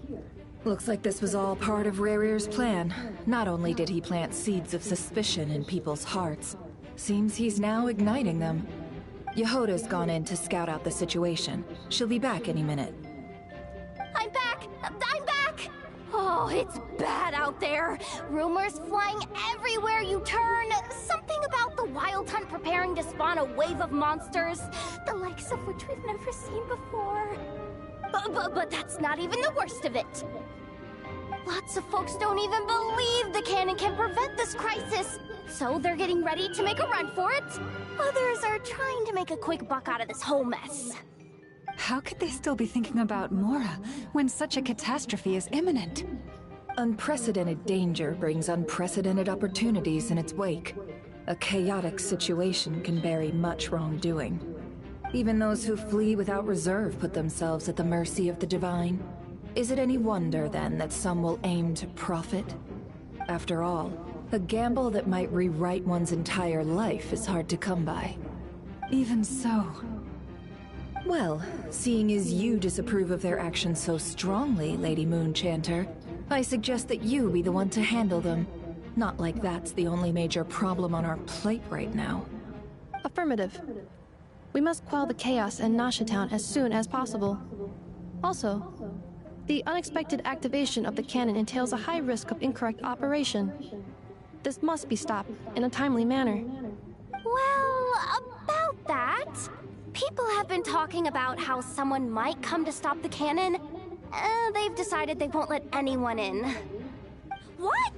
Looks like this was all part of Rarir's plan. Not only did he plant seeds of suspicion in people's hearts, seems he's now igniting them. Yehoda's gone in to scout out the situation. She'll be back any minute. I'm back! I'm back! Oh, it's bad out there. Rumors flying everywhere you turn. Something about the Wild Hunt preparing to spawn a wave of monsters, the likes of which we've never seen before. But that's not even the worst of it. Lots of folks don't even believe the cannon can prevent this crisis, so they're getting ready to make a run for it. Others are trying to make a quick buck out of this whole mess. How could they still be thinking about Mora when such a catastrophe is imminent? Unprecedented danger brings unprecedented opportunities in its wake. A chaotic situation can bury much wrongdoing. Even those who flee without reserve put themselves at the mercy of the divine. Is it any wonder, then, that some will aim to profit? After all, a gamble that might rewrite one's entire life is hard to come by. Even so... Well, seeing as you disapprove of their actions so strongly, Lady Moonchanter, I suggest that you be the one to handle them. Not like that's the only major problem on our plate right now. Affirmative. We must quell the chaos in Nasha Town as soon as possible. Also, the unexpected activation of the cannon entails a high risk of incorrect operation. This must be stopped in a timely manner. Well, about that, people have been talking about how someone might come to stop the cannon. They've decided they won't let anyone in. What?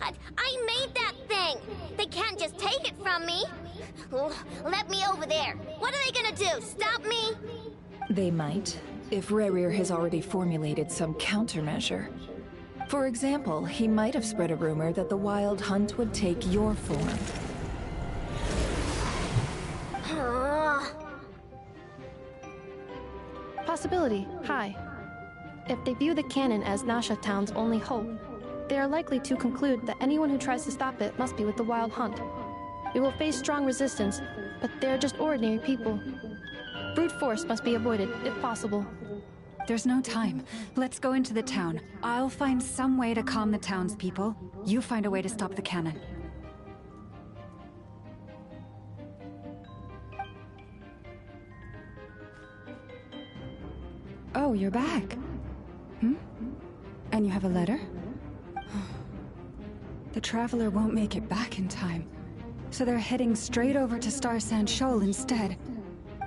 I made that thing! They can't just take it from me! Oh, let me over there. What are they gonna do? Stop me? They might, if Rarir has already formulated some countermeasure. For example, he might have spread a rumor that the Wild Hunt would take your form. Possibility, high. If they view the cannon as Nasha Town's only hope, they are likely to conclude that anyone who tries to stop it must be with the Wild Hunt. We will face strong resistance, but they're just ordinary people. Brute force must be avoided, if possible. There's no time. Let's go into the town. I'll find some way to calm the townspeople. You find a way to stop the cannon. Oh, you're back. And you have a letter? The Traveler won't make it back in time, so they're heading straight over to Star Sand Shoal instead.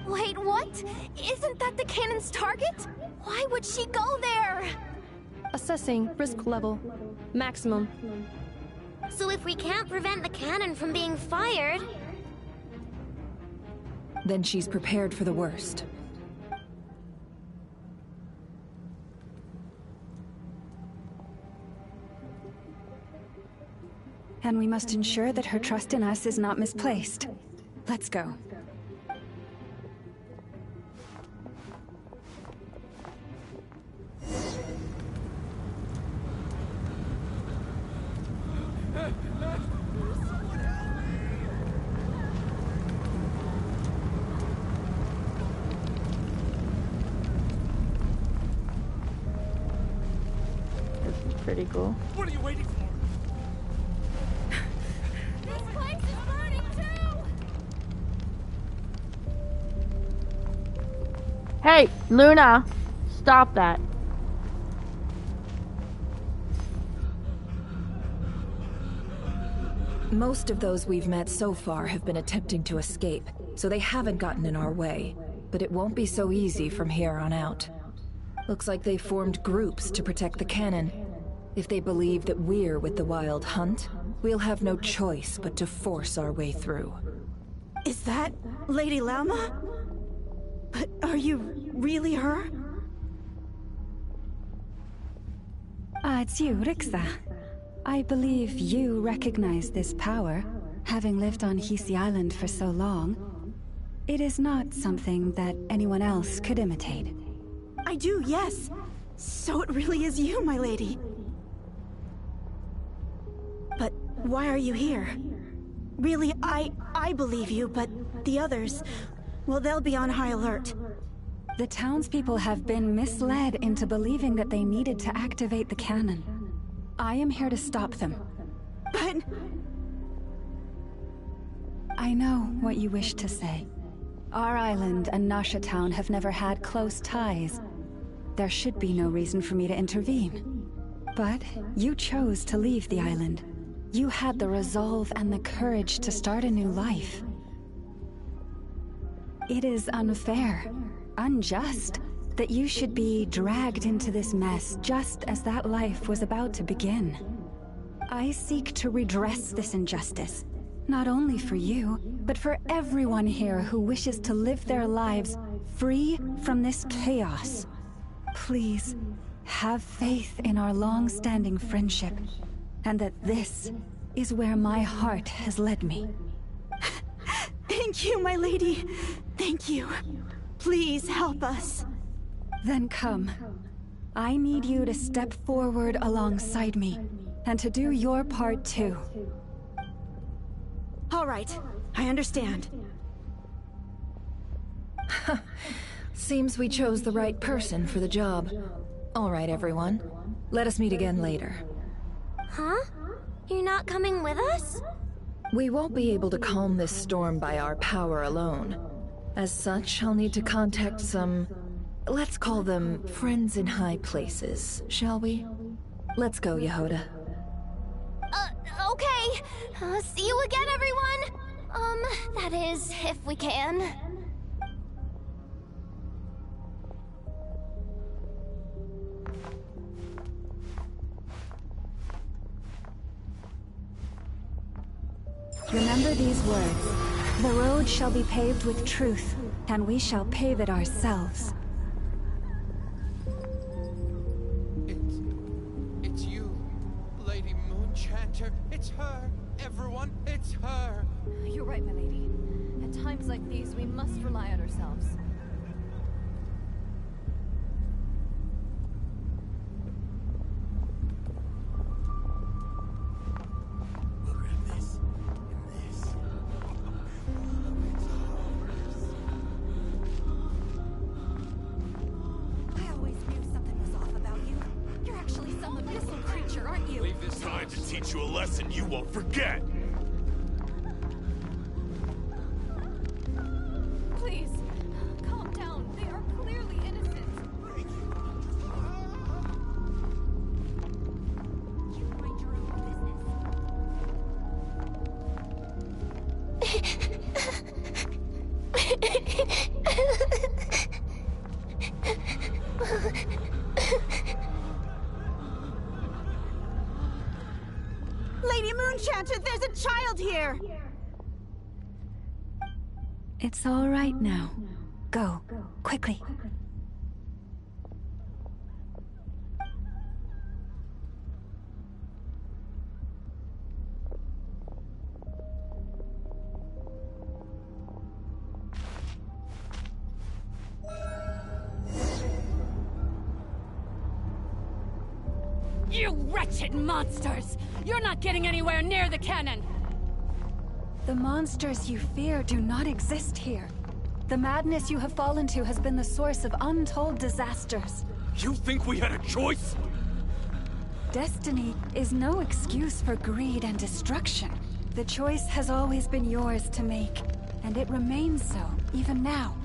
Wait, what? Isn't that the cannon's target? Why would she go there? Assessing risk level. Maximum. So if we can't prevent the cannon from being fired... Then she's prepared for the worst. And we must ensure that her trust in us is not misplaced. Let's go. This is pretty cool. What are you waiting for? This place is burning too! Hey, Luna! Stop that. Most of those we've met so far have been attempting to escape, so they haven't gotten in our way. But it won't be so easy from here on out. Looks like they formed groups to protect the cannon. If they believe that we're with the Wild Hunt, we'll have no choice but to force our way through. Is that Lady Lauma? But are you really her? It's you, Rixa. I believe you recognize this power, having lived on Hisi Island for so long. It is not something that anyone else could imitate. I do, yes. So it really is you, my lady. But why are you here? Really, I believe you, but the others, well, they'll be on high alert. The townspeople have been misled into believing that they needed to activate the cannon. I am here to stop them. But... I know what you wish to say. Our island and Nasha Town have never had close ties. There should be no reason for me to intervene. But you chose to leave the island. You had the resolve and the courage to start a new life. It is unfair, unjust, that you should be dragged into this mess just as that life was about to begin. I seek to redress this injustice, not only for you, but for everyone here who wishes to live their lives free from this chaos. Please, have faith in our long-standing friendship, and that this is where my heart has led me. Thank you, my lady. Thank you. Please help us. Then come. I need you to step forward alongside me, and to do your part too. All right, I understand. Seems we chose the right person for the job. All right, everyone. Let us meet again later. Huh? You're not coming with us? We won't be able to calm this storm by our power alone. As such, I'll need to contact some... let's call them friends in high places, shall we? Let's go, Yehoda. Okay. See you again, everyone! That is, if we can. Remember these words. The road shall be paved with truth, and we shall pave it ourselves. It's you, Lady Moonchanter. It's her. Everyone, it's her. You're right, my lady. At times like these, we must rely on ourselves. Teach you a lesson you won't forget! Please, calm down. They are clearly innocent. You mind your own business. Lady Moonchanter, there's a child here! It's all right now. Go, quickly. You wretched monsters! You're not getting anywhere near the cannon! The monsters you fear do not exist here. The madness you have fallen to has been the source of untold disasters. You think we had a choice? Destiny is no excuse for greed and destruction. The choice has always been yours to make, and it remains so, even now.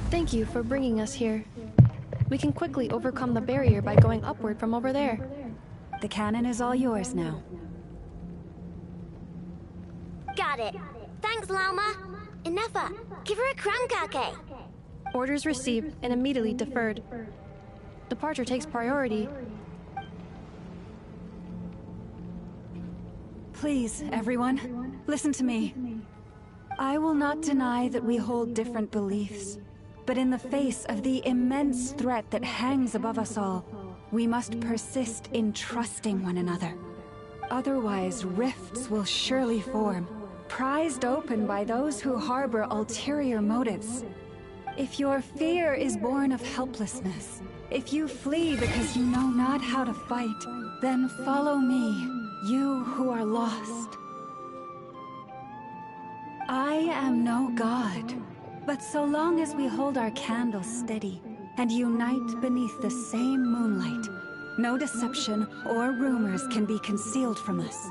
Thank you for bringing us here. We can quickly overcome the barrier by going upward from over there. The cannon is all yours now. Got it. Thanks, Lauma. Inefa, give her a crumb cake. Orders received and immediately deferred. Departure takes priority. Please, everyone, listen to me. I will not deny that we hold different beliefs. But in the face of the immense threat that hangs above us all, we must persist in trusting one another. Otherwise, rifts will surely form, prized open by those who harbor ulterior motives. If your fear is born of helplessness, if you flee because you know not how to fight, then follow me, you who are lost. I am no god, but so long as we hold our candles steady and unite beneath the same moonlight, no deception or rumors can be concealed from us.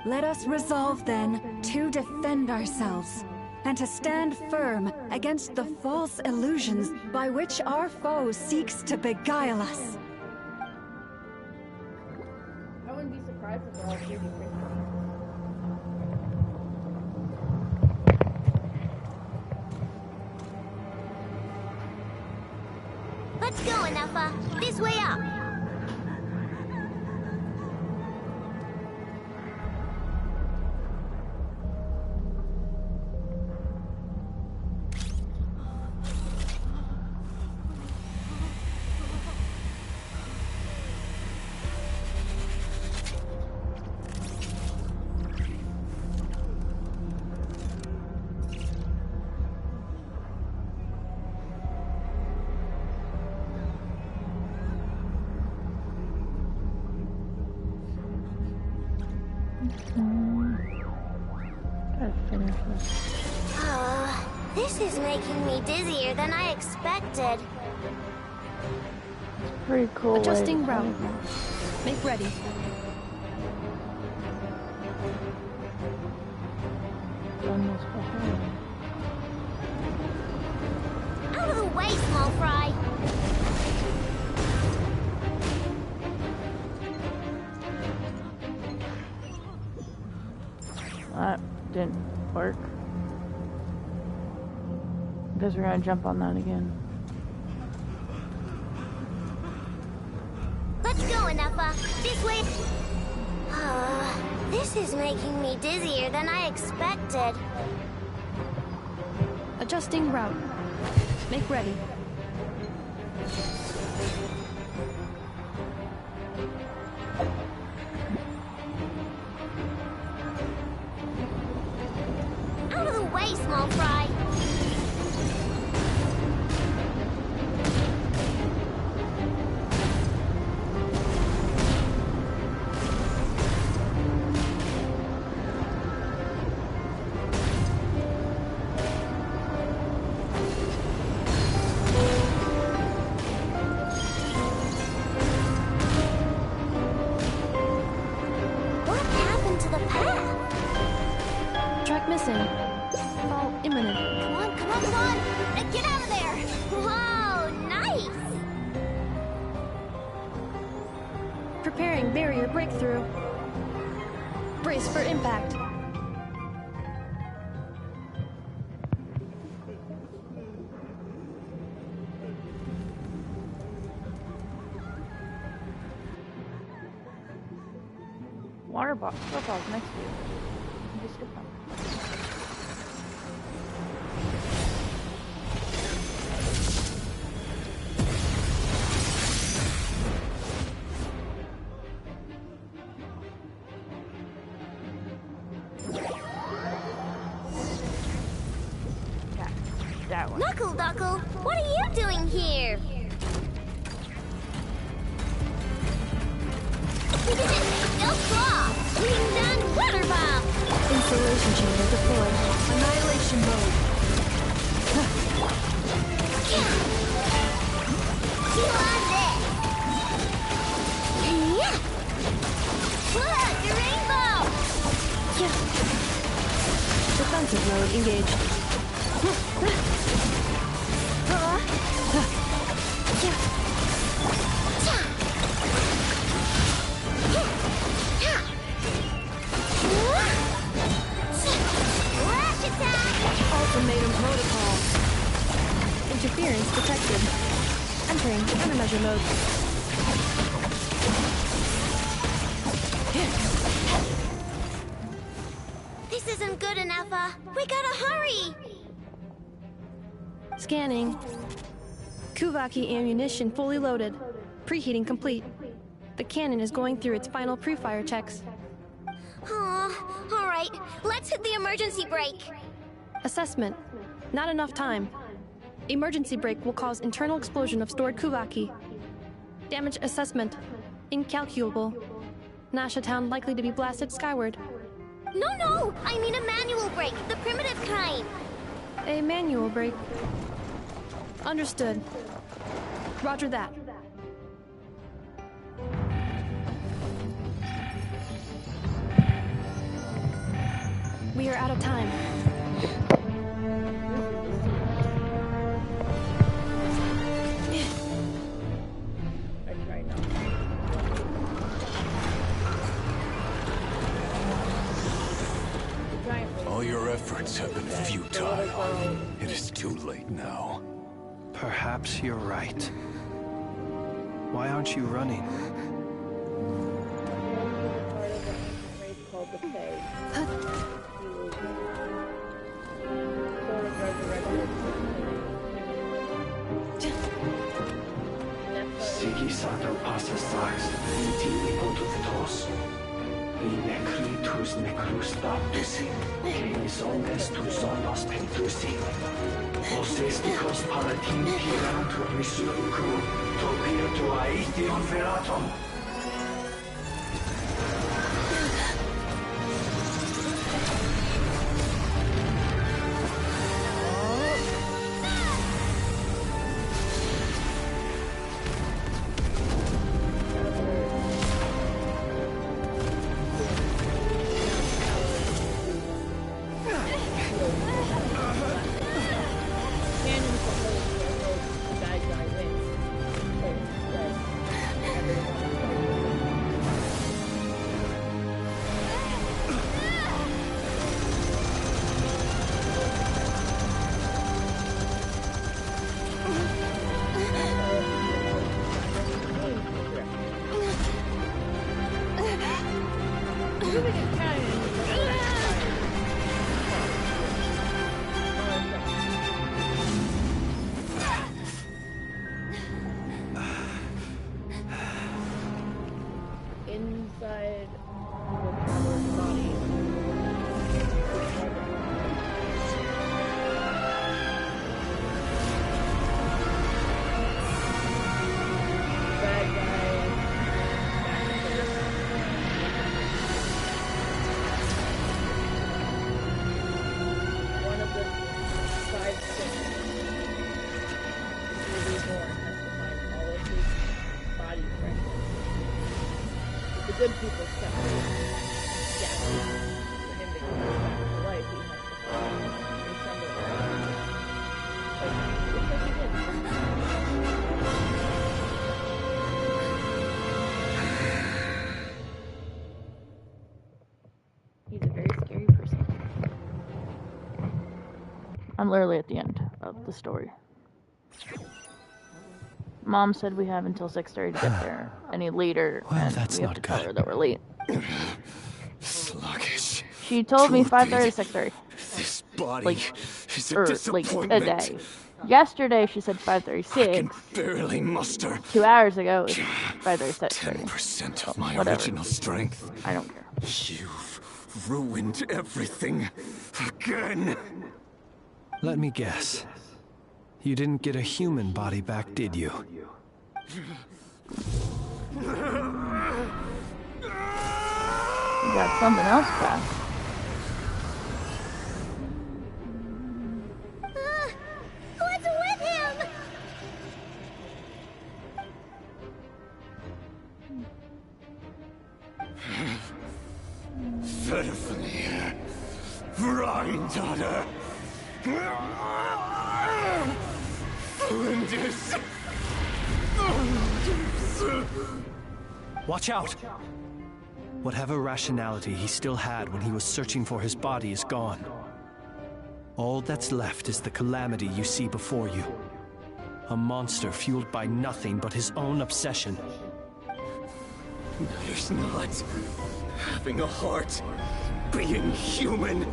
Let us resolve then to defend ourselves and to stand firm against the false illusions by which our foe seeks to beguile us. I wouldn't be surprised if they're all shooting Christians. Let's go, Enougha. This way up. This is making me dizzier than I expected. Pretty cool. Adjusting route. Make ready. Out of the way, small fry. That didn't work. Guess we're gonna jump on that again. Let's go, Enougha. This way. This is making me dizzier than I expected. Adjusting route. Make ready. Out of the way, small fry. Preparing barrier breakthrough. Brace for impact. Waterfalls next to you. You just hit them. Knuckle Duckle, what are you doing here? Go claw! Wing done water bomb! Installation chamber deployed. Annihilation mode. Feel on this! Yeah! Look, the rainbow! Defensive mode engaged. Ultimatum protocol. Interference detected. Entering countermeasure mode. This isn't good enough, we gotta hurry! Scanning. Kuvaki ammunition fully loaded. Preheating complete. The cannon is going through its final pre-fire checks. Alright, let's hit the emergency brake. Assessment. Not enough time. Emergency brake will cause internal explosion of stored Kuvaki. Damage assessment. Incalculable. Nasha Town likely to be blasted skyward. No! I mean a manual break, the primitive kind. A manual break. Understood. Roger that. We are out of time. All your efforts have been futile. It is too late now. Perhaps you're right. Why aren't you running? Sigi sato passa sax, intimi pontufitos. Necritus necrus baptisi, canis omnes tu zonos pentusi. Osesticos palatin pirantur resurrecum, topirtu aethion veratum. Inside the powered body. Bad guy. One of the five things is reborn has to find all of his body fragments. The good people separate. Yeah. For him to come back to life, he has to find reassemble fragments. Looks like he did. He's a very scary person. I'm literally at the end of the story. Mom said we have until 6:30 to get there any later, and that's we have not to tell good. her that we're late. Sluggish. She told me Torpid. 5:30 to 6:30. This body Like, is a like disappointment. a day. Yesterday she said 5:36. Barely muster 2 hours ago it was 5:36. 10% of my Whatever. original strength. I don't care. You've ruined everything again. Let me guess. You didn't get a human body back, did you? You got something else back. What's with him? Verfnir. Rheindaughter. Flinders. Watch out! Whatever rationality he still had when he was searching for his body is gone. All that's left is the calamity you see before you. A monster fueled by nothing but his own obsession. There's not. Having a heart. Being human.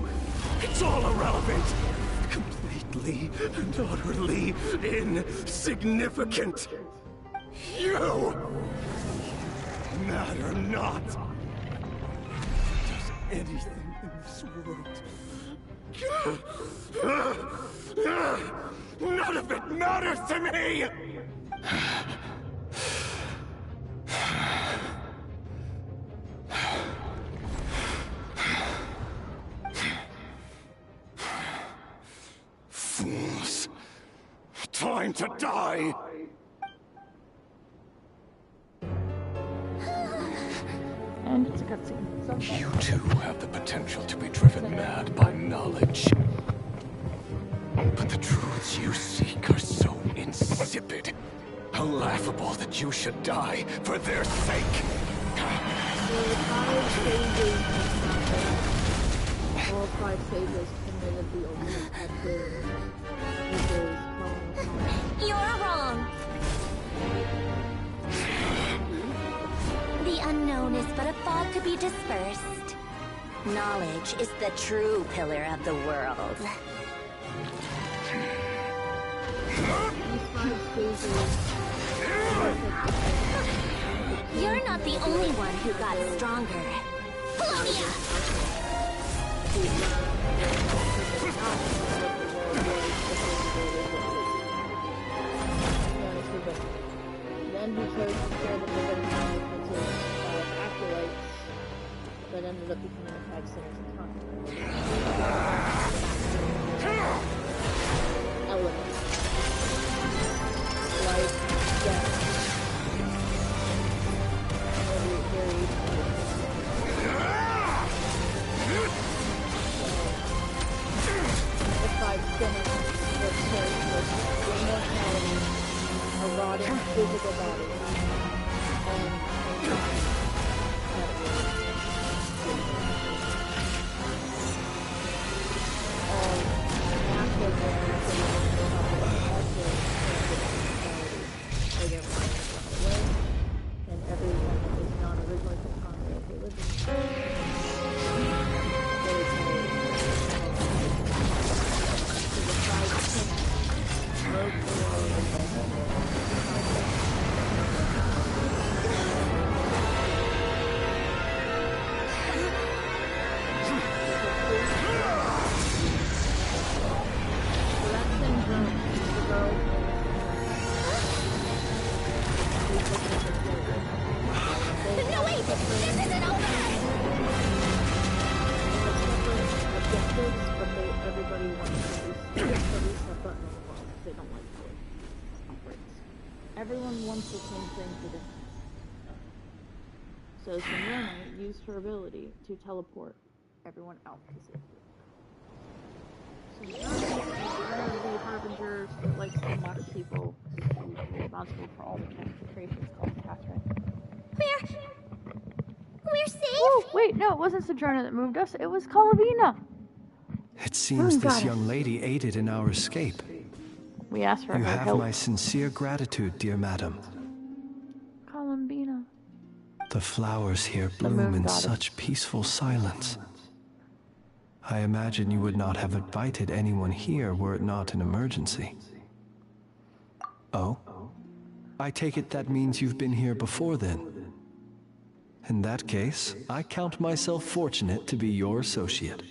It's all irrelevant. Completely and utterly insignificant. You matter not. Does anything in this world. None of it matters to me! going to die! And it's a cutscene. You too have the potential to be driven mad by knowledge. But the truths you seek are so insipid. How laughable that you should die for their sake. All 5 sages committed the ultimate activity, which is You're wrong. The unknown is but a fog to be dispersed. Knowledge is the true pillar of the world. You're not the only one who got stronger. Polonia! Then he chose to share the forbidden knowledge into 5 acolytes that ended up becoming 5 sinners of time. Elements. Life, death. The 5 sinners were cursed with immortality, a rotting physical body, and everyone that was not originally from Congress religion. No, wait! This isn't over! But everybody wants to reset button on the wall. They don't like the way it operates. Everyone wants the same thing for different. So Simona used her ability to teleport everyone out to safety. So one of the harbingers that likes to mock people who's responsible for all the creations called Catherine. We're safe? Oh, wait, no, it wasn't Sojourner that moved us. It was Calavina. It seems this young lady aided in our escape. We asked for You her have help. my sincere gratitude, dear madam. Columbina. The flowers here bloom in such peaceful silence. I imagine you would not have invited anyone here were it not an emergency. Oh? I take it that means you've been here before then. In that case, I count myself fortunate to be your associate.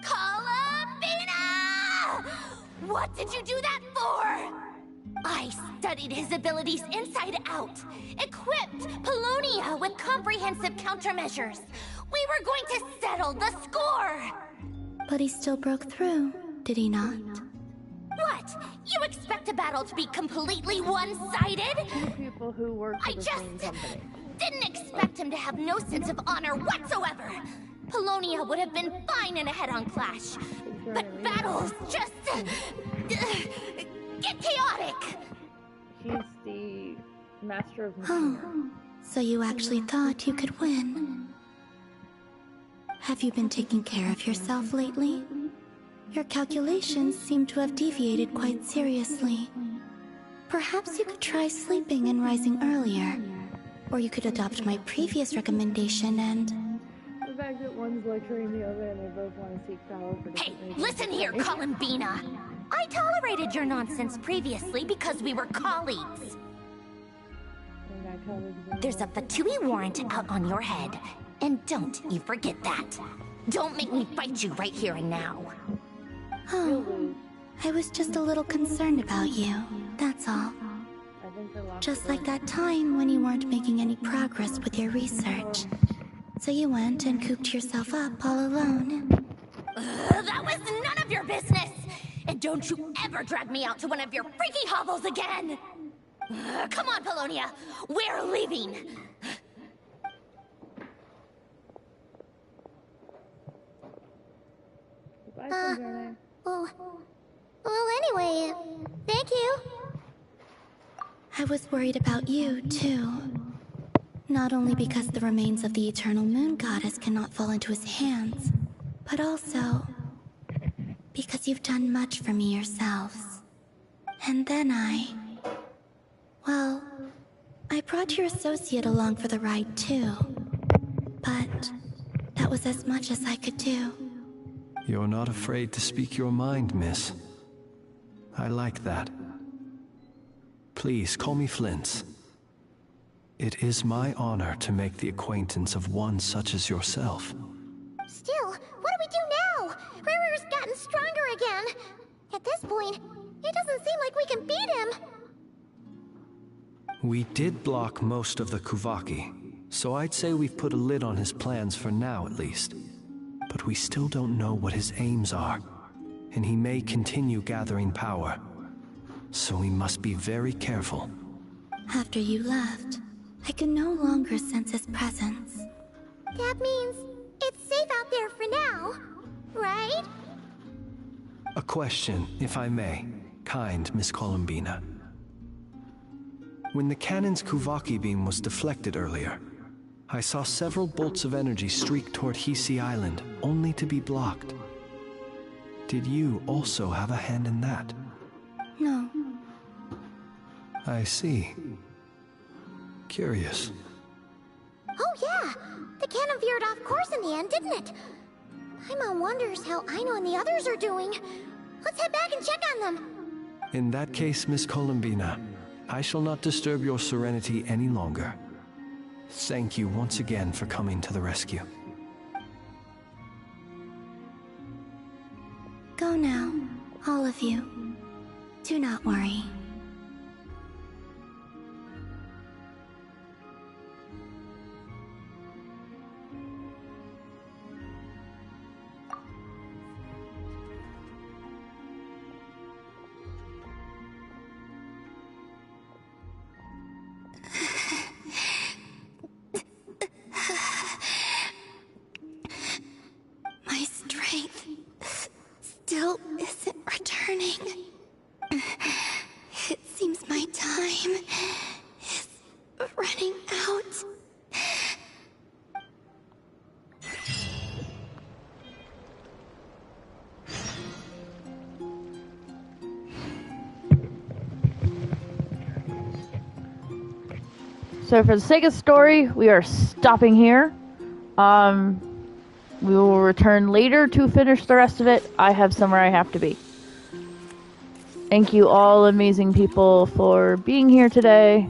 Columbina! What did you do that for? I studied his abilities inside out, equipped Polonia with comprehensive countermeasures. We were going to settle the score! But he still broke through, did he not? What? You expect a battle to be completely one-sided? People who work for the same company. Didn't expect him to have no sense of honor whatsoever. Polonia would have been fine in a head-on clash. But battles just... get chaotic! She's the master of Oh, so you actually thought you could win. Have you been taking care of yourself lately? Your calculations seem to have deviated quite seriously. Perhaps you could try sleeping and rising earlier. Or you could adopt my previous recommendation and... The fact that one's lecturing the other and they both want to seek power for different reasons. Listen here, Columbina. I tolerated your nonsense previously because we were colleagues. There's a Fatui warrant out on your head. And don't you forget that. Don't make me fight you right here and now. Oh, I was just a little concerned about you, that's all. Just like that time when you weren't making any progress with your research. So you went and cooped yourself up all alone. That was none of your business! And don't you ever drag me out to one of your freaky hovels again! Come on, Polonia! We're leaving! Well, anyway, thank you. I was worried about you, too. Not only because the remains of the eternal moon goddess cannot fall into his hands, but also because you've done much for me yourselves. And then well, I brought your associate along for the ride, too. But that was as much as I could do. You're not afraid to speak your mind, miss. I like that. Please, call me Flint's. It is my honor to make the acquaintance of one such as yourself. Still, what do we do now? Rirer's gotten stronger again. At this point, it doesn't seem like we can beat him. We did block most of the Kuvaki, so I'd say we've put a lid on his plans for now at least. But we still don't know what his aims are, and he may continue gathering power. So we must be very careful. After you left, I could no longer sense his presence. That means it's safe out there for now, right? A question, if I may, kind Miss Columbina. When the cannon's Kuvaki beam was deflected earlier, I saw several bolts of energy streak toward Hisi Island, only to be blocked. Did you also have a hand in that? No. I see. Curious. Oh yeah! The cannon veered off course in the end, didn't it? Paimon wonders how Aino and the others are doing. Let's head back and check on them. In that case, Miss Columbina, I shall not disturb your serenity any longer. Thank you once again for coming to the rescue. Go now, all of you. Do not worry. My strength still isn't returning. It seems my time is running out. So for the sake of story, we are stopping here. We will return later to finish the rest of it. I have somewhere I have to be. Thank you all amazing people for being here today.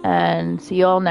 And see you all next time.